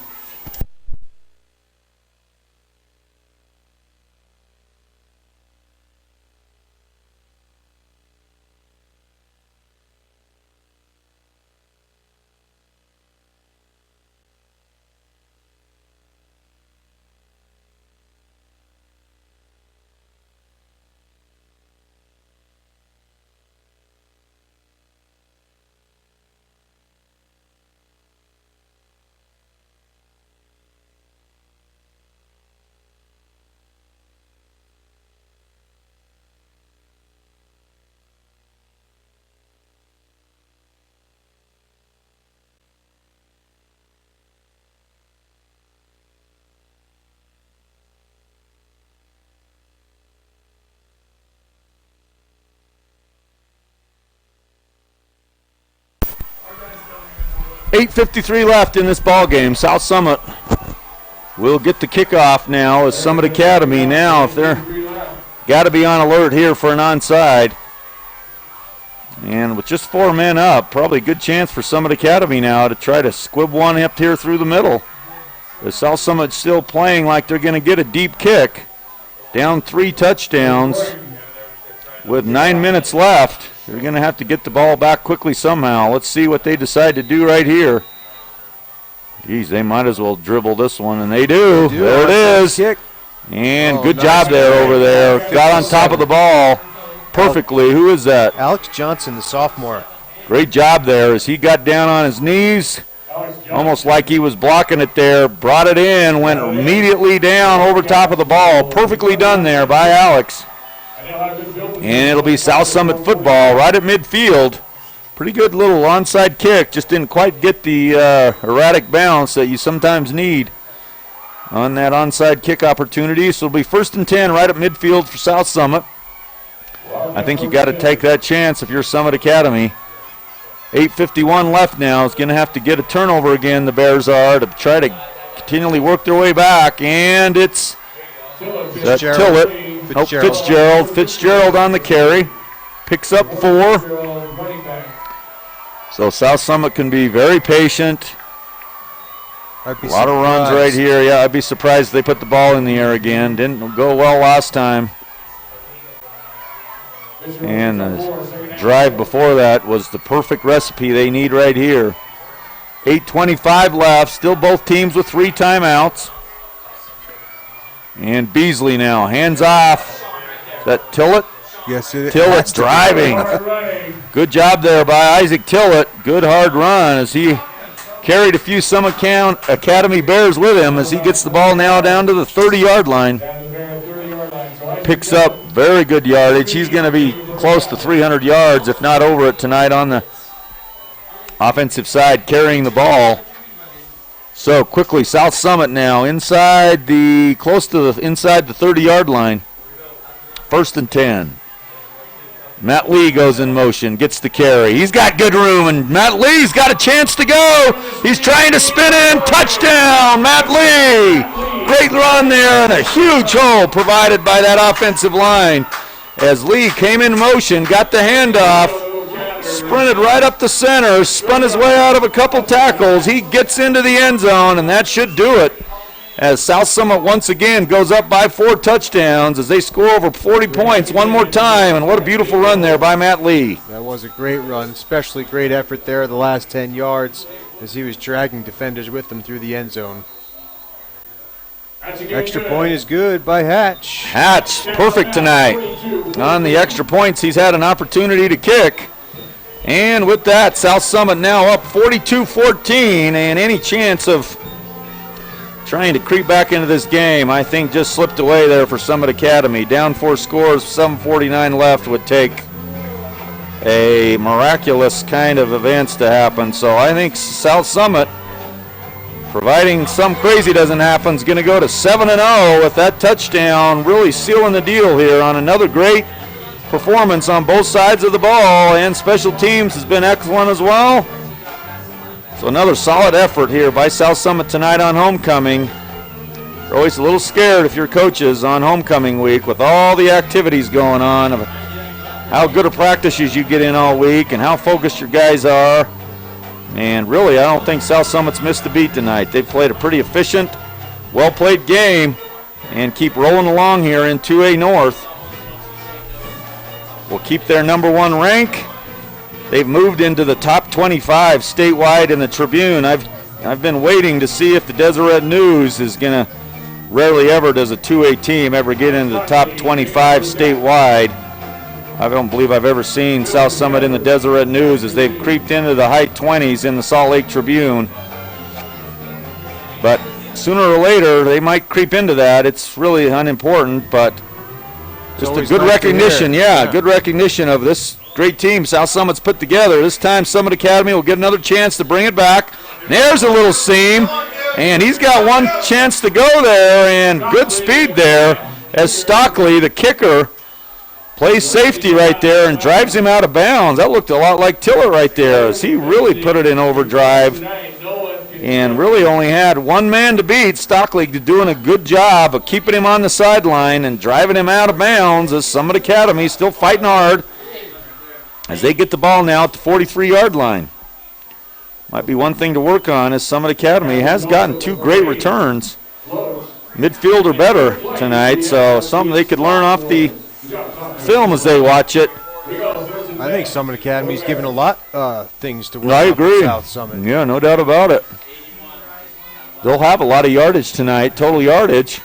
.8:53 left in this ball game. South Summit will get the kickoff now as Summit Academy. Now, if they're got to be on alert here for an onside. And with just 4 men up, probably a good chance for Summit Academy now to try to squib one up here through the middle. The South Summit still playing like they're going to get a deep kick. Down 3 touchdowns with 9 minutes left. They're going to have to get the ball back quickly somehow. Let's see what they decide to do right here. Geez, they might as well dribble this one, and they do. There it is. Kick. And good job there over there. Got on top of the ball perfectly. Who is that? Alex Johnson, the sophomore. Great job there as he got down on his knees, almost like he was blocking it there. Brought it in, went immediately down over top of the ball. Perfectly done there by Alex. And it'll be South Summit football right at midfield. Pretty good little onside kick. Just didn't quite get the erratic bounce that you sometimes need on that onside kick opportunity. So it'll be 1st and 10 right at midfield for South Summit. I think you got to take that chance if you're Summit Academy. 8:51 left now. Is going to have to get a turnover again, the Bears are, to try to continually work their way back. And it's Tillett. Fitzgerald on the carry. Picks up 4. So South Summit can be very patient. A lot of runs right here. Yeah, I'd be surprised if they put the ball in the air again. Didn't go well last time. And the drive before that was the perfect recipe they need right here. 8:25 left. Still both teams with 3 timeouts. And Beasley now, hands off. Is that Tillett? Yes, it is. Tillett driving. Good job there by Isaac Tillett. Good hard run as he carried a few Summit Academy Bears with him as he gets the ball now down to the 30-yard line. Picks up very good yardage. He's going to be close to 300 yards, if not over it tonight on the offensive side, carrying the ball. So quickly, South Summit now inside the 30-yard line. 1st and 10. Matt Lee goes in motion, gets the carry. He's got good room, and Matt Lee's got a chance to go. He's trying to spin in. Touchdown, Matt Lee. Great run there, and a huge hole provided by that offensive line. As Lee came in motion, got the handoff, sprinted right up the center, spun his way out of a couple tackles. He gets into the end zone, and that should do it. As South Summit once again goes up by 4 touchdowns as they score over 40 points one more time. And what a beautiful run there by Matt Lee. That was a great run, especially great effort there the last 10 yards as he was dragging defenders with him through the end zone. Extra point is good by Hatch. Hatch, perfect tonight. On the extra points, he's had an opportunity to kick. And with that, South Summit now up 42-14, and any chance of trying to creep back into this game, I think, just slipped away there for Summit Academy. Down 4 scores, 7:49 left, would take a miraculous kind of events to happen. So I think South Summit, providing some crazy doesn't happen, is going to go to 7-0 with that touchdown, really sealing the deal here on another great performance on both sides of the ball, and special teams has been excellent as well. So another solid effort here by South Summit tonight on homecoming. You're always a little scared if you're coaches on homecoming week with all the activities going on, of how good a practices you get in all week and how focused your guys are. And really, I don't think South Summit's missed a beat tonight. They've played a pretty efficient, well-played game and keep rolling along here in 2A North. Will keep their number 1 rank. They've moved into the top 25 statewide in the Tribune. I've been waiting to see if the Deseret News is going to, rarely ever does a 2A team ever get into the top 25 statewide. I don't believe I've ever seen South Summit in the Deseret News as they've creeped into the high 20s in the Salt Lake Tribune. But sooner or later, they might creep into that. It's really unimportant, but just a good recognition, good recognition of this great team South Summit's put together. This time Summit Academy will get another chance to bring it back. There's a little seam, and he's got one chance to go there, and good speed there as Stockley, the kicker, plays safety right there and drives him out of bounds. That looked a lot like Tiller right there as he really put it in overdrive and really only had one man to beat. Stockley doing a good job of keeping him on the sideline and driving him out of bounds as Summit Academy still fighting hard as they get the ball now at the 43-yard line. Might be one thing to work on as Summit Academy has gotten 2 great returns, midfield or better tonight, so something they could learn off the film as they watch it. I think Summit Academy's given a lot things to work I agree. on South Summit. Yeah, no doubt about it. They'll have a lot of yardage tonight, total yardage.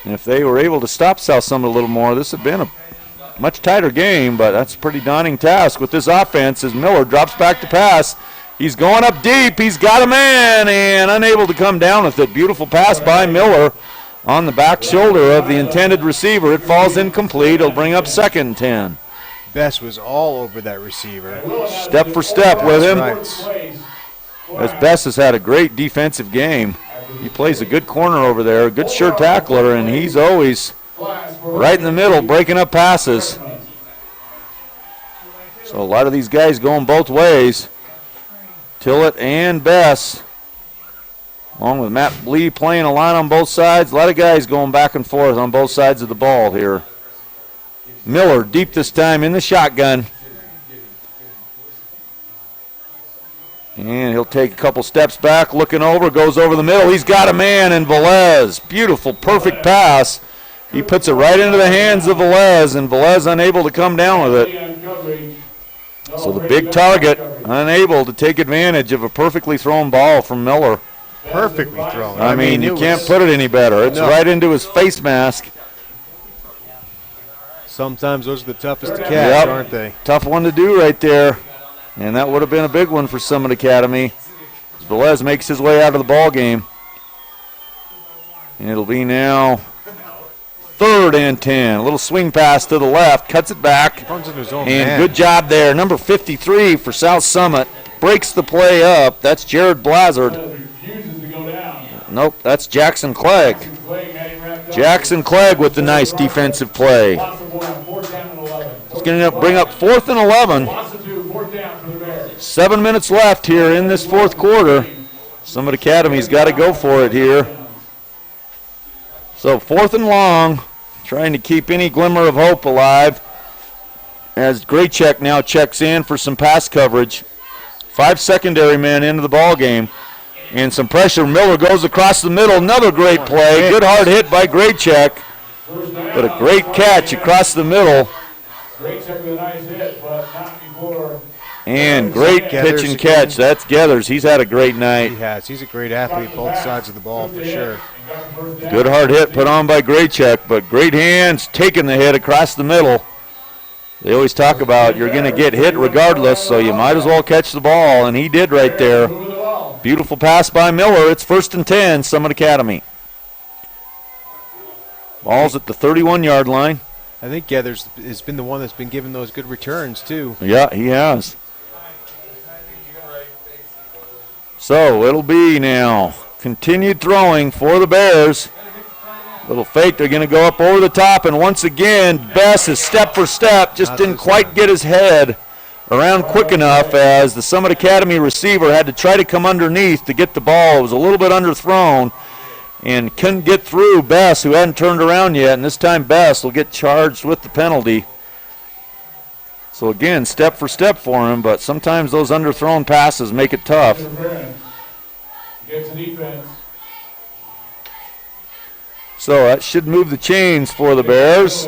And if they were able to stop South Summit a little more, this would have been a much tighter game, but that's a pretty daunting task with this offense as Miller drops back to pass. He's going up deep. He's got a man and unable to come down with it. Beautiful pass by Miller on the back shoulder of the intended receiver. It falls incomplete. It'll bring up 2nd and 10. Bess was all over that receiver. Step for step with him. Right. As Bess has had a great defensive game. He plays a good corner over there, a good sure tackler, and he's always right in the middle breaking up passes. So a lot of these guys going both ways. Tillett and Bess, along with Matt Lee playing a line on both sides. A lot of guys going back and forth on both sides of the ball here. Miller deep this time in the shotgun. And he'll take a couple steps back, looking over, goes over the middle. He's got a man in Velez. Beautiful, perfect pass. He puts it right into the hands of Velez, and Velez unable to come down with it. So the big target unable to take advantage of a perfectly thrown ball from Miller. Perfectly thrown. I mean you can't put it any better. It's right into his face mask. Sometimes those are the toughest to catch, aren't they? Tough one to do right there. And that would have been a big one for Summit Academy. Velez makes his way out of the ball game. And it'll be now 3rd and 10. A little swing pass to the left, cuts it back. Runs into his own and man. Good job there. Number 53 for South Summit breaks the play up. That's Jared Blazard. Nope, that's Jackson Clegg. Jackson Clegg with the nice defensive play. It's going to bring up 4th and 11. 7 minutes left here in this 4th quarter. Summit Academy's got to go for it here. So 4th and long, trying to keep any glimmer of hope alive as Graycheck now checks in for some pass coverage. 5 secondary men into the ball game. And some pressure. Miller goes across the middle. Another great play. Good hard hit by Graycheck. But a great catch across the middle. And great pitch and catch. That's Gathers. He's had a great night. He has. He's a great athlete, both sides of the ball for sure. Good hard hit put on by Graycheck, but great hands taking the hit across the middle. They always talk about you're going to get hit regardless, so you might as well catch the ball, and he did right there. Beautiful pass by Miller. It's 1st and 10, Summit Academy. Ball's at the 31-yard line. I think Gathers has been the one that's been giving those good returns, too. Yeah, he has. So it'll be now continued throwing for the Bears. Little fake, they're going to go up over the top, and once again, Bess is step for step, just didn't quite get his head around quick enough as the Summit Academy receiver had to try to come underneath to get the ball. It was a little bit underthrown and couldn't get through Bess, who hadn't turned around yet, and this time Bess will get charged with the penalty. So again, step for step for him, but sometimes those underthrown passes make it tough. Gets a defense. So that should move the chains for the Bears.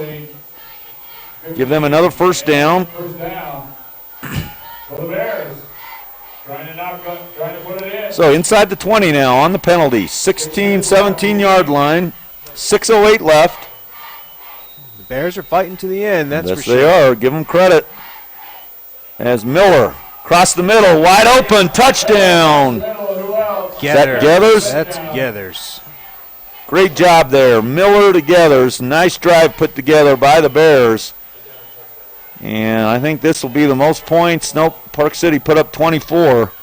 Give them another first down. First down for the Bears. Trying to put it in. So inside the 20 now on the penalty. 16, 17-yard line. 6:08 left. The Bears are fighting to the end, that's for Yes, sure. they are. Give them credit. As Miller across the middle, wide open, touchdown. Is that Gathers? That's Gathers. Great job there. Miller to Gathers. Nice drive put together by the Bears. And I think this will be the most points. Nope, Park City put up 24.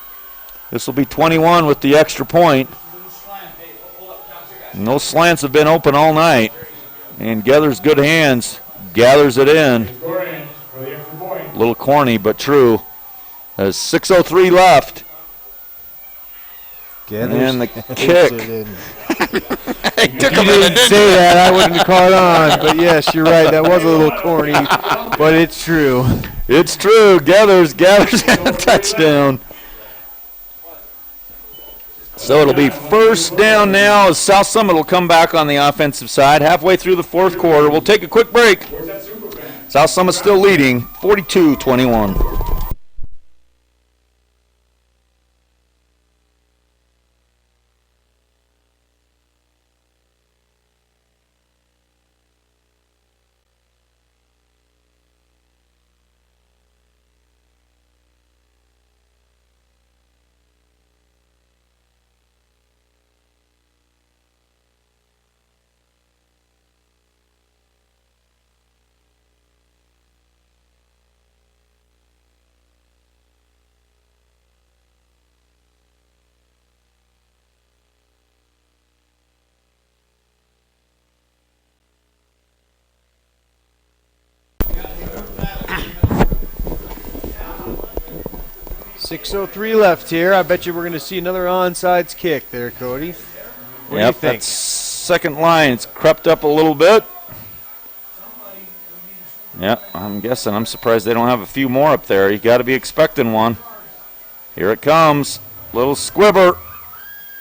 This will be 21 with the extra point. And those slants have been open all night. And Gathers good hands. Gathers it in. A little corny, but true. There's 6:03 left. And the kick. If you didn't say that, I wouldn't have caught on. But yes, you're right. That was a little corny, but it's true. It's true. Gathers a touchdown. So it'll be first down now as South Summit will come back on the offensive side halfway through the fourth quarter. We'll take a quick break. South Summit still leading 42-21. .603 left here. I bet you we're going to see another onside kick there, Cody. What do you think? That's second line. It's crept up a little bit. Yeah, I'm guessing. I'm surprised they don't have a few more up there. You got to be expecting one. Here it comes. Little squibber.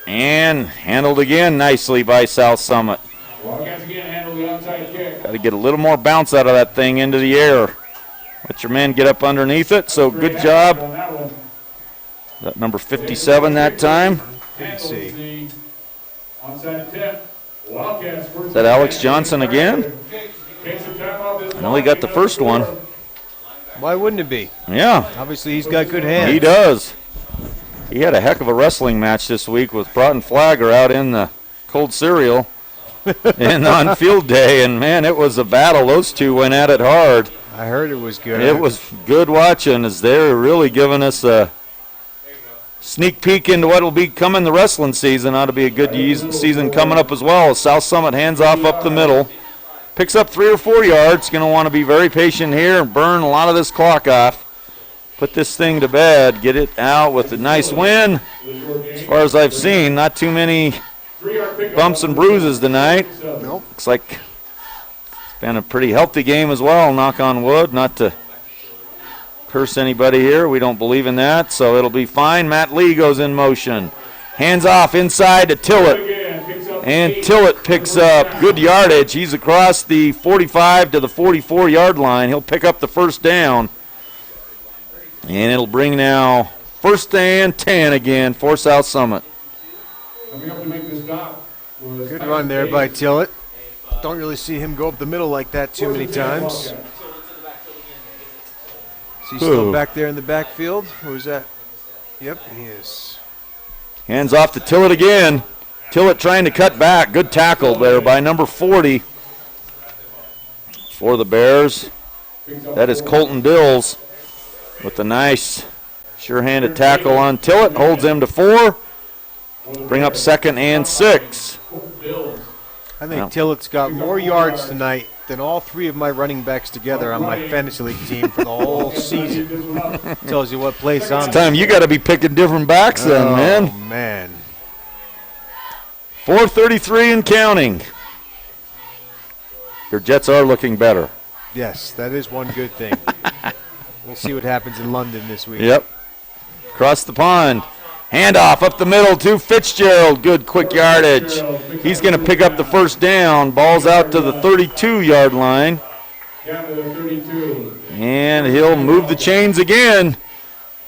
And handled again nicely by South Summit. Wildcats again handle the onside kick. Got to get a little more bounce out of that thing into the air. Let your man get up underneath it. So good job. That number 57 that time. Didn't see. Onside tip. Wildcats. Is that Alex Johnson again? I know he got the first one. Why wouldn't it be? Yeah. Obviously, he's got good hands. He does. He had a heck of a wrestling match this week with Broughton Flagger out in the cold cereal and on field day. And, man, it was a battle. Those two went at it hard. I heard it was good. It was good watching as they're really giving us a sneak peek into what will be coming the wrestling season. Ought to be a good season coming up as well. South Summit hands off up the middle. Picks up 3 or 4 yards. Going to want to be very patient here and burn a lot of this clock off. Put this thing to bed. Get it out with a nice win. As far as I've seen, not too many bumps and bruises tonight. Nope. Looks like it's been a pretty healthy game as well, knock on wood. Not to curse anybody here. We don't believe in that, so it'll be fine. Matt Lee goes in motion. Hands off inside to Tillett. And Tillett picks up good yardage. He's across the 45 to the 44-yard line. He'll pick up the first down. And it'll bring now first and 10 again for South Summit. Good run there by Tillett. Don't really see him go up the middle like that too many times. Is he still back there in the backfield? Or is that? Yep, he is. Hands off to Tillett again. Tillett trying to cut back. Good tackle there by number 40. for the Bears. That is Colton Dills with a nice sure-handed tackle on Tillett. Holds him to 4. Bring up 2nd and 6. I think Tillett's got more yards tonight than all 3 of my running backs together on my fantasy league team for the whole season. Tells you what place I'm in. It's time you got to be picking different backs then, man. Oh, man. 4:33 and counting. Your Jets are looking better. Yes, that is one good thing. We'll see what happens in London this week. Yep. Across the pond. Handoff up the middle to Fitzgerald. Good quick yardage. He's going to pick up the first down. Ball's out to the 32-yard line. And he'll move the chains again.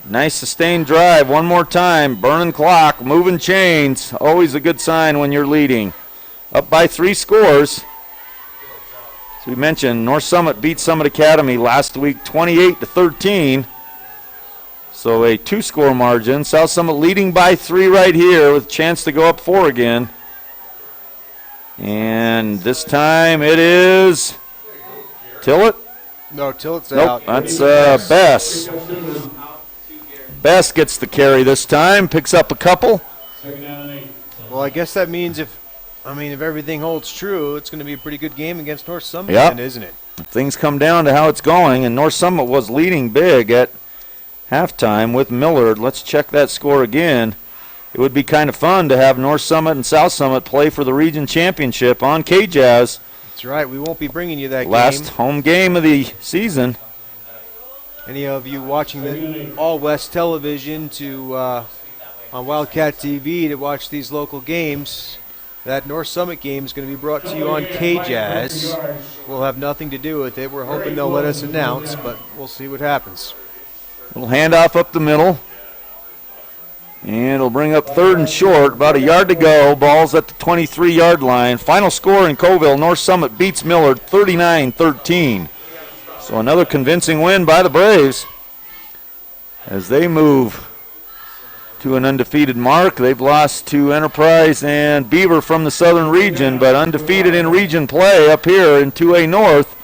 Nice sustained drive. One more time. Burning clock. Moving chains. Always a good sign when you're leading. Up by 3 scores. As we mentioned, North Summit beat Summit Academy last week 28-13. So a 2-score margin. South Summit leading by 3 right here with a chance to go up 4 again. And this time it is Tillett. No, Tillett's Nope, out. that's Bess. Bess gets the carry this time, picks up a couple. Well, I guess that means if everything holds true, it's going to be a pretty good game against North Summit, Yep. then, isn't it? If things come down to how it's going, and North Summit was leading big at halftime with Millard. Let's check that score again. It would be kind of fun to have North Summit and South Summit play for the region championship on K-Jazz. That's right. We won't be bringing you that Last game. home game of the season. Any of you watching the All West television on Wildcat TV to watch these local games, that North Summit game is going to be brought to you on K-Jazz. We'll have nothing to do with it. We're hoping they'll let us announce, but we'll see what happens. Little handoff up the middle. And it'll bring up 3rd and short. About a yard to go. Ball's at the 23-yard line. Final score in Coville. North Summit beats Millard 39-13. So another convincing win by the Braves as they move to an undefeated mark. They've lost to Enterprise and Beaver from the Southern Region, but undefeated in region play up here in 2A North.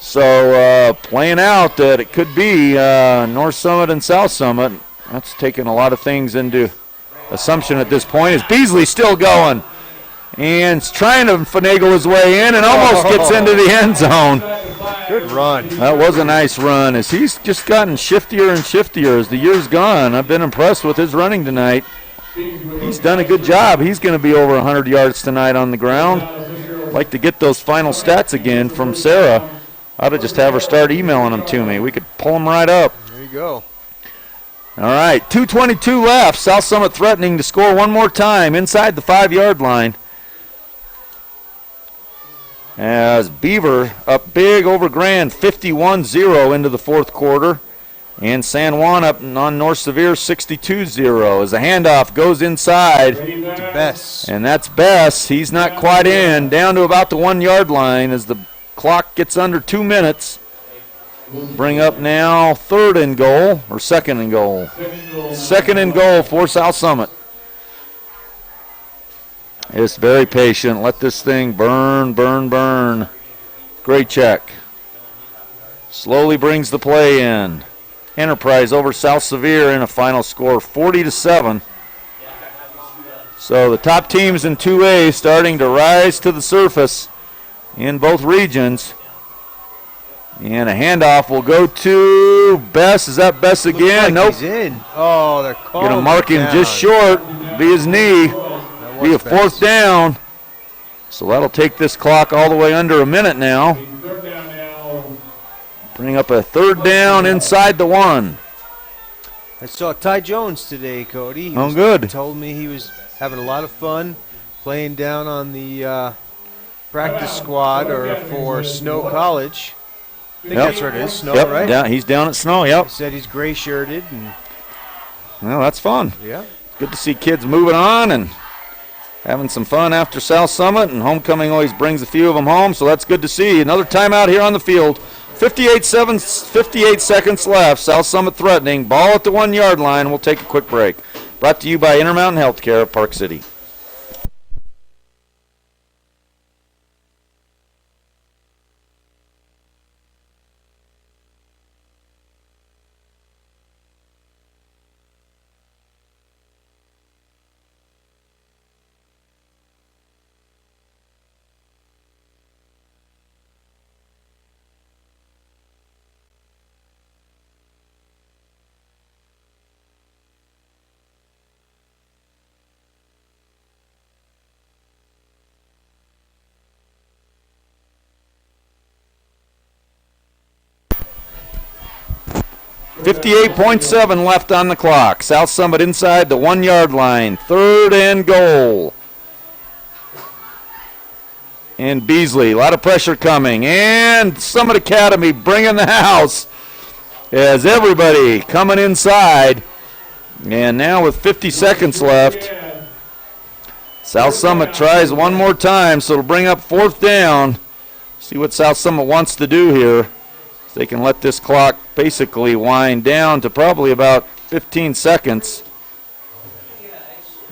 So playing out that it could be North Summit and South Summit. That's taking a lot of things into assumption at this point. Is Beasley still going? And is trying to finagle his way in and almost gets into the end zone. Good run. That was a nice run as he's just gotten shiftier and shiftier as the year's gone. I've been impressed with his running tonight. He's done a good job. He's going to be over 100 yards tonight on the ground. I'd like to get those final stats again from Sarah. I ought to just have her start emailing them to me. We could pull them right up. There you go. All right, 2:22 left. South Summit threatening to score one more time inside the 5-yard line. As Beaver up big over Grand, 51-0 into the 4th quarter. And San Juan up on North Sevier, 62-0. As the handoff goes inside. To Bess. And that's Bess. He's not quite in. Down to about the 1-yard line as the clock gets under 2 minutes. Bring up now 3rd and goal, or 2nd and goal. 2nd and goal for South Summit. Just very patient. Let this thing burn, burn, burn. Great check. Slowly brings the play in. Enterprise over South Sevier in a final score 40-7. So the top teams in 2A starting to rise to the surface in both regions. And a handoff will go to Bess. Is that Bess again? Like nope. He's in. Oh, they're calling Going to mark him down. just short. Be his knee. That Be a was 4th Bess. down. So that'll take this clock all the way under a minute now. Bring up a 3rd down inside the 1. I saw Ty Jones today, Cody. He Oh, was- good. Told me he was having a lot of fun playing down on the practice squad or for Snow College. I think Yep. that's where it is, Snow, Yep, right? he's down at Snow, yep. He said he's gray-shirted. And Well, that's fun. yeah. Good to see kids moving on and having some fun after South Summit, and homecoming always brings a few of them home, so that's good to see. Another timeout here on the field. 58 seconds left. South Summit threatening. Ball at the 1-yard line. We'll take a quick break. Brought to you by Intermountain Healthcare of Park City. 58.7 left on the clock. South Summit inside the 1 yard line. 3rd and goal. And Beasley, a lot of pressure coming. And Summit Academy bringing the house as everybody coming inside. And now with 50 seconds left, South Summit tries one more time, so it'll bring up 4th down. See what South Summit wants to do here. So they can let this clock basically wind down to probably about 15 seconds.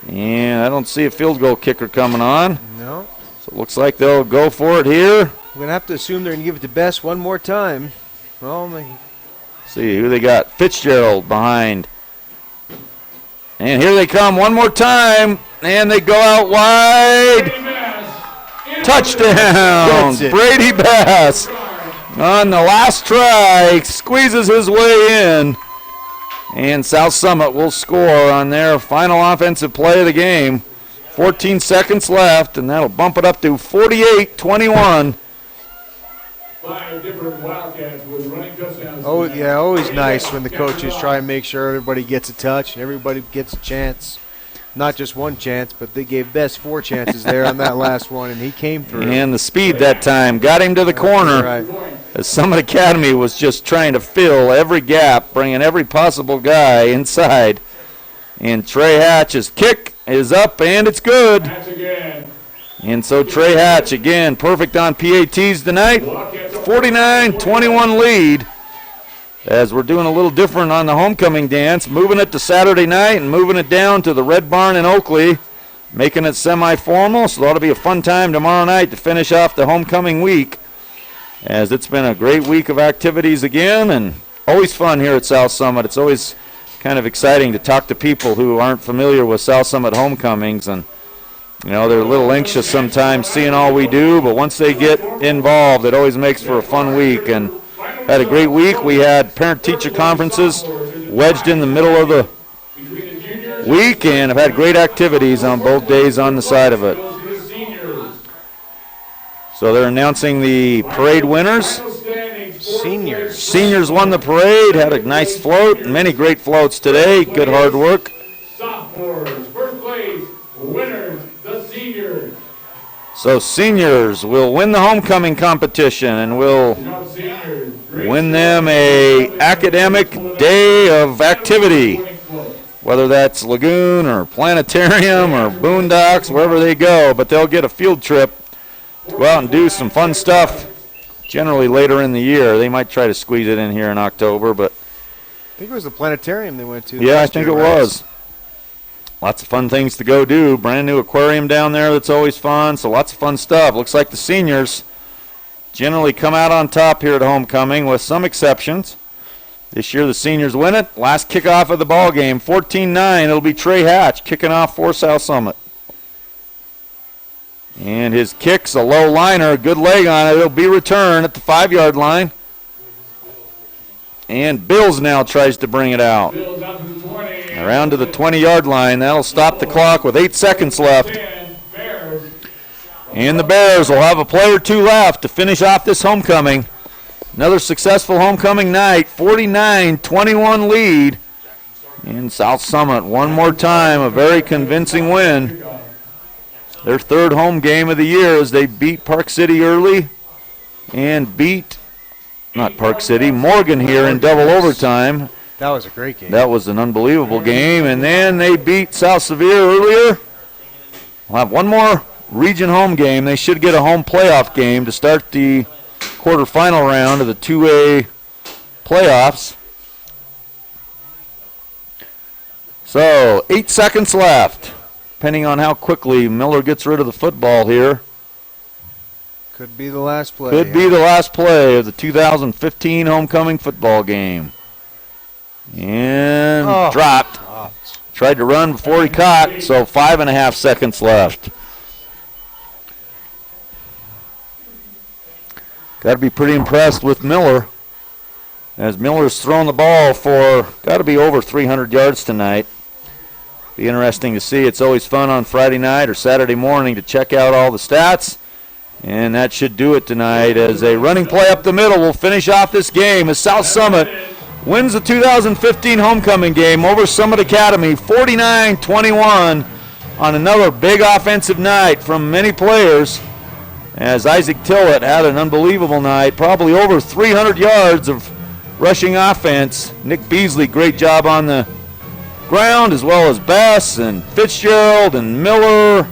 And I don't see a field goal kicker coming on. No. So it looks like they'll go for it here. We're going to have to assume they're going to give it to Best one more time. Well, See who they got. Fitzgerald behind. And here they come one more time. And they go out wide. Touchdown. Brady Bass on the last try. Squeezes his way in. And South Summit will score on their final offensive play of the game. 14 seconds left, and that'll bump it up to 48-21. 5 different Wildcats with running touchdowns. oh yeah, always nice when the coaches try and make sure everybody gets a touch and everybody gets a chance. Not just one chance, but they gave Best 4 chances there on that last one, and he came through. And the speed that time got him to the corner. Right. As Summit Academy was just trying to fill every gap, bringing every possible guy inside. And Trey Hatch's kick is up, and it's good. Hatch again. And so Trey Hatch, again, perfect on PATs tonight. 49-21 lead. As we're doing a little different on the homecoming dance, moving it to Saturday night and moving it down to the Red Barn in Oakley, making it semi-formal. So that'll be a fun time tomorrow night to finish off the homecoming week, as it's been a great week of activities again, and always fun here at South Summit. It's always kind of exciting to talk to people who aren't familiar with South Summit homecomings, and you know, they're a little anxious sometimes seeing all we do, but once they get involved, it always makes for a fun week. And had a great week. We had parent-teacher conferences wedged in the middle of the week, and have had great activities on both days on the side of it. So they're announcing the parade winners. Seniors won the parade, had a nice float, many great floats today. Good hard work. Sophomores, first place, winners, the seniors. So seniors will win the homecoming competition and will win them a academic day of activity, whether that's Lagoon or Planetarium or Boondocks, wherever they go. But they'll get a field trip to go out and do some fun stuff, generally later in the year. They might try to squeeze it in here in October, but I think it was the planetarium they went to. yeah, I think it was. Lots of fun things to go do. Brand new aquarium down there that's always fun, so lots of fun stuff. Looks like the seniors generally come out on top here at homecoming, with some exceptions. This year the seniors win it. Last kickoff of the ball game, 14-9. It'll be Trey Hatch kicking off for South Summit. And his kick's a low liner, good leg on it. It'll be returned at the 5-yard line. And Bills now tries to bring it out. Around to the 20-yard line. That'll stop the clock with 8 seconds left. And the Bears will have a play or two left to finish off this homecoming. Another successful homecoming night, 49-21 lead in South Summit. One more time, a very convincing win. Their 3rd home game of the year as they beat Park City early and beat, not Park City, Morgan here in double overtime. That was a great game. That was an unbelievable game. And then they beat South Sevier earlier. We'll have one more region home game. They should get a home playoff game to start the quarterfinal round of the 2A playoffs. So 8 seconds left, depending on how quickly Miller gets rid of the football here. Could be the last play. Could be the last play of the 2015 homecoming football game. And dropped. Tried to run before he caught, so 5.5 seconds left. Got to be pretty impressed with Miller, as Miller's thrown the ball for got to be over 300 yards tonight. Be interesting to see. It's always fun on Friday night or Saturday morning to check out all the stats. And that should do it tonight, as a running play up the middle will finish off this game as South Summit wins the 2015 homecoming game over Summit Academy 49-21 on another big offensive night from many players, as Isaac Tillett had an unbelievable night, probably over 300 yards of rushing offense. Nick Beasley, great job on the ground, as well as Bess and Fitzgerald and Miller.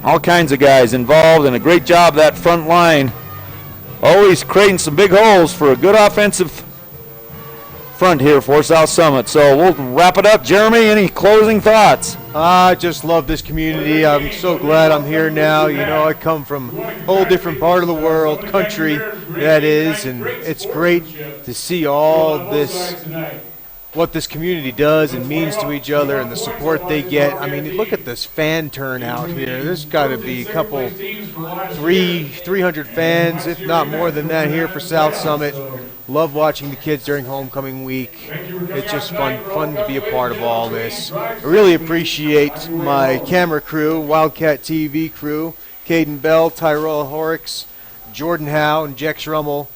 All kinds of guys involved, and a great job that front line. Always creating some big holes for a good offensive front here for South Summit. So we'll wrap it up. Jeremy, any closing thoughts? I just love this community. I'm so glad I'm here now. You know, I come from a whole different part of the world, country that is, and it's great to see all this, what this community does and means to each other and the support they get. I mean, look at this fan turnout here. There's got to be a couple, 300 fans, if not more than that, here for South Summit. Love watching the kids during homecoming week. It's just fun to be a part of all this. I really appreciate my camera crew, Wildcat TV crew, Caden Bell, Tyrell Horrocks, Jordan Howe, and Jex Rummel.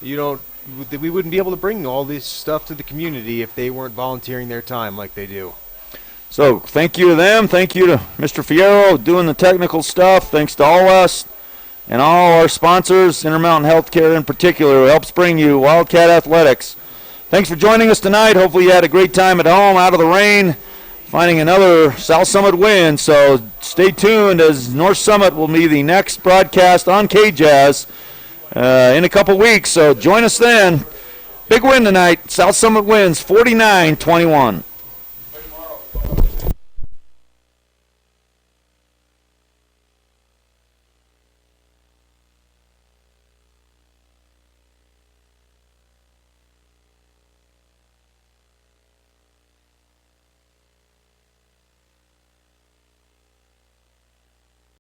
We wouldn't be able to bring all this stuff to the community if they weren't volunteering their time like they do. So thank you to them. Thank you to Mr. Fierro doing the technical stuff. Thanks to All West and all our sponsors, Intermountain Healthcare in particular, who helps bring you Wildcat Athletics. Thanks for joining us tonight. Hopefully you had a great time at home, out of the rain, finding another South Summit win. So stay tuned, as North Summit will be the next broadcast on KJazz in a couple weeks. So join us then. Big win tonight. South Summit wins 49-21.